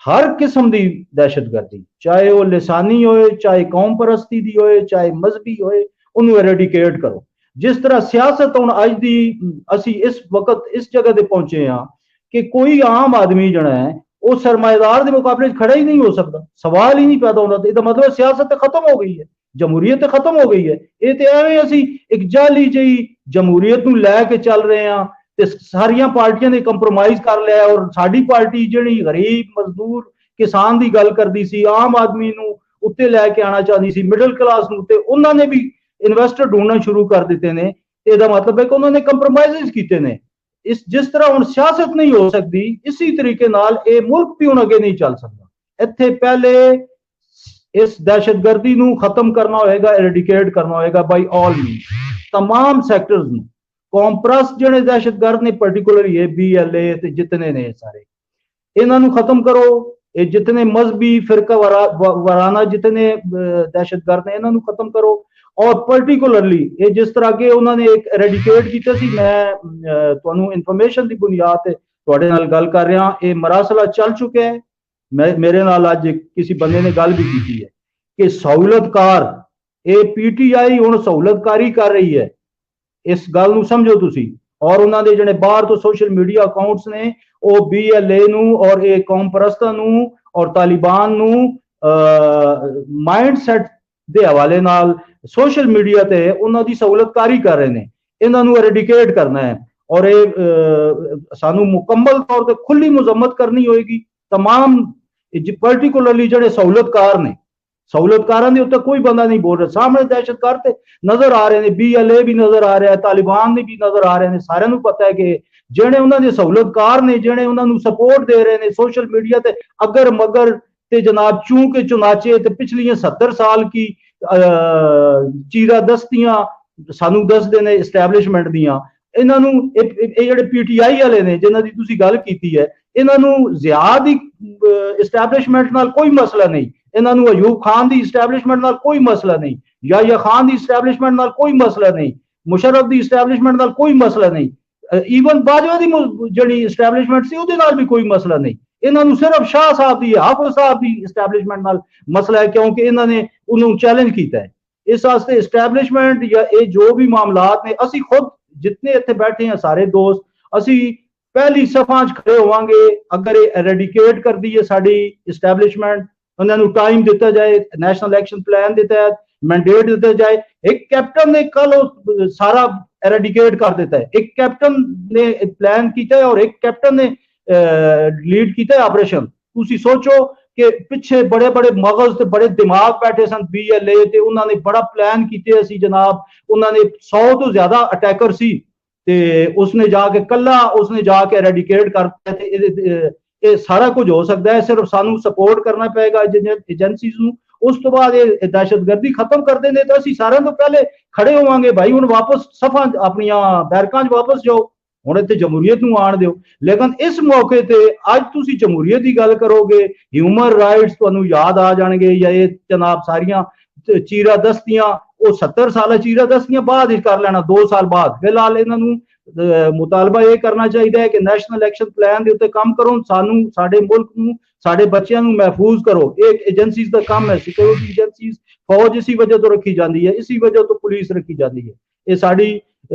ਹਰ ਕਿਸਮ ਦੀ ਦਹਿਸ਼ਤਗਰਦੀ, ਚਾਹੇ ਉਹ ਲਿਸਾਨੀ ਹੋਏ, ਚਾਹੇ ਕੌਮ ਪਰਸਤੀ ਦੀ ਹੋਏ, ਚਾਹੇ ਮਜ਼ਹਬੀ ਹੋਏ, ਉਹਨੂੰ ਐਰੈਡੀਕੇਟ ਕਰੋ। ਜਿਸ ਤਰ੍ਹਾਂ ਸਿਆਸਤ ਹੁਣ ਅੱਜ ਦੀ ਅਸੀਂ ਇਸ ਵਕਤ ਇਸ ਜਗ੍ਹਾ ਤੇ ਪਹੁੰਚੇ ਹਾਂ ਕਿ ਕੋਈ ਆਮ ਆਦਮੀ ਜਿਹੜਾ ਹੈ ਉਹ ਸਰਮਾਏਦਾਰ ਦੇ ਮੁਕਾਬਲੇ ਖੜਾ ਹੀ ਨਹੀਂ ਹੋ ਸਕਦਾ, ਸਵਾਲ ਹੀ ਨਹੀਂ ਪੈਦਾ ਹੁੰਦਾ। ਇਹਦਾ ਮਤਲਬ ਸਿਆਸਤ ਤੇ ਖਤਮ ਹੋ ਗਈ ਹੈ, ਜਮਹੂਰੀਅਤ ਤੇ ਖਤਮ ਹੋ ਗਈ ਹੈ। ਇਹ ਤੇ ਐਵੇਂ ਅਸੀਂ ਇੱਕ ਜਾਲੀ ਜਿਹੀ ਜਮਹੂਰੀਅਤ ਨੂੰ ਲੈ ਕੇ ਚੱਲ ਰਹੇ ਹਾਂ ਤੇ ਸਾਰੀਆਂ ਪਾਰਟੀਆਂ ਨੇ ਕੰਪਰੋਮਾਈਜ਼ ਕਰ ਲਿਆ। ਔਰ ਸਾਡੀ ਪਾਰਟੀ ਜਿਹੜੀ ਗਰੀਬ ਮਜ਼ਦੂਰ ਕਿਸਾਨ ਦੀ ਗੱਲ ਕਰਦੀ ਸੀ, ਆਮ ਆਦਮੀ ਨੂੰ ਉੱਤੇ ਲੈ ਕੇ ਆਉਣਾ ਚਾਹਦੀ ਸੀ, ਮਿਡਲ ਕਲਾਸ ਨੂੰ, ਤੇ ਉਹਨਾਂ ਨੇ ਵੀ ਇਨਵੈਸਟਰ ਢੂੰਡਣਾ ਸ਼ੁਰੂ ਕਰ ਦਿੱਤੇ ਨੇ। ਇਹਦਾ ਮਤਲਬ ਹੈ ਕਿ ਉਹਨਾਂ ਨੇ ਕੰਪਰੋਮਾਈਜ਼ ਕੀਤੇ ਨੇ। ਜਿਸ ਤਰ੍ਹਾਂ ਹੁਣ ਸਿਆਸਤ ਨਹੀਂ ਹੋ ਸਕਦੀ, ਇਸੇ ਤਰੀਕੇ ਨਾਲ ਇਹ ਮੁਲਕ ਵੀ ਹੁਣ ਅੱਗੇ ਨਹੀਂ ਚੱਲ ਸਕਦਾ। ਇੱਥੇ ਪਹਿਲੇ ਇਸ ਦਹਿਸ਼ਤਗਰਦੀ ਨੂੰ ਖਤਮ ਕਰਨਾ ਹੋਏਗਾ, ਐਰੈਡੀਕੇਟ ਕਰਨਾ ਹੋਏਗਾ ਬਾਈ ਆਲ ਮੀਨਸ, तमाम ਸੈਕਟਰਸ ਨੂੰ। ਕੌਮ ਪ੍ਰਸਤ ਜਿਹੜੇ ਦਹਿਸ਼ਤਗਰਦ ਨੇ, ਪਾਰਟਿਕੂਲਰਲੀ ਇਹ BLA ਤੇ ਜਿਤਨੇ ਨੇ ਸਾਰੇ, ਇਹਨਾਂ ਨੂੰ ਖਤਮ ਕਰੋ। ਇਹ ਜਿਤਨੇ ਮਜ਼ਹਬੀ ਫਿਰਕਾ ਵਾਰਾਨਾ ਜਿਤਨੇ ਦਹਿਸ਼ਤਗਰਦ ਨੇ, ਇਹਨਾਂ ਨੂੰ ਖਤਮ ਕਰੋ। ਔਰ ਪਾਰਟਿਕੂਲਰਲੀ ਇਹ ਜਿਸ ਤਰ੍ਹਾਂ ਕਿ ਉਹਨਾਂ ਨੇ ਇੱਕ ਐਰੈਡੀਕੇਟ ਕੀਤਾ ਸੀ, ਮੈਂ ਤੁਹਾਨੂੰ ਇਨਫੋਰਮੇਸ਼ਨ ਦੀ ਬੁਨਿਆਦ ਤੇ ਤੁਹਾਡੇ ਨਾਲ ਗੱਲ ਕਰ ਰਿਹਾ। ਇਹ ਮਰਾਸਲਾ ਚੱਲ ਚੁੱਕਿਆ ਹੈ। ਮੇਰੇ ਨਾਲ ਅੱਜ ਕਿਸੇ ਬੰਦੇ ਨੇ ਗੱਲ ਵੀ ਕੀਤੀ ਹੈ ਕਿ ਸਹੂਲਤਕਾਰ, ਇਹ PTI ਹੁਣ ਸਹੂਲਤਕਾਰੀ ਕਰ ਰਹੀ ਹੈ। ਇਸ ਗੱਲ ਨੂੰ ਸਮਝੋ ਤੁਸੀਂ। ਔਰ ਉਹਨਾਂ ਦੇ ਜਿਹੜੇ ਬਾਹਰ ਤੋਂ ਸੋਸ਼ਲ ਮੀਡੀਆ ਅਕਾਊਂਟਸ ਨੇ, ਉਹ BLA ਨੂੰ ਔਰ ਇਹ ਕੌਮ ਪਰਸਤਾਂ ਨੂੰ ਔਰ ਤਾਲਿਬਾਨ ਨੂੰ ਮਾਈਂਡ ਸੈਟ ਦੇ ਹਵਾਲੇ ਨਾਲ ਸੋਸ਼ਲ ਮੀਡੀਆ ਤੇ ਉਹਨਾਂ ਦੀ ਸਹੂਲਤਕਾਰੀ ਕਰ ਰਹੇ ਨੇ। ਇਹਨਾਂ ਨੂੰ ਐਰੈਡੀਕੇਟ ਕਰਨਾ ਹੈ ਔਰ ਇਹ ਸਾਨੂੰ ਮੁਕੰਮਲ ਤੌਰ ਤੇ ਖੁੱਲੀ ਮੁਜ਼ੰਮਤ ਕਰਨੀ ਹੋਏਗੀ। तमाम ਪਾਰਟਿਕੂਲਰਲੀ ਜਿਹੜੇ ਸਹੂਲਤਕਾਰ ਨੇ, ਸਹੂਲਤਕਾਰਾਂ ਦੇ ਉੱਤੇ ਕੋਈ ਬੰਦਾ ਨਹੀਂ ਬੋਲ ਰਿਹਾ। ਸਾਹਮਣੇ ਦਹਿਸ਼ਤਗਰਦ ਤੇ ਨਜ਼ਰ ਆ ਰਹੇ ਨੇ, BLA ਵੀ ਨਜ਼ਰ ਆ ਰਿਹਾ ਹੈ, ਤਾਲਿਬਾਨ ਵੀ ਨਜ਼ਰ ਆ ਰਹੇ ਨੇ। ਸਾਰਿਆਂ ਨੂੰ ਪਤਾ ਹੈ ਕਿ ਜਿਹੜੇ ਉਹਨਾਂ ਦੇ ਸਹੂਲਤਕਾਰ ਨੇ, ਜਿਹੜੇ ਉਹਨਾਂ ਨੂੰ ਸਪੋਰਟ ਦੇ ਰਹੇ ਨੇ ਸੋਸ਼ਲ ਮੀਡੀਆ ਤੇ ਅਗਰ ਮਗਰ ਤੇ ਜਨਾਬ ਚੂੰ ਕੇ ਚੁਨਾਚੇ ਤੇ ਪਿਛਲੀਆਂ 70 ਸਾਲ ਕੀ ਚੀਰਾ ਦਸਤੀਆਂ ਸਾਨੂੰ ਦੱਸਦੇ ਨੇ ਇਸਟੈਬਲਿਸ਼ਮੈਂਟ ਦੀਆਂ। ਇਹਨਾਂ ਨੂੰ ਇਹ ਜਿਹੜੇ PTI ਵਾਲੇ ਨੇ ਜਿਨ੍ਹਾਂ ਦੀ ਤੁਸੀਂ ਗੱਲ ਕੀਤੀ ਹੈ, ਇਹਨਾਂ ਨੂੰ ਜ਼ਿਆਦ ਦੀ ਇਸਟੈਬਲਿਸ਼ਮੈਂਟ ਨਾਲ ਕੋਈ ਮਸਲਾ ਨਹੀਂ। ਇਹਨਾਂ ਨੂੰ ਅਯੂਬ ਖਾਨ ਦੀ ਇਸਟੈਬਲਿਸ਼ਮੈਂਟ ਨਾਲ ਕੋਈ ਮਸਲਾ ਨਹੀਂ, ਯਾਹਿਆ ਖਾਨ ਦੀ ਇਸਟੈਬਲਿਸ਼ਮੈਂਟ ਨਾਲ ਕੋਈ ਮਸਲਾ ਨਹੀਂ, ਮੁਸ਼ਰਫ ਦੀ ਇਸਟੈਬਲਿਸ਼ਮੈਂਟ ਨਾਲ ਕੋਈ ਮਸਲਾ ਨਹੀਂ, ਈਵਨ ਬਾਜਵਾ ਦੀ ਜਿਹੜੀ ਇਸਟੈਬਲਿਸ਼ਮੈਂਟ ਸੀ ਉਹਦੇ ਨਾਲ ਵੀ ਕੋਈ ਮਸਲਾ ਨਹੀਂ। ਇਹਨਾਂ ਨੂੰ ਸਿਰਫ ਸ਼ਾਹ ਸਾਹਿਬ ਦੀ, ਹਾਫਿਜ਼ ਸਾਹਿਬ ਦੀ ਇਸਟੈਬਲਿਸ਼ਮੈਂਟ ਨਾਲ ਮਸਲਾ ਹੈ, ਕਿਉਂਕਿ ਇਹਨਾਂ ਨੇ ਉਹਨੂੰ ਚੈਲੰਜ ਕੀਤਾ ਹੈ। ਇਸ ਵਾਸਤੇ ਇਸਟੈਬਲਿਸ਼ਮੈਂਟ ਜਾਂ ਇਹ ਜੋ ਵੀ ਮਾਮਲਾਤ ਨੇ, ਅਸੀਂ ਖੁਦ ਜਿਤਨੇ ਇੱਥੇ ਬੈਠੇ ਹਾਂ ਸਾਰੇ ਦੋਸਤ, ਅਸੀਂ ਪਹਿਲੀ ਸਫਾ 'ਚ ਖੜੇ ਹੋਵਾਂਗੇ ਅਗਰ ਇਹ ਐਰੈਡੀਕੇਟ ਕਰਦੀ ਹੈ ਸਾਡੀ ਇਸਟੈਬਲਿਸ਼ਮੈਂਟ। ਉਹਨਾਂ ਨੂੰ ਟਾਈਮ ਦਿੱਤਾ ਜਾਏ, ਨੈਸ਼ਨਲ ਐਕਸ਼ਨ ਪਲਾਨ ਦੇ ਤਹਿਤ ਮੈਂਡੇਟ ਦਿੱਤਾ ਜਾਏ। ਇੱਕ ਕੈਪਟਨ ਨੇ ਕੱਲ ਉਹ ਸਾਰਾ ਐਰੈਡੀਕੇਟ ਕਰ ਦਿੱਤਾ ਹੈ, ਇੱਕ ਕੈਪਟਨ ਨੇ ਪਲਾਨ ਕੀਤਾ ਹੈ ਔਰ ਇੱਕ ਕੈਪਟਨ ਨੇ ਲੀਡ ਕੀਤਾ ਹੈ ਆਪਰੇਸ਼ਨ। ਤੁਸੀਂ ਸੋਚੋ ਕਿ ਪਿੱਛੇ ਬੜੇ ਬੜੇ ਮਗਜ਼ ਤੇ ਬੜੇ ਦਿਮਾਗ ਬੈਠੇ ਸਨ BLA ਤੇ, ਉਹਨਾਂ ਨੇ ਬੜਾ ਪਲਾਨ ਕੀਤੇ ਸੀ ਜਨਾਬ। ਉਹਨਾਂ ਨੇ 100 ਤੋਂ ਜ਼ਿਆਦਾ ਅਟੈਕਰ ਸੀ ਤੇ ਉਸਨੇ ਜਾ ਕੇ ਕੱਲਾ ਉਸਨੇ ਜਾ ਕੇ ਐਰੈਡੀਕੇਟ ਕਰਤਾ। ਤੇ ਇਹ ਸਾਰਾ ਕੁਝ ਹੋ ਸਕਦਾ ਹੈ, ਸਿਰਫ ਸਾਨੂੰ ਸਪੋਰਟ ਕਰਨਾ ਪਏਗਾ ਏਜੰਸੀਜ਼ ਨੂੰ। ਉਸ ਤੋਂ ਬਾਅਦ ਇਹ ਦਹਿਸ਼ਤਗਰਦੀ ਖਤਮ ਕਰਦੇ ਨੇ ਤਾਂ ਅਸੀਂ ਸਾਰਿਆਂ ਤੋਂ ਪਹਿਲੇ ਖੜੇ ਹੋਵਾਂਗੇ ਭਾਈ ਹੁਣ ਵਾਪਸ ਸਫਾ ਆਪਣੀਆਂ ਬੈਰਕਾਂ 'ਚ ਵਾਪਸ ਜਾਓ, ਹੁਣ ਇੱਥੇ ਜਮਹੂਰੀਅਤ ਨੂੰ ਆਣ ਦਿਓ। ਲੇਕਿਨ ਇਸ ਮੌਕੇ ਤੇ ਅੱਜ ਤੁਸੀਂ ਜਮਹੂਰੀਅਤ ਦੀ ਗੱਲ ਕਰੋਗੇ, ਹਿਊਮਨ ਰਾਈਟਸ ਤੁਹਾਨੂੰ ਯਾਦ ਆ ਜਾਣਗੇ ਜਾਂ ਇਹ ਜਨਾਬ ਸਾਰੀਆਂ ਚੀਰਾ ਦਸਤੀਆਂ, ਉਹ 70 ਸਾਲਾ ਚੀਰਾ ਦਸਤੀਆਂ ਬਾਅਦ ਹੀ ਕਰ ਲੈਣਾ, 2 ਸਾਲ ਬਾਅਦ। ਫਿਲਹਾਲ ਇਹਨਾਂ ਨੂੰ ਮੁਤਾਲਬਾ ਇਹ ਕਰਨਾ ਚਾਹੀਦਾ ਹੈ ਕਿ ਨੈਸ਼ਨਲ ਐਕਸ਼ਨ ਪਲਾਨ ਦੇ ਉੱਤੇ ਕੰਮ ਕਰੋ, ਸਾਨੂੰ ਸਾਡੇ ਮੁਲਕ ਨੂੰ ਸਾਡੇ ਬੱਚਿਆਂ ਨੂੰ ਮਹਿਫੂਜ਼ ਕਰੋ। ਇਹ ਏਜੰਸੀਜ਼ ਦਾ ਕੰਮ ਹੈ। ਸਿਕਿਉਰਿਟੀ ਏਜੰਸੀਜ਼, ਫੌਜ ਇसी ਵਜ੍ਹਾ ਤੋਂ ਰੱਖੀ ਜਾਂਦੀ ਹੈ, ਇसी ਵਜ੍ਹਾ ਤੋਂ ਪੁਲਿਸ ਰੱਖੀ ਜਾਂਦੀ ਹੈ। ਇਹ ਸਾਡੀ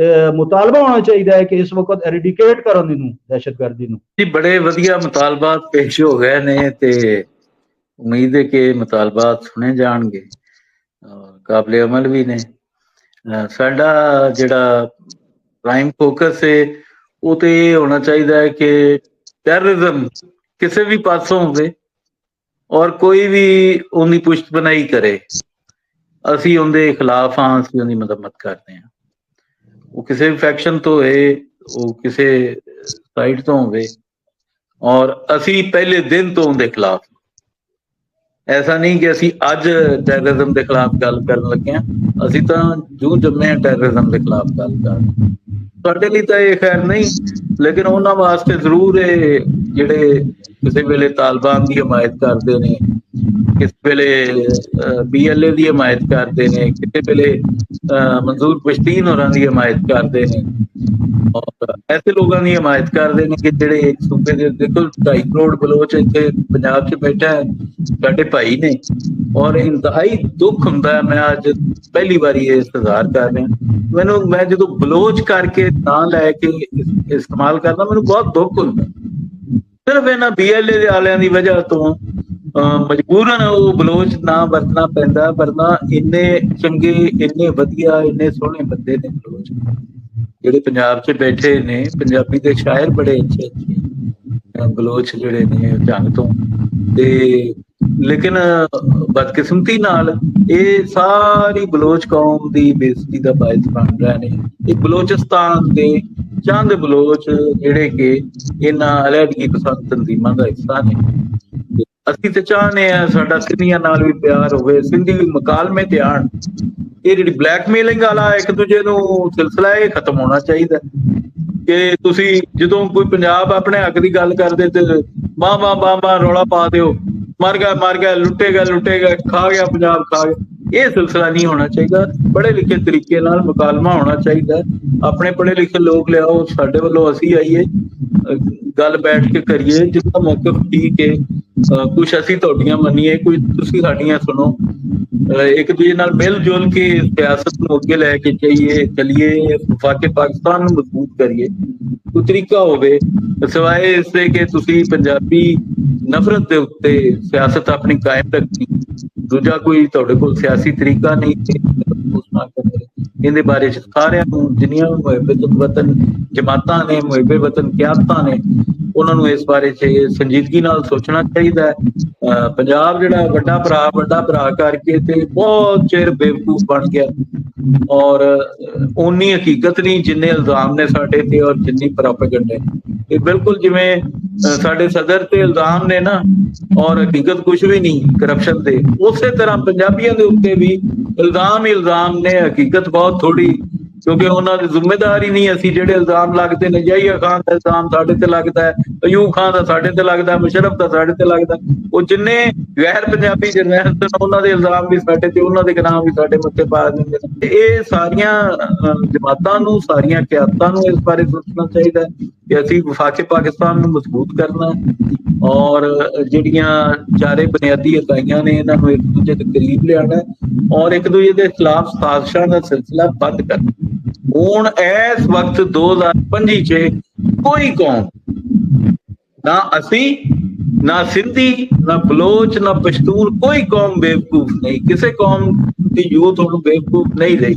ਮੁਤਾਲਬਾ ਹੋਣਾ ਚਾਹੀਦਾ ਹੈ ਕਿ ਇਸ ਵਕਤ ਐਰੈਡੀਕੇਟ ਕਰਨ ਇਹਨੂੰ, ਦਹਿਸ਼ਤਗਰਦੀ ਨੂੰ। ਜੀ ਬੜੇ ਵਧੀਆ ਮੁਤਾਲਬਾਤ ਪੇਸ਼ ਹੋ ਗਏ ਨੇ ਤੇ ਉਮੀਦ ਹੈ ਕਿ ਮੁਤਾਲਬਾਤ ਸੁਣੇ ਜਾਣਗੇ ਔਰ ਕਾਬਲੇ ਅਮਲ ਵੀ ਨੇ। ਸਾਡਾ ਜਿਹੜਾ ਪ੍ਰਾਈਮ ਫੋਕਸ ਹੈ ਉਹ ਤੇ ਇਹ ਹੋਣਾ ਚਾਹੀਦਾ ਹੈ ਕਿ ਟੈਰਰਿਜ਼ਮ ਕਿਸੇ ਵੀ ਪਾਸੋਂ ਹੋਵੇ, ਔਰ ਕੋਈ ਵੀ ਉਹਦੀ ਪੁਸ਼ਤ ਬਣਾਈ ਕਰੇ, ਅਸੀਂ ਉਹਦੇ ਖਿਲਾਫ ਹਾਂ, ਅਸੀਂ ਉਹਦੀ ਮੁਰੰਮਤ ਕਰਦੇ ਹਾਂ। ਉਹ ਕਿਸੇ ਵੀ ਫੈਕਸ਼ਨ ਤੋਂ ਹੋਏ, ਉਹ ਕਿਸੇ ਸਾਈਡ ਤੋਂ ਹੋਵੇ, ਔਰ ਅਸੀਂ ਪਹਿਲੇ ਦਿਨ ਤੋਂ ਉਹਦੇ ਖਿਲਾਫ। ਐਸਾ ਨਹੀਂ ਕਿ ਅਸੀਂ ਅੱਜ ਟੈਰਰਿਜ਼ਮ ਦੇ ਖਿਲਾਫ ਗੱਲ ਕਰਨ ਲੱਗੇ ਹਾਂ, ਅਸੀਂ ਤਾਂ ਜੂੰ ਜੰਮੇ ਟੈਰਰਿਜ਼ਮ ਦੇ ਖਿਲਾਫ ਗੱਲ ਕਰ। ਸਾਡੇ ਲਈ ਤਾਂ ਇਹ ਖੈਰ ਨਹੀਂ, ਲੇਕਿਨ ਉਹਨਾਂ ਵਾਸਤੇ ਜ਼ਰੂਰ ਇਹ ਜਿਹੜੇ ਕਿਸੇ ਵੇਲੇ ਤਾਲਿਬਾਨ ਦੀ ਹਮਾਇਤ ਕਰਦੇ ਨੇ, ਕਿਸੇ ਵੇਲੇ BLA ਦੀ ਹਮਾਇਤ ਕਰਦੇ ਨੇ, ਕਿਸੇ ਵੇਲੇ ਮਨਜ਼ੂਰ ਪਸ਼ਤੀਨ ਹੋਰਾਂ ਦੀ ਹਮਾਇਤ ਕਰਦੇ ਨੇ, ਔਰ ਐਸੇ ਲੋਕਾਂ ਦੀ ਹਮਾਇਤ ਕਰਦੇ ਨੇ ਕਿ ਜਿਹੜੇ ਇੱਕ ਸੂਬੇ ਦੇ ਦੇਖੋ 2.5 ਕਰੋੜ ਬਲੋਚ ਇੱਥੇ ਪੰਜਾਬ 'ਚ ਬੈਠਾ ਹੈ, ਸਾਡੇ ਭਾਈ ਨੇ, ਔਰ ਇੰਤਹਾਈ ਦੁੱਖ ਹੁੰਦਾ ਹੈ। ਮੈਂ ਅੱਜ ਪਹਿਲੀ ਵਾਰੀ ਇਹ ਇੰਤਜ਼ਾਰ ਕਰ ਰਿਹਾ, ਮੈਂ ਜਦੋਂ ਬਲੋਚ ਕਰਕੇ ਨਾਂ ਲੈ ਕੇ ਇਸਤੇਮਾਲ ਕਰਦਾ, ਮੈਨੂੰ ਬਹੁਤ ਦੁੱਖ ਹੁੰਦਾ। ਸਿਰਫ ਇਹਨਾਂ BLA ਦੇ ਵਾਲਿਆਂ ਦੀ ਵਜ੍ਹਾ ਤੋਂ ਮਜਬੂਰਨ ਉਹ ਬਲੋਚ ਨਾ ਵਰਤਣਾ ਪੈਂਦਾ, ਵਰਨਾ ਇੰਨੇ ਚੰਗੇ, ਇੰਨੇ ਵਧੀਆ, ਇੰਨੇ ਸੋਹਣੇ ਬੰਦੇ ਨੇ ਬਲੋਚ ਜਿਹੜੇ ਪੰਜਾਬ 'ਚ ਬੈਠੇ ਨੇ। ਪੰਜਾਬੀ ਦੇ ਸ਼ਾਇਰ ਬੜੇ ਅੱਛੇ ਬਲੋਚ ਜਿਹੜੇ ਨੇ ਜੰਗ ਤੋਂ, ਤੇ ਲੇਕਿਨ ਬਦਕਿਸਮਤੀ ਨਾਲ ਇਹ ਸਾਰੀ ਬਲੋਚ ਕੌਮ ਦੀ ਬੇਇੱਜ਼ਤੀ ਦਾ ਬਾਇਸ ਬਣ ਰਹੇ ਨੇ। ਇਹ ਬਲੋਚਿਸਤਾਨ ਦੇ ਚੰਦ ਬਲੋਚ ਜਿਹੜੇ ਕਿ ਇਹਨਾਂ ਅਲੈਹਦਗੀ ਪਸੰਦ ਤਨਜ਼ੀਮਾਂ ਦਾ ਹਿੱਸਾ ਨੇ। ਅਸੀਂ ਤੇ ਚਾਹੁੰਦੇ ਹਾਂ ਸਾਡਾ ਸਿੰਧੀਆਂ ਨਾਲ ਵੀ ਪਿਆਰ ਹੋਵੇ, ਸਿੰਧੀ ਵੀ ਮੁਕਾਲਮੇ ਤੇ ਆਉਣ। ਇਹ ਜਿਹੜੀ ਬਲੈਕਮੇਲਿੰਗ ਵਾਲਾ ਇੱਕ ਦੂਜੇ ਨੂੰ ਸਿਲਸਿਲਾ, ਇਹ ਖਤਮ ਹੋਣਾ ਚਾਹੀਦਾ। ਕਿ ਤੁਸੀਂ ਜਦੋਂ ਕੋਈ ਪੰਜਾਬ ਆਪਣੇ ਹੱਕ ਦੀ ਗੱਲ ਕਰਦੇ ਤੇ ਬਾਹ ਰੌਲਾ ਪਾ ਦਿਓ, ਮਰ ਗਿਆ, ਲੁੱਟੇਗਾ, ਖਾ ਗਿਆ ਪੰਜਾਬ, ਖਾ ਗਿਆ। ਇਹ ਸਿਲਸਿਲਾ ਨਹੀਂ ਹੋਣਾ ਚਾਹੀਦਾ। ਪੜ੍ਹੇ ਲਿਖੇ ਤਰੀਕੇ ਨਾਲ ਮੁਕਾਲਮਾ ਹੋਣਾ ਚਾਹੀਦਾ। ਆਪਣੇ ਪੜ੍ਹੇ ਲਿਖੇ ਲੋਕ ਲਿਆਓ, ਸਾਡੇ ਵੱਲੋਂ ਅਸੀਂ ਆਈਏ, ਗੱਲ ਬੈਠ ਕੇ ਕਰੀਏ, ਜਿਸਦਾ ਮੌਕਫ ਠੀਕ ਹੈ। ਕੁਛ ਅਸੀਂ ਤੁਹਾਡੀਆਂ ਮੰਨੀਏ, ਕੁਝ ਤੁਸੀਂ ਸਾਡੀਆਂ ਸੁਣੋ, ਇੱਕ ਦੂਜੇ ਨਾਲ ਮਿਲ ਜੁਲ ਕੇ ਸਿਆਸਤ ਨੂੰ ਅੱਗੇ ਲੈ ਕੇ ਚੱਲੀਏ, ਵਫਾਕੇ ਪਾਕਿਸਤਾਨ ਨੂੰ ਮਜ਼ਬੂਤ ਕਰੀਏ। ਕੋਈ ਤਰੀਕਾ ਹੋਵੇ ਸਿਵਾਏ ਇਸ ਦੇ ਕਿ ਤੁਸੀਂ ਪੰਜਾਬੀ ਨਫ਼ਰਤ ਦੇ ਉੱਤੇ ਸਿਆਸਤ ਆਪਣੀ ਕਾਇਮ ਰੱਖਣੀ, ਦੂਜਾ ਕੋਈ ਤੁਹਾਡੇ ਕੋਲ ਸਿਆਸੀ ਤਰੀਕਾ ਨਹੀਂ। ਇਹਦੇ ਬਾਰੇ ਸਾਰਿਆਂ ਨੂੰ, ਜਿੰਨੀਆਂ ਮੁਹੱਬਤ ਵਤਨ ਜਮਾਤਾਂ ਨੇ, ਮੁਹੱਬੇ ਵਤਨ ਕਿਆਦਤਾਂ ਨੇ, ਉਹਨਾਂ ਨੂੰ ਇਸ ਬਾਰੇ 'ਚ ਸੰਜੀਦਗੀ ਨਾਲ ਸੋਚਣਾ ਚਾਹੀਦਾ ਹੈ। ਪੰਜਾਬ ਜਿਹੜਾ ਵੱਡਾ ਭਰਾ ਕਰਕੇ ਤੇ ਬਹੁਤ ਚਿਰ ਬੇਵਕੂਫ ਬਣ ਗਿਆ, ਔਰ ਓਨੀ ਹਕੀਕਤ ਨਹੀਂ ਜਿੰਨੇ ਇਲਜ਼ਾਮ ਨੇ ਸਾਡੇ ਤੇ, ਔਰ ਜਿੰਨੀ ਪ੍ਰੋਪੇਗੈਂਡਾ। ਇਹ ਬਿਲਕੁਲ ਜਿਵੇਂ ਸਾਡੇ ਸਦਰ ਤੇ ਇਲਜ਼ਾਮ ਨੇ ਨਾ, ਔਰ ਹਕੀਕਤ ਕੁਛ ਵੀ ਨਹੀਂ ਕਰਪਸ਼ਨ ਦੇ, ਉਸੇ ਤਰ੍ਹਾਂ ਪੰਜਾਬੀਆਂ ਦੇ ਉੱਤੇ ਵੀ ਇਲਜ਼ਾਮ ਹੀ ਇਲਜ਼ਾਮ ਨੇ, ਹਕੀਕਤ ਬਹੁਤ ਥੋੜੀ। ਕਿਉਂਕਿ ਉਹਨਾਂ ਦੀ ਜ਼ਿੰਮੇਦਾਰ ਹੀ ਨਹੀਂ। ਅਸੀਂ ਜਿਹੜੇ ਇਲਜ਼ਾਮ ਲੱਗਦੇ ਨੇ, ਯਹੀਆ ਖਾਨ ਦਾ ਇਲਜ਼ਾਮ ਸਾਡੇ ਤੇ ਲੱਗਦਾ ਹੈ, ਅਯੂਬ ਖਾਨ ਦਾ ਸਾਡੇ ਤੇ ਲੱਗਦਾ, ਮੁਸ਼ਰਫ ਦਾ ਸਾਡੇ ਤੇ ਲੱਗਦਾ, ਉਹ ਜਿੰਨੇ ਗੈਰ ਪੰਜਾਬੀ ਜਰਨੈਲ ਨੇ ਉਹਨਾਂ ਦੇ ਇਲਜ਼ਾਮ ਵੀ ਸਾਡੇ ਤੇ, ਉਹਨਾਂ ਦੇ ਗੁਨਾਹ ਵੀ ਸਾਡੇ ਮੱਥੇ ਪਾ ਦਿੰਦੇ ਨੇ। ਇਹ ਸਾਰੀਆਂ ਜਮਾਤਾਂ ਨੂੰ, ਸਾਰੀਆਂ ਕਿਆਦਤਾਂ ਨੂੰ ਇਸ ਬਾਰੇ ਸੋਚਣਾ ਚਾਹੀਦਾ ਕਿ ਅਸੀਂ ਵਫਾਕੇ ਪਾਕਿਸਤਾਨ ਨੂੰ ਮਜ਼ਬੂਤ ਕਰਨਾ, ਔਰ ਜਿਹੜੀਆਂ ਚਾਰੇ ਬੁਨਿਆਦੀ ਇਕਾਈਆਂ ਨੇ ਇਹਨਾਂ ਨੂੰ ਇੱਕ ਦੂਜੇ ਦੇ ਕਰੀਬ ਲਿਆਉਣਾ, ਔਰ ਇੱਕ ਦੂਜੇ ਦੇ ਖਿਲਾਫ ਸਾਜ਼ਿਸ਼ਾਂ ਦਾ ਸਿਲਸਿਲਾ ਬੰਦ ਕਰਨਾ। ਹੁਣ ਇਸ ਵਕਤ 2025 'ਚ ਕੋਈ ਕੌਮ, ਨਾ ਅਸੀਂ, ਨਾ ਸਿੰਧੀ, ਨਾ ਬਲੋਚ, ਨਾ ਪਸ਼ਤੂਨ, ਕੋਈ ਕੌਮ ਬੇਵਕੂਫ ਨਹੀਂ। ਕਿਸੇ ਕੌਮ ਦੀ ਯੂਥ ਹੁਣ ਬੇਵਕੂਫ ਨਹੀਂ ਰਹੀ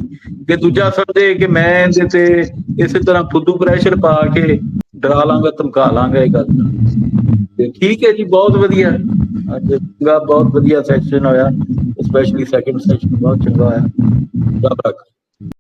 ਕਿ ਦੂਜਾ ਸਮਝੇ ਕਿ ਮੈਂ ਇਹਦੇ ਤੇ ਇਸੇ ਤਰ੍ਹਾਂ ਫੁੱਦੂ ਪ੍ਰੈਸ਼ਰ ਪਾ ਕੇ ਡਰਾ ਲਾਂਗਾ, ਧਮਕਾ ਲਾਂਗਾ। ਇਹ ਗੱਲ ਤੇ ਠੀਕ ਹੈ ਜੀ, ਬਹੁਤ ਵਧੀਆ। ਅੱਜ ਬਹੁਤ ਵਧੀਆ ਸੈਸ਼ਨ ਹੋਇਆ, ਸਪੈਸ਼ਲੀ ਸੈਕਿੰਡ ਸੈਸ਼ਨ ਬਹੁਤ ਚੰਗਾ ਹੋਇਆ। ਰੱਬ ਰੱਖੇ।